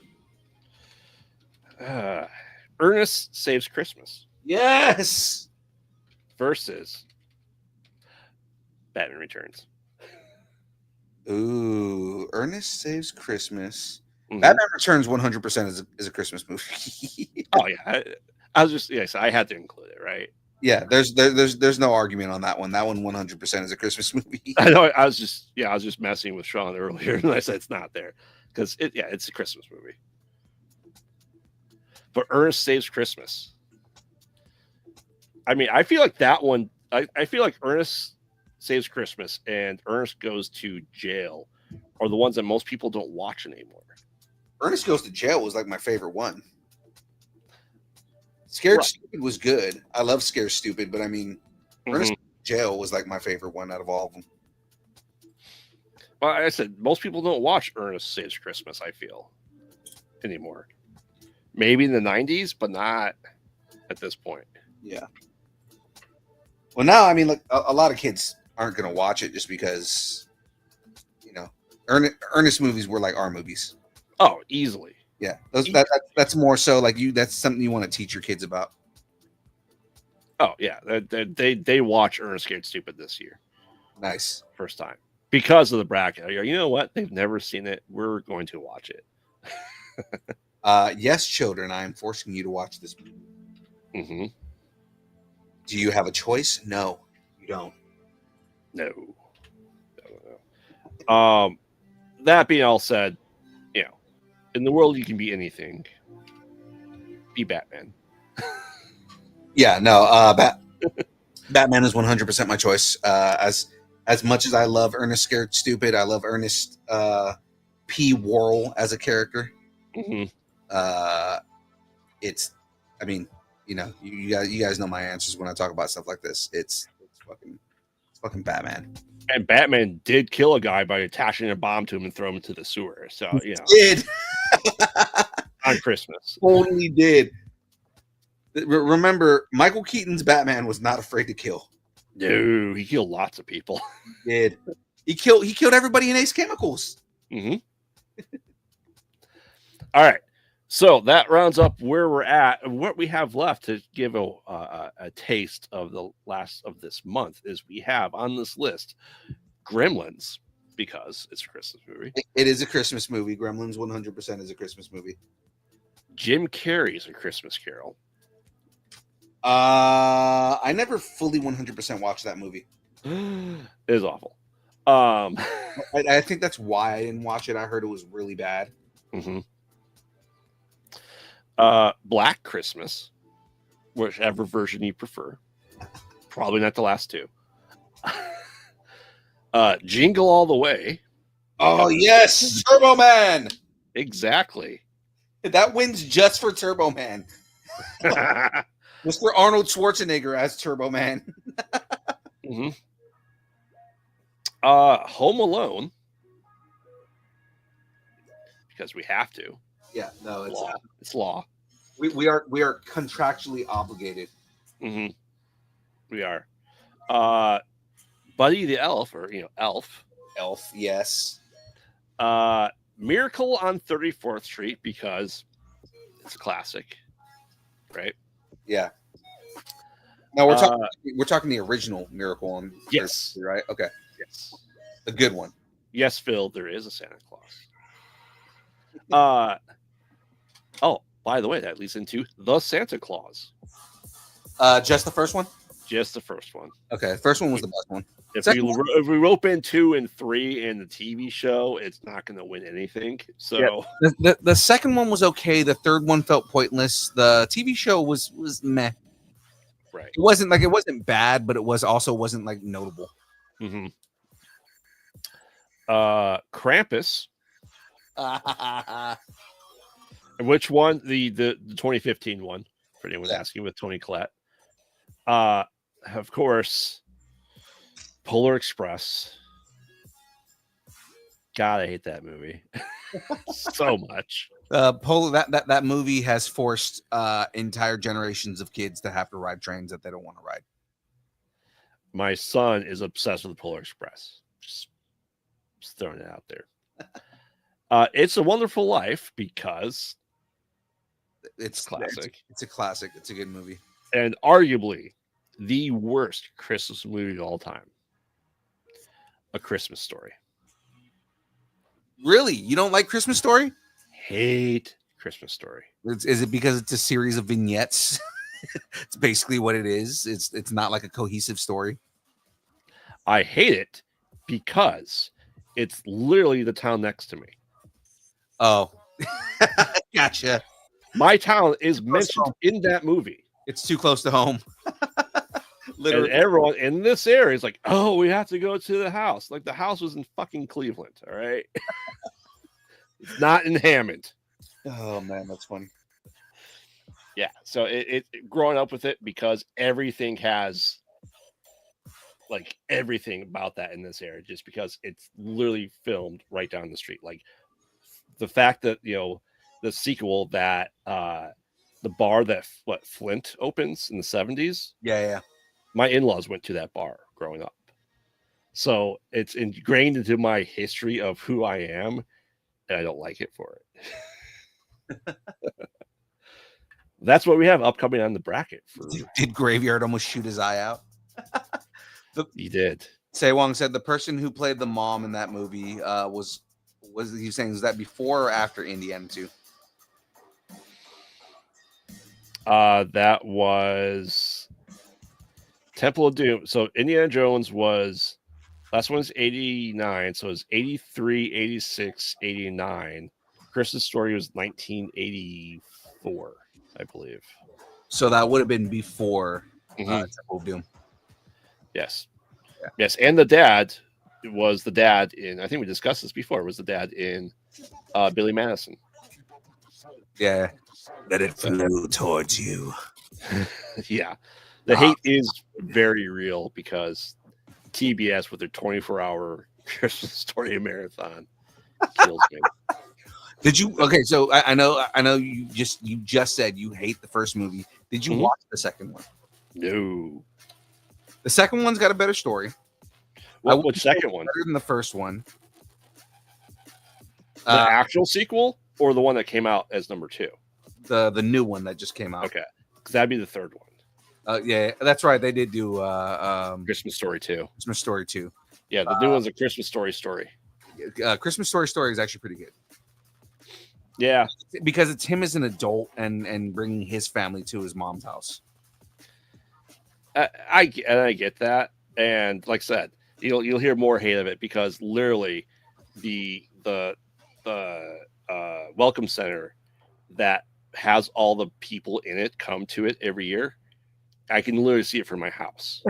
Ernest Saves Christmas Yes. versus Batman Returns. Ooh, Ernest Saves Christmas. Mhm. Batman Returns 100% is a Christmas movie. Oh yeah, I was just yes, I had to include it, right? Yeah, there's no argument on that one. That one 100% is a Christmas movie. I know. I was just messing with Sean earlier, and I said it's not there because it's a Christmas movie. But Ernest Saves Christmas. I mean, I feel like that one. I feel like Ernest Saves Christmas and Ernest Goes to Jail are the ones that most people don't watch anymore. Ernest Goes to Jail was like my favorite one. Scared Right. Stupid was good. I love Scared Stupid, but I mean, Ernest Mhm. Goes to Jail was like my favorite one out of all of them. Well, like I said, most people don't watch Ernest Saves Christmas, I feel, anymore. Maybe in the 90s, but not at this point. Yeah. Well, now, I mean, like a lot of kids aren't going to watch it just because, you know, Ernest movies were like our movies. Oh, easily. Yeah. That's more so like that's something you want to teach your kids about. Oh, yeah. They watch Ernest Scared Stupid this year. Nice. First time. Because of the bracket. You know what? They've never seen it. We're going to watch it. Yes, children, I am forcing you to watch this movie. Mm-hmm. Do you have a choice? No, you don't. No. That being all said, you know, in the world you can be anything. Be Batman. Yeah, no. Batman is 100% my choice. As much as I love Ernest Scared Stupid, I love Ernest P. Worrell as a character. Mm-hmm. It's, I mean, you know, you guys know my answers when I talk about stuff like this. It's fucking Batman. And Batman did kill a guy by attaching a bomb to him and throw him into the sewer. So, you know, Did on Christmas. totally did. Remember, Michael Keaton's Batman was not afraid to kill. No, he killed lots of people. He did. He killed everybody in Ace Chemicals. Mm-hmm. All right. So that rounds up where we're at. What we have left to give a taste of the last of this month is we have on this list Gremlins, because it's a Christmas movie. It is a Christmas movie. Gremlins 100% is a Christmas movie. Jim Carrey's A Christmas Carol. I never fully 100% watched that movie. It is awful. I think that's why I didn't watch it. I heard it was really bad. Mm-hmm. Black Christmas, whichever version you prefer. Probably not the last two. Jingle All the Way. Oh, yes. Turbo Man. Exactly. That wins just for Turbo Man. Mr. Arnold Schwarzenegger as Turbo Man. Mm-hmm. Home Alone. Because we have to. Yeah, no, it's law. It's law. We are contractually obligated. Mm-hmm. We are. Buddy the Elf, or Elf. Elf, yes. Miracle on 34th Street, because it's a classic, right? Yeah. No, we're talking the original Miracle on 34th Street, right? Okay. Yes. A good one. Yes, Phil, there is a Santa Claus. Oh, by the way, that leads into The Santa Claus. Just the first one? Just the first one. Okay, first one was the best one. If we rope in 2 and 3 in the TV show, it's not going to win anything. So the second one was okay. The third one felt pointless. The TV show was meh. Right. It wasn't bad, but it wasn't like notable. Mm-hmm. Krampus. Which one? The 2015 one, for anyone asking, with Tony Collette. Of course, Polar Express. God, I hate that movie so much. That movie has forced entire generations of kids to have to ride trains that they don't want to ride. My son is obsessed with the Polar Express. Just throwing it out there. It's a Wonderful Life because It's classic. It's a classic. It's a good movie. And arguably the worst Christmas movie of all time. A Christmas Story. Really? You don't like Christmas Story? Hate Christmas Story. Is it because it's a series of vignettes? It's basically what it is. It's not like a cohesive story. I hate it because it's literally the town next to me. Oh, gotcha. My town is mentioned in that movie. It's too close to home. Literally. And everyone in this area is like, oh, we have to go to the house. Like the house was in fucking Cleveland. All right. It's not in Hammond. Oh man, that's funny. Yeah. So it growing up with it because everything has like everything about that in this area, just because it's literally filmed right down the street. Like the fact that, you know, the sequel that the bar that Flint opens in the 70s. Yeah. My in-laws went to that bar growing up. So it's ingrained into my history of who I am, and I don't like it for it. That's what we have upcoming on the bracket. Did Graveyard almost shoot his eye out? He did. Sewong said the person who played the mom in that movie was he saying, was that before or after Indiana 2? That was Temple of Doom. So Indiana Jones was, last one's 89, so it was 83, 86, 89. Christmas Story was 1984, I believe. So that would have been before Mhm. Temple of Doom. Yes. Yeah. Yes, and the dad was the dad in, I think we discussed this before, was the dad in Billy Madison. Yeah. Let it flow towards you. Yeah. The hate is very real because TBS with their 24-hour Christmas Story marathon kills me. Did you? Okay, so I know you just said you hate the first movie. Did you watch the second one? No. The second one's got a better story. Which second one? Better than the first one. The actual sequel or the one that came out as number 2? The new one that just came out. Okay, because that'd be the third one. Yeah, that's right. They did do Christmas Story 2. Christmas Story 2. Yeah, the new one's a Christmas Story. Christmas Story is actually pretty good. Yeah, because it's him as an adult and bringing his family to his mom's house. I get that, and like I said, you'll hear more hate of it because literally the welcome center that has all the people in it come to it every year. I can literally see it from my house.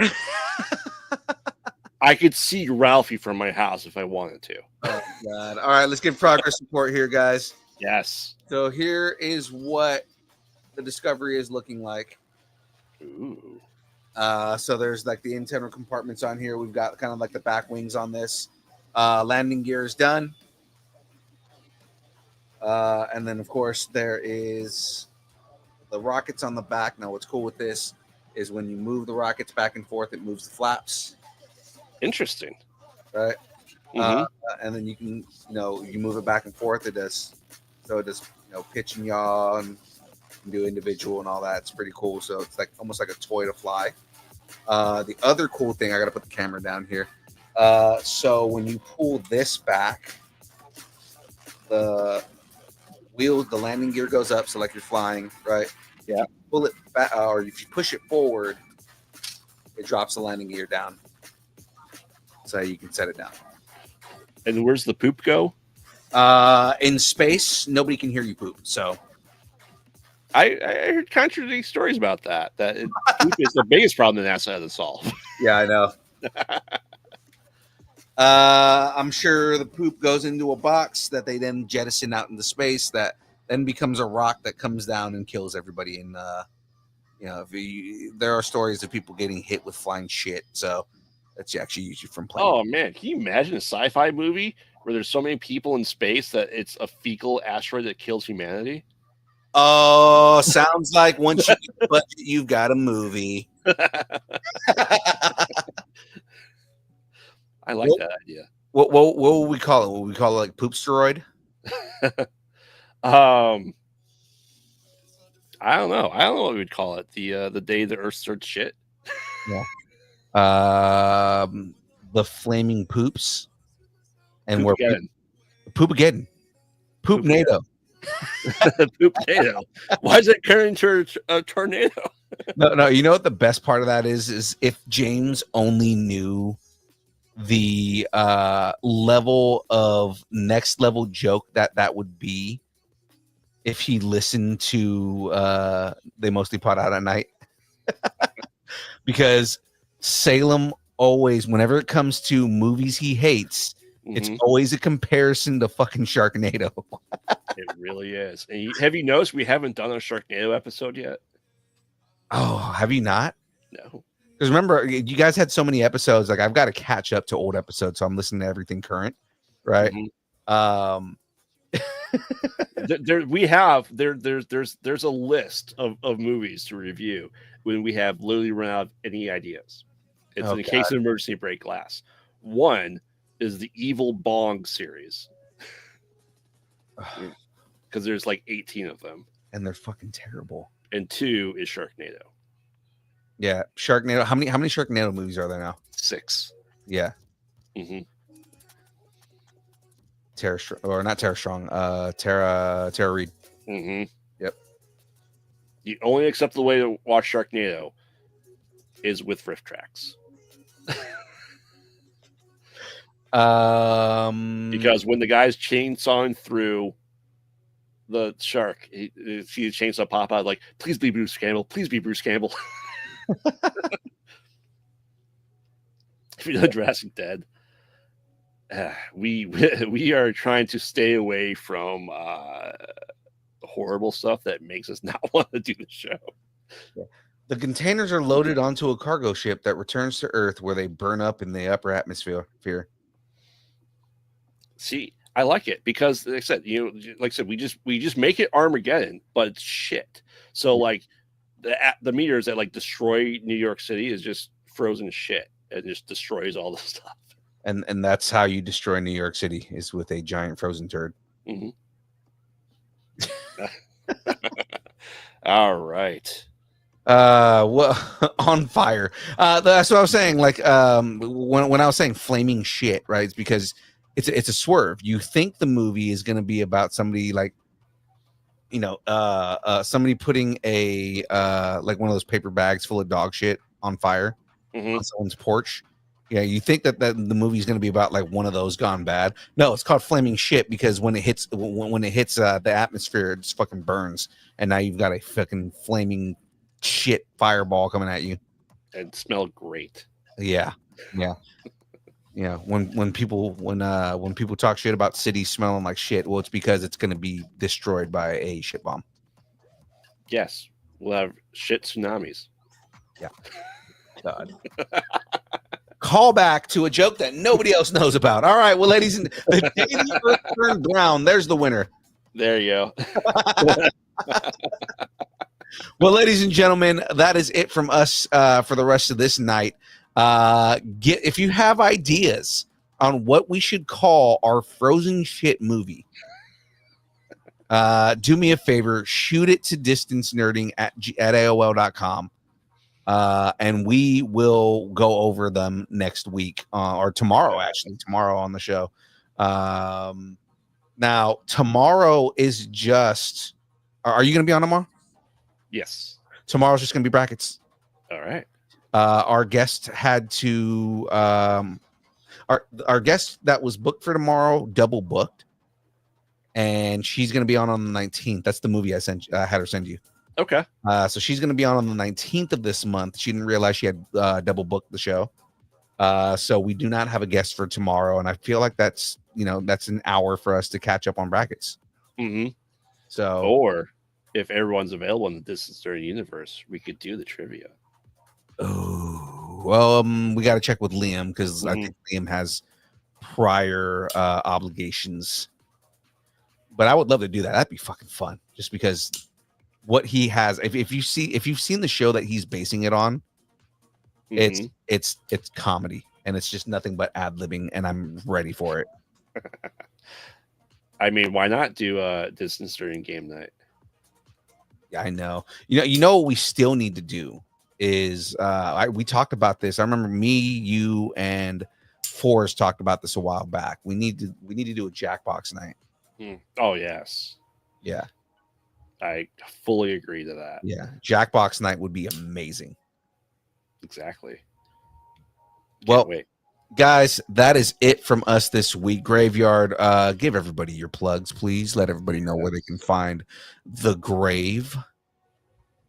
I could see Ralphie from my house if I wanted to. Oh God! All right, let's get progress report here, guys. Yes. So here is what the Discovery is looking like. Ooh. So there's like the internal compartments on here. We've got kind of like the back wings on this. Landing gear is done. And then, of course, there is the rockets on the back. Now, what's cool with this is when you move the rockets back and forth, it moves the flaps. Interesting. Right? Mm-hmm. And then you can, you move it back and forth. It does. So it does, pitch and yaw and do individual and all that. It's pretty cool. So it's like almost like a toy to fly. The other cool thing, I got to put the camera down here. So when you pull this back, the wheels, the landing gear goes up. So like you're flying, right? Yeah. Pull it back, or if you push it forward, it drops the landing gear down. So you can set it down. And where's the poop go? In space, nobody can hear you poop. So I heard contradicting stories about that. That poop is the biggest problem that NASA has to solve. Yeah, I know. I'm sure the poop goes into a box that they then jettison out into space. That then becomes a rock that comes down and kills everybody. And there are stories of people getting hit with flying shit. So That's actually usually from playing. Oh man, can you imagine a sci-fi movie where there's so many people in space that it's a fecal asteroid that kills humanity? Oh, sounds like once you get the budget, you've got a movie. I like that idea. What would we call it? What would we call it? Like poop steroid? I don't know. I don't know what we'd call it. The day the Earth starts shit. Yeah. The flaming poops, and we're Poopageddon, Poop NATO. Poop NATO. Why is it turning into a tornado? No. You know what the best part of that is if James only knew the level of next level joke that would be if he listened to They Mostly Pot Out at Night. Because Salem always, whenever it comes to movies he hates, it's always a comparison to fucking Sharknado. It really is. And have you noticed we haven't done a Sharknado episode yet? Oh, have you not? No. Because remember, you guys had so many episodes. Like I've got to catch up to old episodes, so I'm listening to everything current, right? There's a list of movies to review when we have literally run out of any ideas. It's in case of emergency break glass. One is the Evil Bong series. Because there's like 18 of them. And they're fucking terrible. And 2 is Sharknado. Yeah, Sharknado. How many Sharknado movies are there now? 6. Yeah. Tara Reid. Yep. The only acceptable way to watch Sharknado is with riff tracks. Because when the guy's chainsawing through the shark, he see the chainsaw pop out like, please be Bruce Campbell, please be Bruce Campbell. If you know Jurassic Dead, we are trying to stay away from horrible stuff that makes us not want to do the show. Yeah. The containers are loaded onto a cargo ship that returns to Earth, where they burn up in the upper atmosphere. See, I like it because, like I said, we just make it Armageddon, but it's shit. So like the meteors that like destroy New York City is just frozen shit. It just destroys all the stuff. And that's how you destroy New York City, is with a giant frozen turd. All right. Well, on fire. That's what I was saying. Like, when I was saying flaming shit, right? It's because it's a swerve. You think the movie is going to be about somebody like, somebody putting a like one of those paper bags full of dog shit on fire on someone's porch. Yeah, you think that the movie is going to be about like one of those gone bad. No, it's called flaming shit because when it hits the atmosphere, it just fucking burns, and now you've got a fucking flaming shit fireball coming at you. And smelled great. Yeah. When people talk shit about cities smelling like shit, well, it's because it's going to be destroyed by a shit bomb. Yes, we'll have shit tsunamis. Yeah. God. Call back to a joke that nobody else knows about. All right, well, ladies and the day the Earth turned brown, there's the winner. There you go. Well, ladies and gentlemen, that is it from us for the rest of this night. If you have ideas on what we should call our frozen shit movie, do me a favor, shoot it to distancenerding at AOL.com. And we will go over them next week or tomorrow on the show. Now, tomorrow is just, are you going to be on tomorrow? Yes. Tomorrow's just going to be brackets. All right. Our guest had to, our guest that was booked for tomorrow double booked, and she's going to be on the 19th. That's the movie I had her send you. Okay. So she's going to be on the 19th of this month. She didn't realize she had double booked the show. So we do not have a guest for tomorrow. And I feel like that's an hour for us to catch up on brackets. So, or if everyone's available in the Distance Journey universe, we could do the trivia. Oh, We got to check with Liam because I Mhm. think Liam has prior obligations. But I would love to do that. That'd be fucking fun. Just because what he has, if you've seen the show that he's basing it on, Mhm. it's comedy and it's just nothing but ad-libbing, and I'm ready for it. I mean, why not do distance during game night? Yeah, I know. You know what we still need to do is we talked about this. I remember me, you, and Forrest talked about this a while back. We need to do a Jackbox night. Oh yes, Yeah. I fully agree to that. Yeah. Jackbox night would be amazing. Exactly. Well, wait. Guys, that is it from us this week. Graveyard, give everybody your plugs, please. Let everybody know where they can find the grave.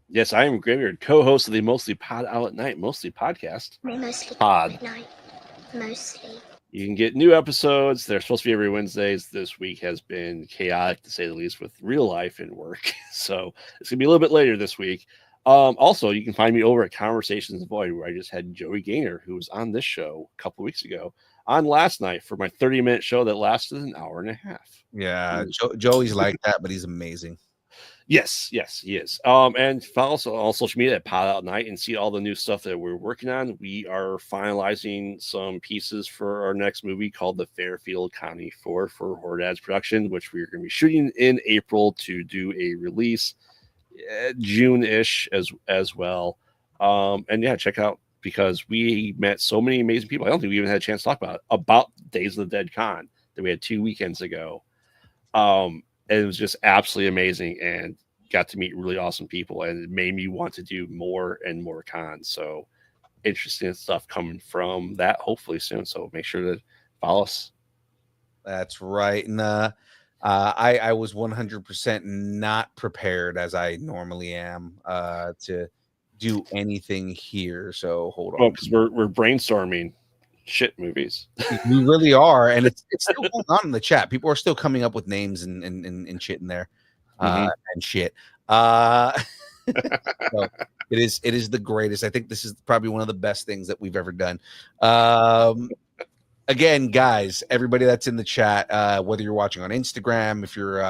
Yes, I am Graveyard, co-host of the Mostly Pod Out at Night, Mostly Podcast. Mostly Pod. at night. Mostly. You can get new episodes. They're supposed to be every Wednesdays. This week has been chaotic, to say the least, with real life and work. So it's going to be a little bit later this week. Also, you can find me over at Conversations Void, where I just had Joey Gaynor, who was on this show a couple weeks ago, on last night for my 30-minute show that lasted an hour and a half. Yeah, Joey's like that, but he's amazing. Yes, he is. And follow us on social media at Pod Out Night and see all the new stuff that we're working on. We are finalizing some pieces for our next movie called The Fairfield County 4 for Hordads production, which we're going to be shooting in April to do a release June-ish as well. And yeah, check out, because we met so many amazing people. I don't think we even had a chance to talk about Days of the Dead Con that we had 2 weekends ago. It was just absolutely amazing, and got to meet really awesome people, and it made me want to do more and more cons. So interesting stuff coming from that, hopefully soon. So make sure to follow us. That's right. And I was 100% not prepared, as I normally am, to do anything here. So hold on. Because we're brainstorming shit movies. We really are, and it's still going on in the chat. People are still coming up with names and shit in there, and shit. So it is the greatest. I think this is probably one of the best things that we've ever done. Again, guys, everybody that's in the chat, whether you're watching on Instagram, if you're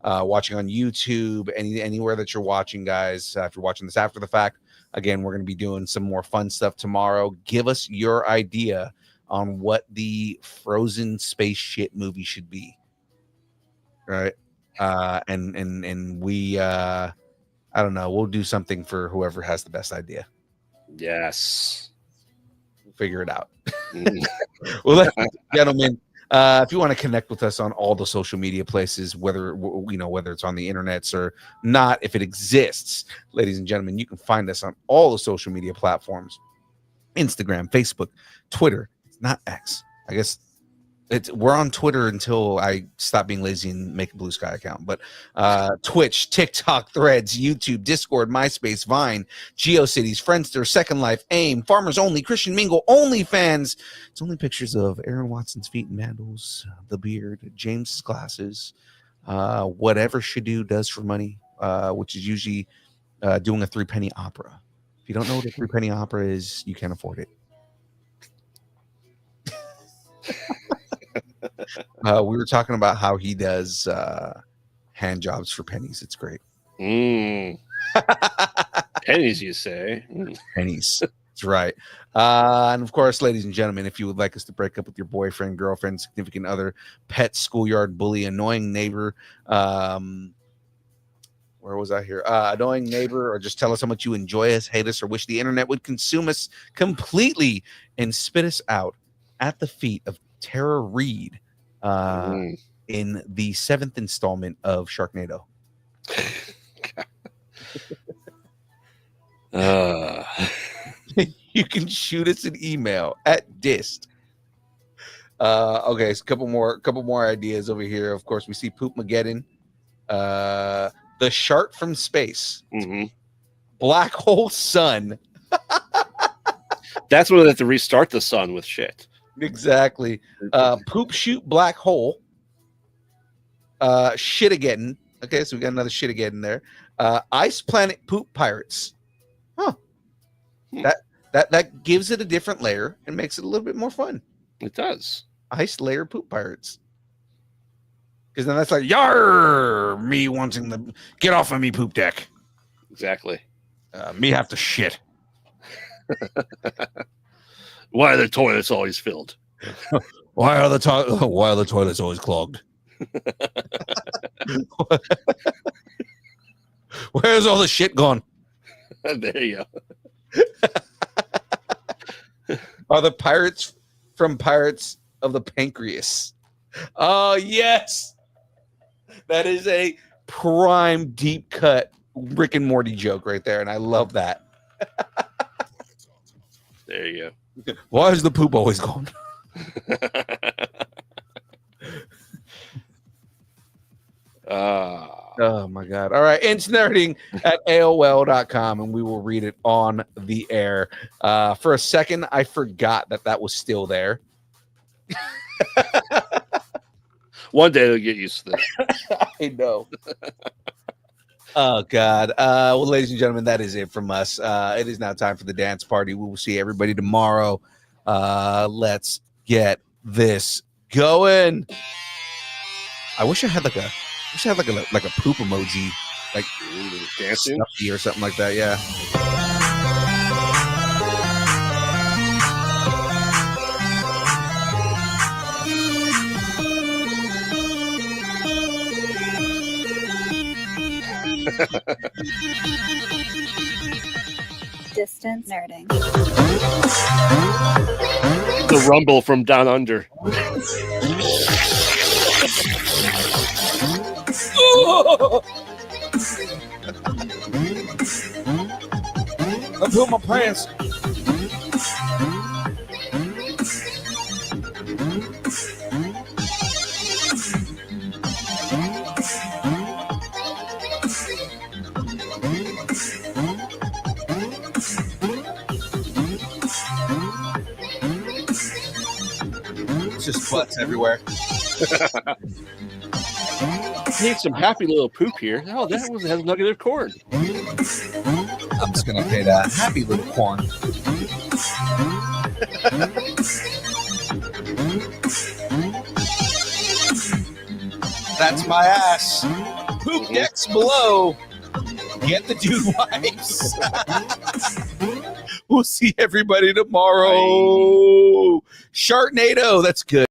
watching on YouTube, anywhere that you're watching, guys, if you're watching this after the fact, again, we're going to be doing some more fun stuff tomorrow. Give us your idea on what the Frozen space shit movie should be. Right. And we, I don't know, we'll do something for whoever has the best idea. Yes. We'll figure it out. Well, ladies and gentlemen, if you want to connect with us on all the social media places, whether it's on the internets or not, if it exists, ladies and gentlemen, you can find us on all the social media platforms: Instagram, Facebook, Twitter. It's not X. I guess we're on Twitter until I stop being lazy and make a Blue Sky account. But Twitch, TikTok, Threads, YouTube, Discord, MySpace, Vine, GeoCities, Friendster, Second Life, AIM, Farmers Only, Christian Mingle, OnlyFans. It's only pictures of Aaron Watson's feet and mandals, the beard, James's glasses, whatever Shadu does for money, which is usually doing a 3-penny opera. If you don't know what a 3-penny opera is, you can't afford it. We were talking about how he does hand jobs for pennies. It's great. Pennies, you say? Pennies. That's right. And of course, ladies and gentlemen, if you would like us to break up with your boyfriend, girlfriend, significant other, pet, schoolyard bully, annoying neighbor, where was I here? Annoying neighbor, or just tell us how much you enjoy us, hate us, or wish the internet would consume us completely and spit us out at the feet of Tara Reid in the 7th installment of Sharknado. You can shoot us an email at dist. Okay, so a couple more ideas over here. Of course, we see Poop Mageddon, the Shark from Space, Black Hole Sun. That's when they have to restart the sun with shit. Exactly. Poop Shoot Black Hole. Shit again. Okay, so we got another shit again there. Ice Planet Poop Pirates. Huh. That gives it a different layer and makes it a little bit more fun. It does. Ice layer poop pirates. Because then that's like, yar, me wanting the get off of me poop deck. Exactly. Me have to shit. Why are the toilets always filled? Why are the toilets always clogged? Where's all the shit gone? There you go. Are the pirates from Pirates of the Pancreas? Oh, yes. That is a prime deep cut Rick and Morty joke right there, and I love that. There you go. Why is the poop always gone? Oh my god. All right. Nerding at AOL.com, and we will read it on the air. For a second, I forgot that was still there. One day they'll get used to this. I know. Oh god. Well, ladies and gentlemen, that is it from us. It is now time for the dance party. We will see everybody tomorrow. Let's get this going. I wish I had like a poop emoji, like dancing Snuffy or something like that. Yeah. Distance nerding. The rumble from down under. I put my pants. It's just butts everywhere. Need some happy little poop here. Oh, that was has nugget of corn. I'm just gonna pay that happy little corn. That's my ass. Poop decks below. Get the dude wipes. We'll see everybody tomorrow. Sharknado. That's good.